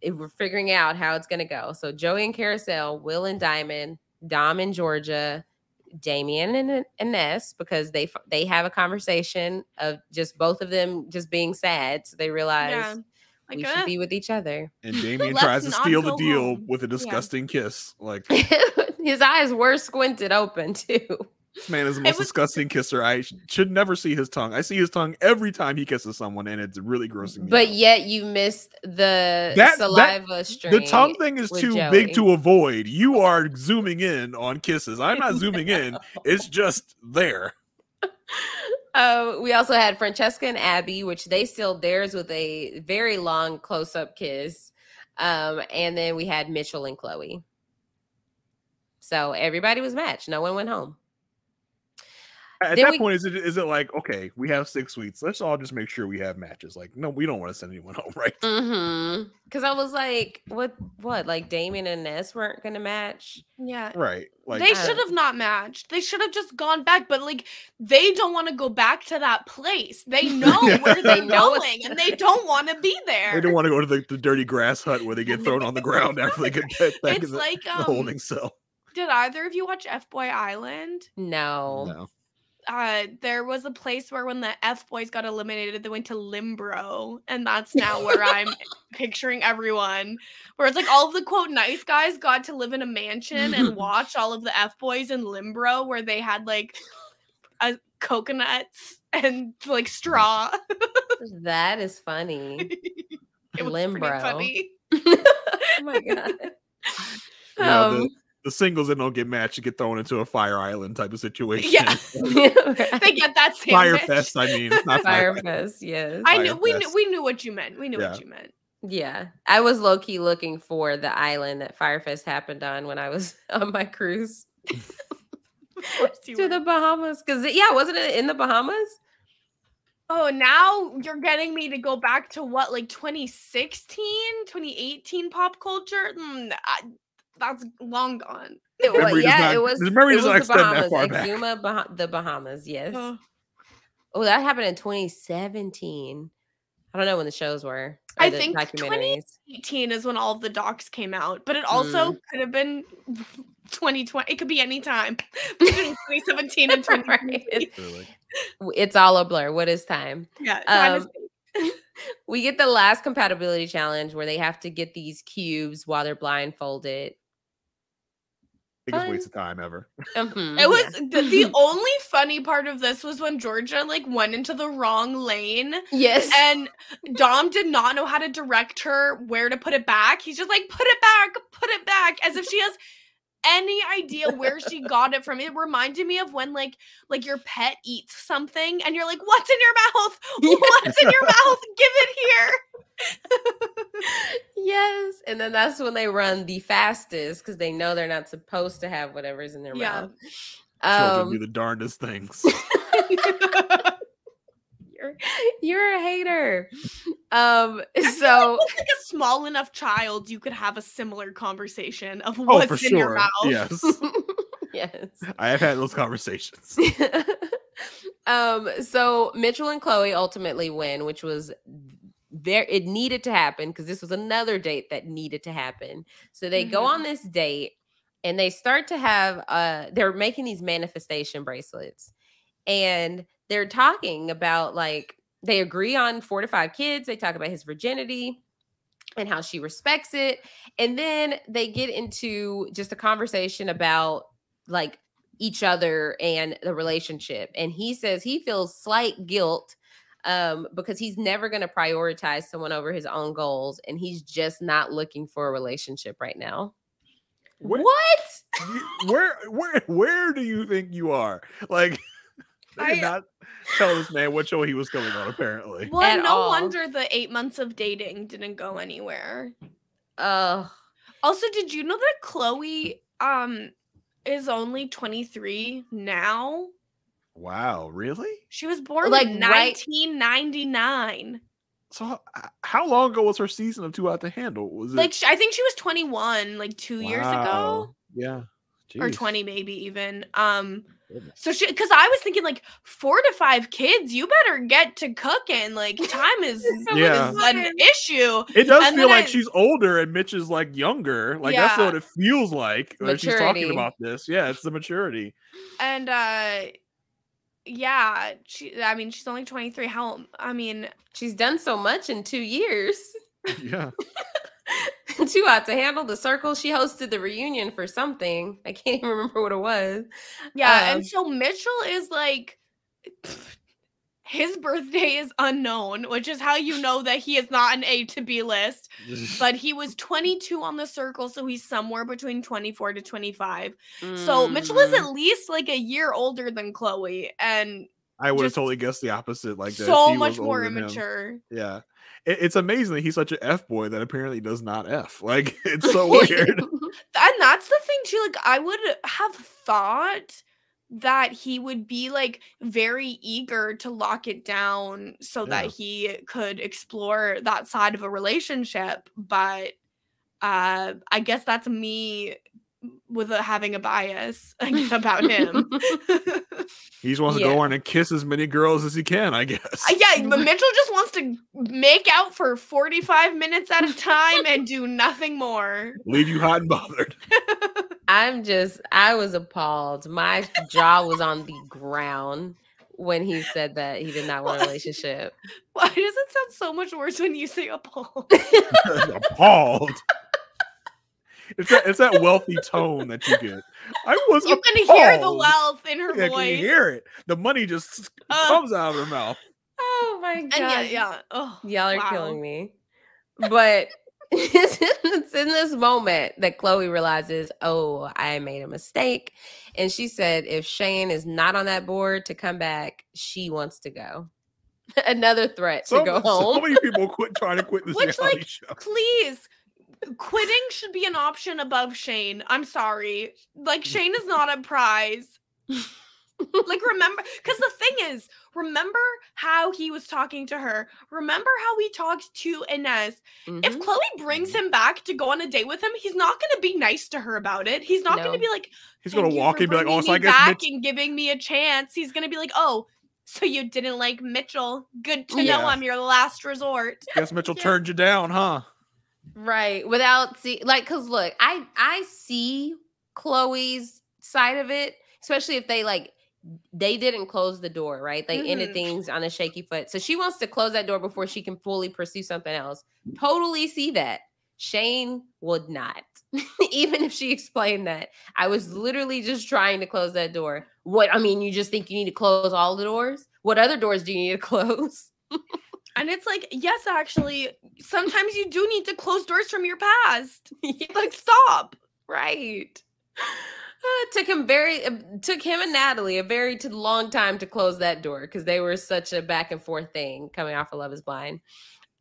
we're figuring out how it's gonna go. So Joey and Carousel, Will and Diamond, Dom and Georgia, Damian and Ness, because they have a conversation of just both of them just being sad. So they realize we should be with each other. And Damian Let's tries to not steal the go deal home. with a disgusting kiss. Like his eyes were squinted open too. this man is the most disgusting kisser. I should never see his tongue. I see his tongue every time he kisses someone, and it's really grossing me But out. yet you missed the saliva string. The tongue thing is too Joey. big to avoid. You are zooming in on kisses. I'm not zooming in. It's just there. We also had Francesca and Abby, which they sealed theirs with a very long close-up kiss. And then we had Mitchell and Chloe. So everybody was matched. No one went home. At that point, is it like, okay, we have 6 weeks. Let's all just make sure we have matches. Like, no, we don't want to send anyone home, right? Mm-hmm. Because I was like, what? Like Damien and Ness weren't going to match? Yeah. Right. Like They should have not matched. They should have just gone back. But like, they don't want to go back to that place. They know where they're going, and they don't want to be there. They don't want to go to the dirty grass hut where they get thrown on the ground after they get back in the holding cell. Did either of you watch F-Boy Island? No. There was a place where when the F-Boys got eliminated, they went to Limbro, and that's now where I'm picturing everyone. Where it's like all of the quote nice guys got to live in a mansion and watch all of the F-Boys in Limbro, where they had like coconuts and like straw. That is funny. It was Limbro. funny. Oh my god. The singles that don't get matched get thrown into a Fire Island type of situation. Yeah. They get that sandwich. Firefest, I mean. Not Firefest, yes. We knew what you meant. We knew what you meant. Yeah. I was low-key looking for the island that Firefest happened on when I was on my cruise. To the Bahamas. Because, wasn't it in the Bahamas? Oh, now you're getting me to go back to what, like 2016, 2018 pop culture? That's long gone. It was. The memory does not extend Bahamas. that far back. Exuma, the Bahamas, yes. Oh, that happened in 2017. I don't know when the shows were. I think 2018 is when all of the docs came out, but it also could have been 2020. It could be any time between 2017 and 2020. It's all a blur. What is time? Yeah, time is we get the last compatibility challenge where they have to get these cubes while they're blindfolded. Biggest waste of time ever. It was the only funny part of this was when Georgia like went into the wrong lane. Yes. And Dom did not know how to direct her where to put it back. He's just like, put it back, as if she has any idea where she got it from. It reminded me of when like your pet eats something and you're like, what's in your mouth? What's in your mouth? Give it here. Yes. And then that's when they run the fastest because they know they're not supposed to have whatever's in their mouth. Children do the darndest things. You're a hater. So like a small enough child, you could have a similar conversation of what's in your mouth. Yes. Yes. I have had those conversations. So Mitchell and Chloe ultimately win, which was it needed to happen because this was another date that needed to happen. So they go on this date and they start to have they're making these manifestation bracelets. And they're talking about like they agree on 4 to 5 kids. They talk about his virginity and how she respects it. And then they get into just a conversation about like each other and the relationship. And he says he feels slight guilt because he's never going to prioritize someone over his own goals. And he's just not looking for a relationship right now. What? Where do you think you are? Like, they did not tell this man what show he was going on, apparently. Well, no wonder the 8 months of dating didn't go anywhere. Also, did you know that Chloe is only 23 now? Wow, really? She was born in 1999. So how long ago was her season of Too Hot to Handle? Was it I think she was 21 like 2 years ago. Yeah. Jeez. Or 20 maybe even. Goodness. So because I was thinking like 4 to 5 kids, you better get to cooking. Like time is Yeah. an issue. It does And feel then like she's older and Mitch is like younger. Like that's Yeah. what it feels like when she's talking Maturity. about this. Yeah, it's the maturity. And yeah, she's only 23. She's done so much in 2 years. Yeah. She ought to handle the circle. She hosted the reunion for something. I can't even remember what it was. Yeah, and so Mitchell is like, his birthday is unknown, which is how you know that he is not an A to B list. But he was 22 on the circle, so he's somewhere between 24 to 25. So Mitchell is at least like a year older than Chloe, and I would have just totally guessed the opposite. Like that so she much was more older than him. immature. Yeah. It's amazing that he's such an F boy that apparently does not F. Like, it's so weird. And that's the thing too. Like, I would have thought that he would be like very eager to lock it down so that he could explore that side of a relationship. But I guess that's me with having a bias about him. He just wants to go on and kiss as many girls as he can, I guess. Yeah, but Mitchell just wants to make out for 45 minutes at a time and do nothing more. Leave you hot and bothered. I was appalled. My jaw was on the ground when he said that he did not want a relationship. Why does it sound so much worse when you say appalled? Appalled. It's that wealthy tone that you get. You can hear the wealth in her voice. Can you hear it? The money just comes out of her mouth. Oh my god! And yeah. Oh, y'all are killing me. But it's in this moment that Chloe realizes, oh, I made a mistake, and she said, if Shane is not on that board to come back, she wants to go. Another threat to go home. So many people trying to quit this reality show. Please. Quitting should be an option above Shane. I'm sorry. Like, Shane is not a prize. Like, remember, because the thing is, remember how he was talking to her. Remember how he talked to Inez. If Chloe brings him back to go on a date with him, he's not going to be nice to her about it. He's not going to be like, he's going to walk and be like, oh, so I guess back and giving me a chance. He's going to be like, oh, so you didn't like Mitchell. Good to know I'm your last resort. Guess Mitchell turned you down, huh? Right. Without because look, I see Chloe's side of it, especially if they didn't close the door, right? They ended things on a shaky foot. So she wants to close that door before she can fully pursue something else. Totally see that. Shane would not. Even if she explained that. I was literally just trying to close that door. You just think you need to close all the doors? What other doors do you need to close? And it's like, yes, actually, sometimes you do need to close doors from your past. Like, stop. Right. Took him and Natalie a very long time to close that door because they were such a back and forth thing coming off of Love is Blind.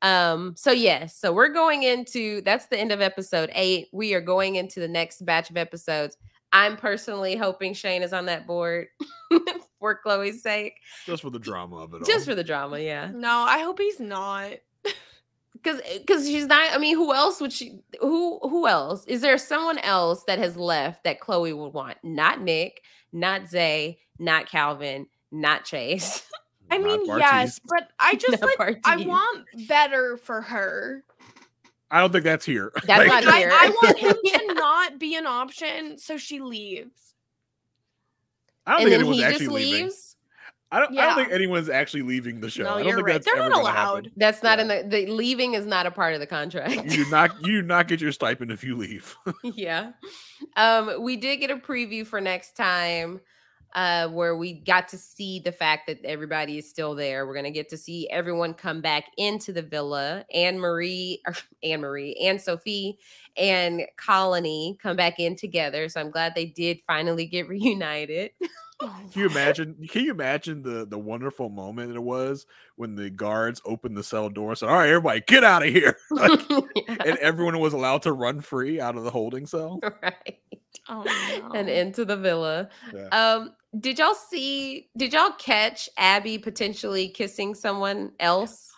So we're going into, that's the end of episode 8. We are going into the next batch of episodes. I'm personally hoping Shane is on that board for Chloe's sake. Just for the drama of it all. Just for the drama, yeah. No, I hope he's not. Because she's not, who else would she, who else? Is there someone else that has left that Chloe would want? Not Nick, not Zay, not Calvin, not Chase. Yes, but I just I want better for her. I don't think that's here. That's not here. I want him to not be an option, so she leaves. I don't think anyone's actually leaving. I don't think anyone's actually leaving the show. No, I don't you're think right. that's They're ever not gonna allowed. happen. That's not in the leaving is not a part of the contract. You do not get your stipend if you leave. Yeah. We did get a preview for next time. Where we got to see the fact that everybody is still there. We're going to get to see everyone come back into the villa. Anne-Marie and Sophie and Colony come back in together. So I'm glad they did finally get reunited. Can you imagine the wonderful moment it was when the guards opened the cell door and said, all right, everybody get out of here. And everyone was allowed to run free out of the holding cell. Right. Oh, no. And into the villa. Yeah. Did y'all catch Abby potentially kissing someone else?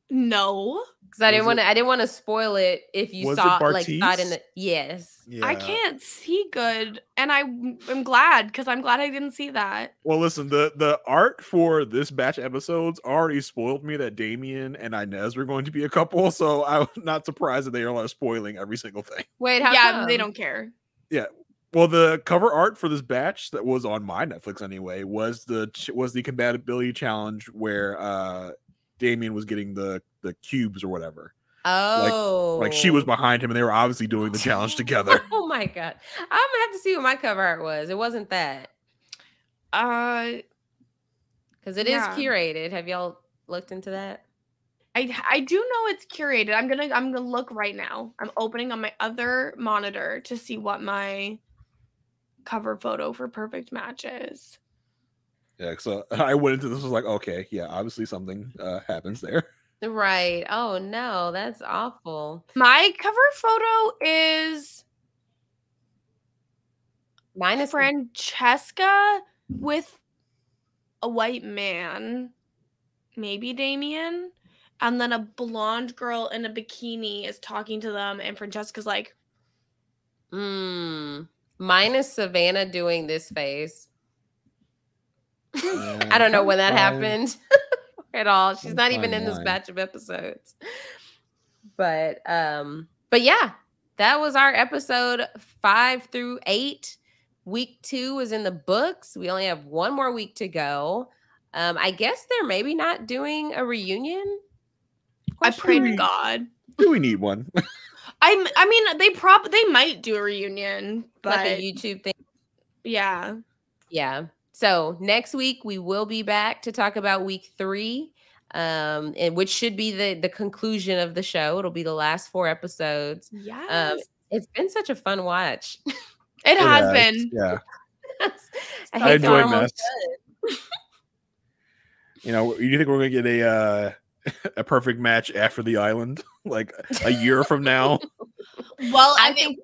No. Because I didn't want to spoil it if you saw it in the yes. Yeah. I can't see good, and I'm glad because I'm glad I didn't see that. Well, listen, the art for this batch of episodes already spoiled me that Damien and Inez were going to be a couple, so I'm not surprised that they are spoiling every single thing. Wait, how Yeah, come? they don't care. Yeah. Well, the cover art for this batch that was on my Netflix anyway was the compatibility challenge where Damien was getting the cubes or whatever. Oh, like she was behind him and they were obviously doing the challenge together. Oh my god, I'm gonna have to see what my cover art was. It wasn't that because it is curated. Have y'all looked into that? I do know it's curated. I'm gonna look right now. I'm opening on my other monitor to see what my cover photo for Perfect Match is. Yeah, so I went into this was like, okay, yeah, obviously something happens there. Right. Oh no, that's awful. My cover photo is mine is Francesca with a white man, maybe Damien, and then a blonde girl in a bikini is talking to them, and Francesca's like, mine is Savannah doing this face. I don't know when that happened at all. She's not even in this batch of episodes. But yeah, that was our episode 5 through 8. Week 2 is in the books. We only have one more week to go. I guess they're maybe not doing a reunion. I pray to God. Do we need one? I mean, they might do a reunion, but like a YouTube thing. Yeah. Yeah. So next week we will be back to talk about week 3, and which should be the conclusion of the show. It'll be the last 4 episodes. Yes. It's been such a fun watch. It has been. Yeah. I enjoy Mess. You know, you think we're gonna get a perfect match after the island, like a year from now? Well, I think.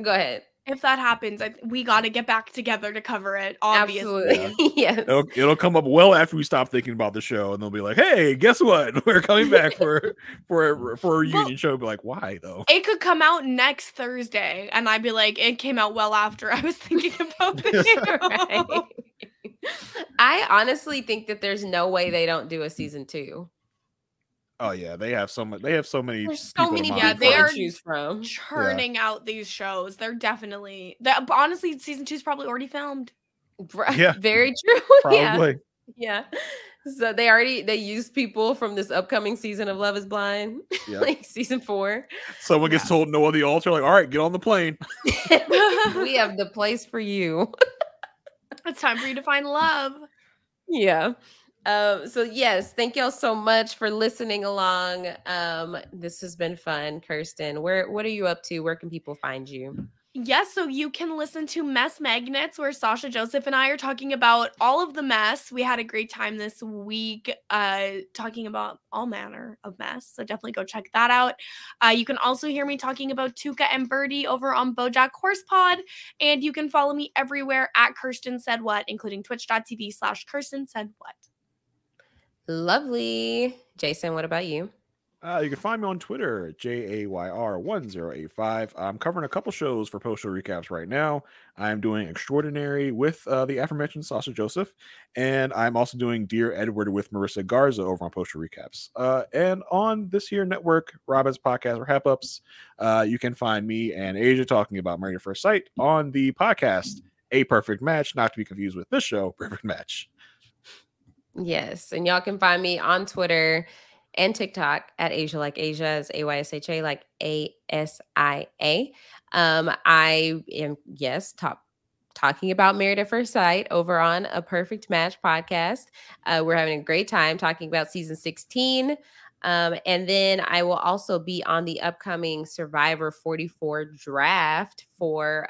Go ahead. If that happens, we got to get back together to cover it. Obviously, absolutely. Yes. It'll come up well after we stop thinking about the show, and they'll be like, "Hey, guess what? We're coming back for a reunion show." Be like, "Why though?" It could come out next Thursday, and I'd be like, "It came out well after I was thinking about this." Right. I honestly think that there's no way they don't do a season 2. Oh yeah, they have so much. They have so many. There's so many people they are to choose from. Churning out these shows. They're definitely. Honestly, season 2 is probably already filmed. Yeah, very true. Probably. Yeah. So they used people from this upcoming season of Love Is Blind, like season 4. Someone gets told no on the altar, like, all right, get on the plane. We have the place for you. It's time for you to find love. Yeah. So yes, thank y'all so much for listening along. This has been fun. Kirsten, what are you up to? Where can people find you? Yes, so you can listen to Mess Magnets, where Sasha Joseph and I are talking about all of the mess. We had a great time this week talking about all manner of mess, so definitely go check that out. You can also hear me talking about Tuca and Birdie over on BoJack Horsepod, and you can follow me everywhere at Kirsten Said What, including twitch.tv/Kirsten Said What. Lovely. Jason, what about you? You can find me on Twitter at JAYR1085. I'm covering a couple shows for post show recaps right now. I'm doing Extraordinary with the aforementioned Sasha Joseph, and I'm also doing Dear Edward with Marissa Garza over on post show recaps. And on this here network, Robin's podcast or Hap Ups, you can find me and Asia talking about Married at First Sight on the podcast A Perfect Match, not to be confused with this show, Perfect Match. Yes, and y'all can find me on Twitter and TikTok at Asia Like Asia, as AYSHA like ASIA. I am talking about Married at First Sight over on A Perfect Match podcast. We're having a great time talking about season 16. And then I will also be on the upcoming Survivor 44 draft for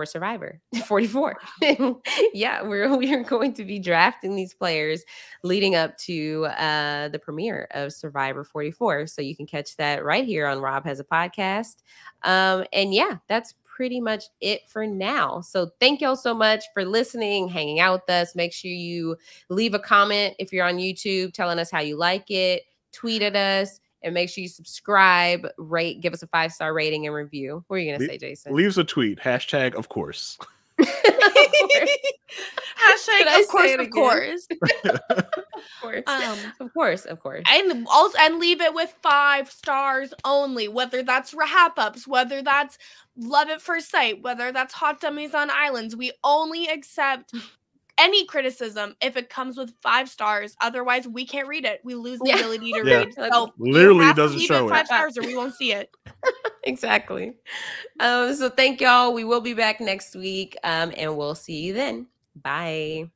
Survivor 44. Yeah, we're going to be drafting these players leading up to the premiere of Survivor 44. So you can catch that right here on Rob Has a Podcast. And yeah, that's pretty much it for now. So thank y'all so much for listening, hanging out with us. Make sure you leave a comment if you're on YouTube telling us how you like it. tweet at us, and make sure you subscribe, rate, give us a 5-star rating and review. What are you gonna say, Jason? Leave us a tweet. Hashtag of course. Hashtag of course, of course. Of course. Of course. And leave it with 5 stars only, whether that's Rahap-Ups, whether that's Love at First Sight, whether that's Hot Dummies on Islands. We only accept any criticism if it comes with 5 stars. Otherwise, we can't read it. We lose the ability to read. So literally doesn't show it. 5 stars or we won't see it. Exactly. So thank y'all. We will be back next week, and we'll see you then. Bye.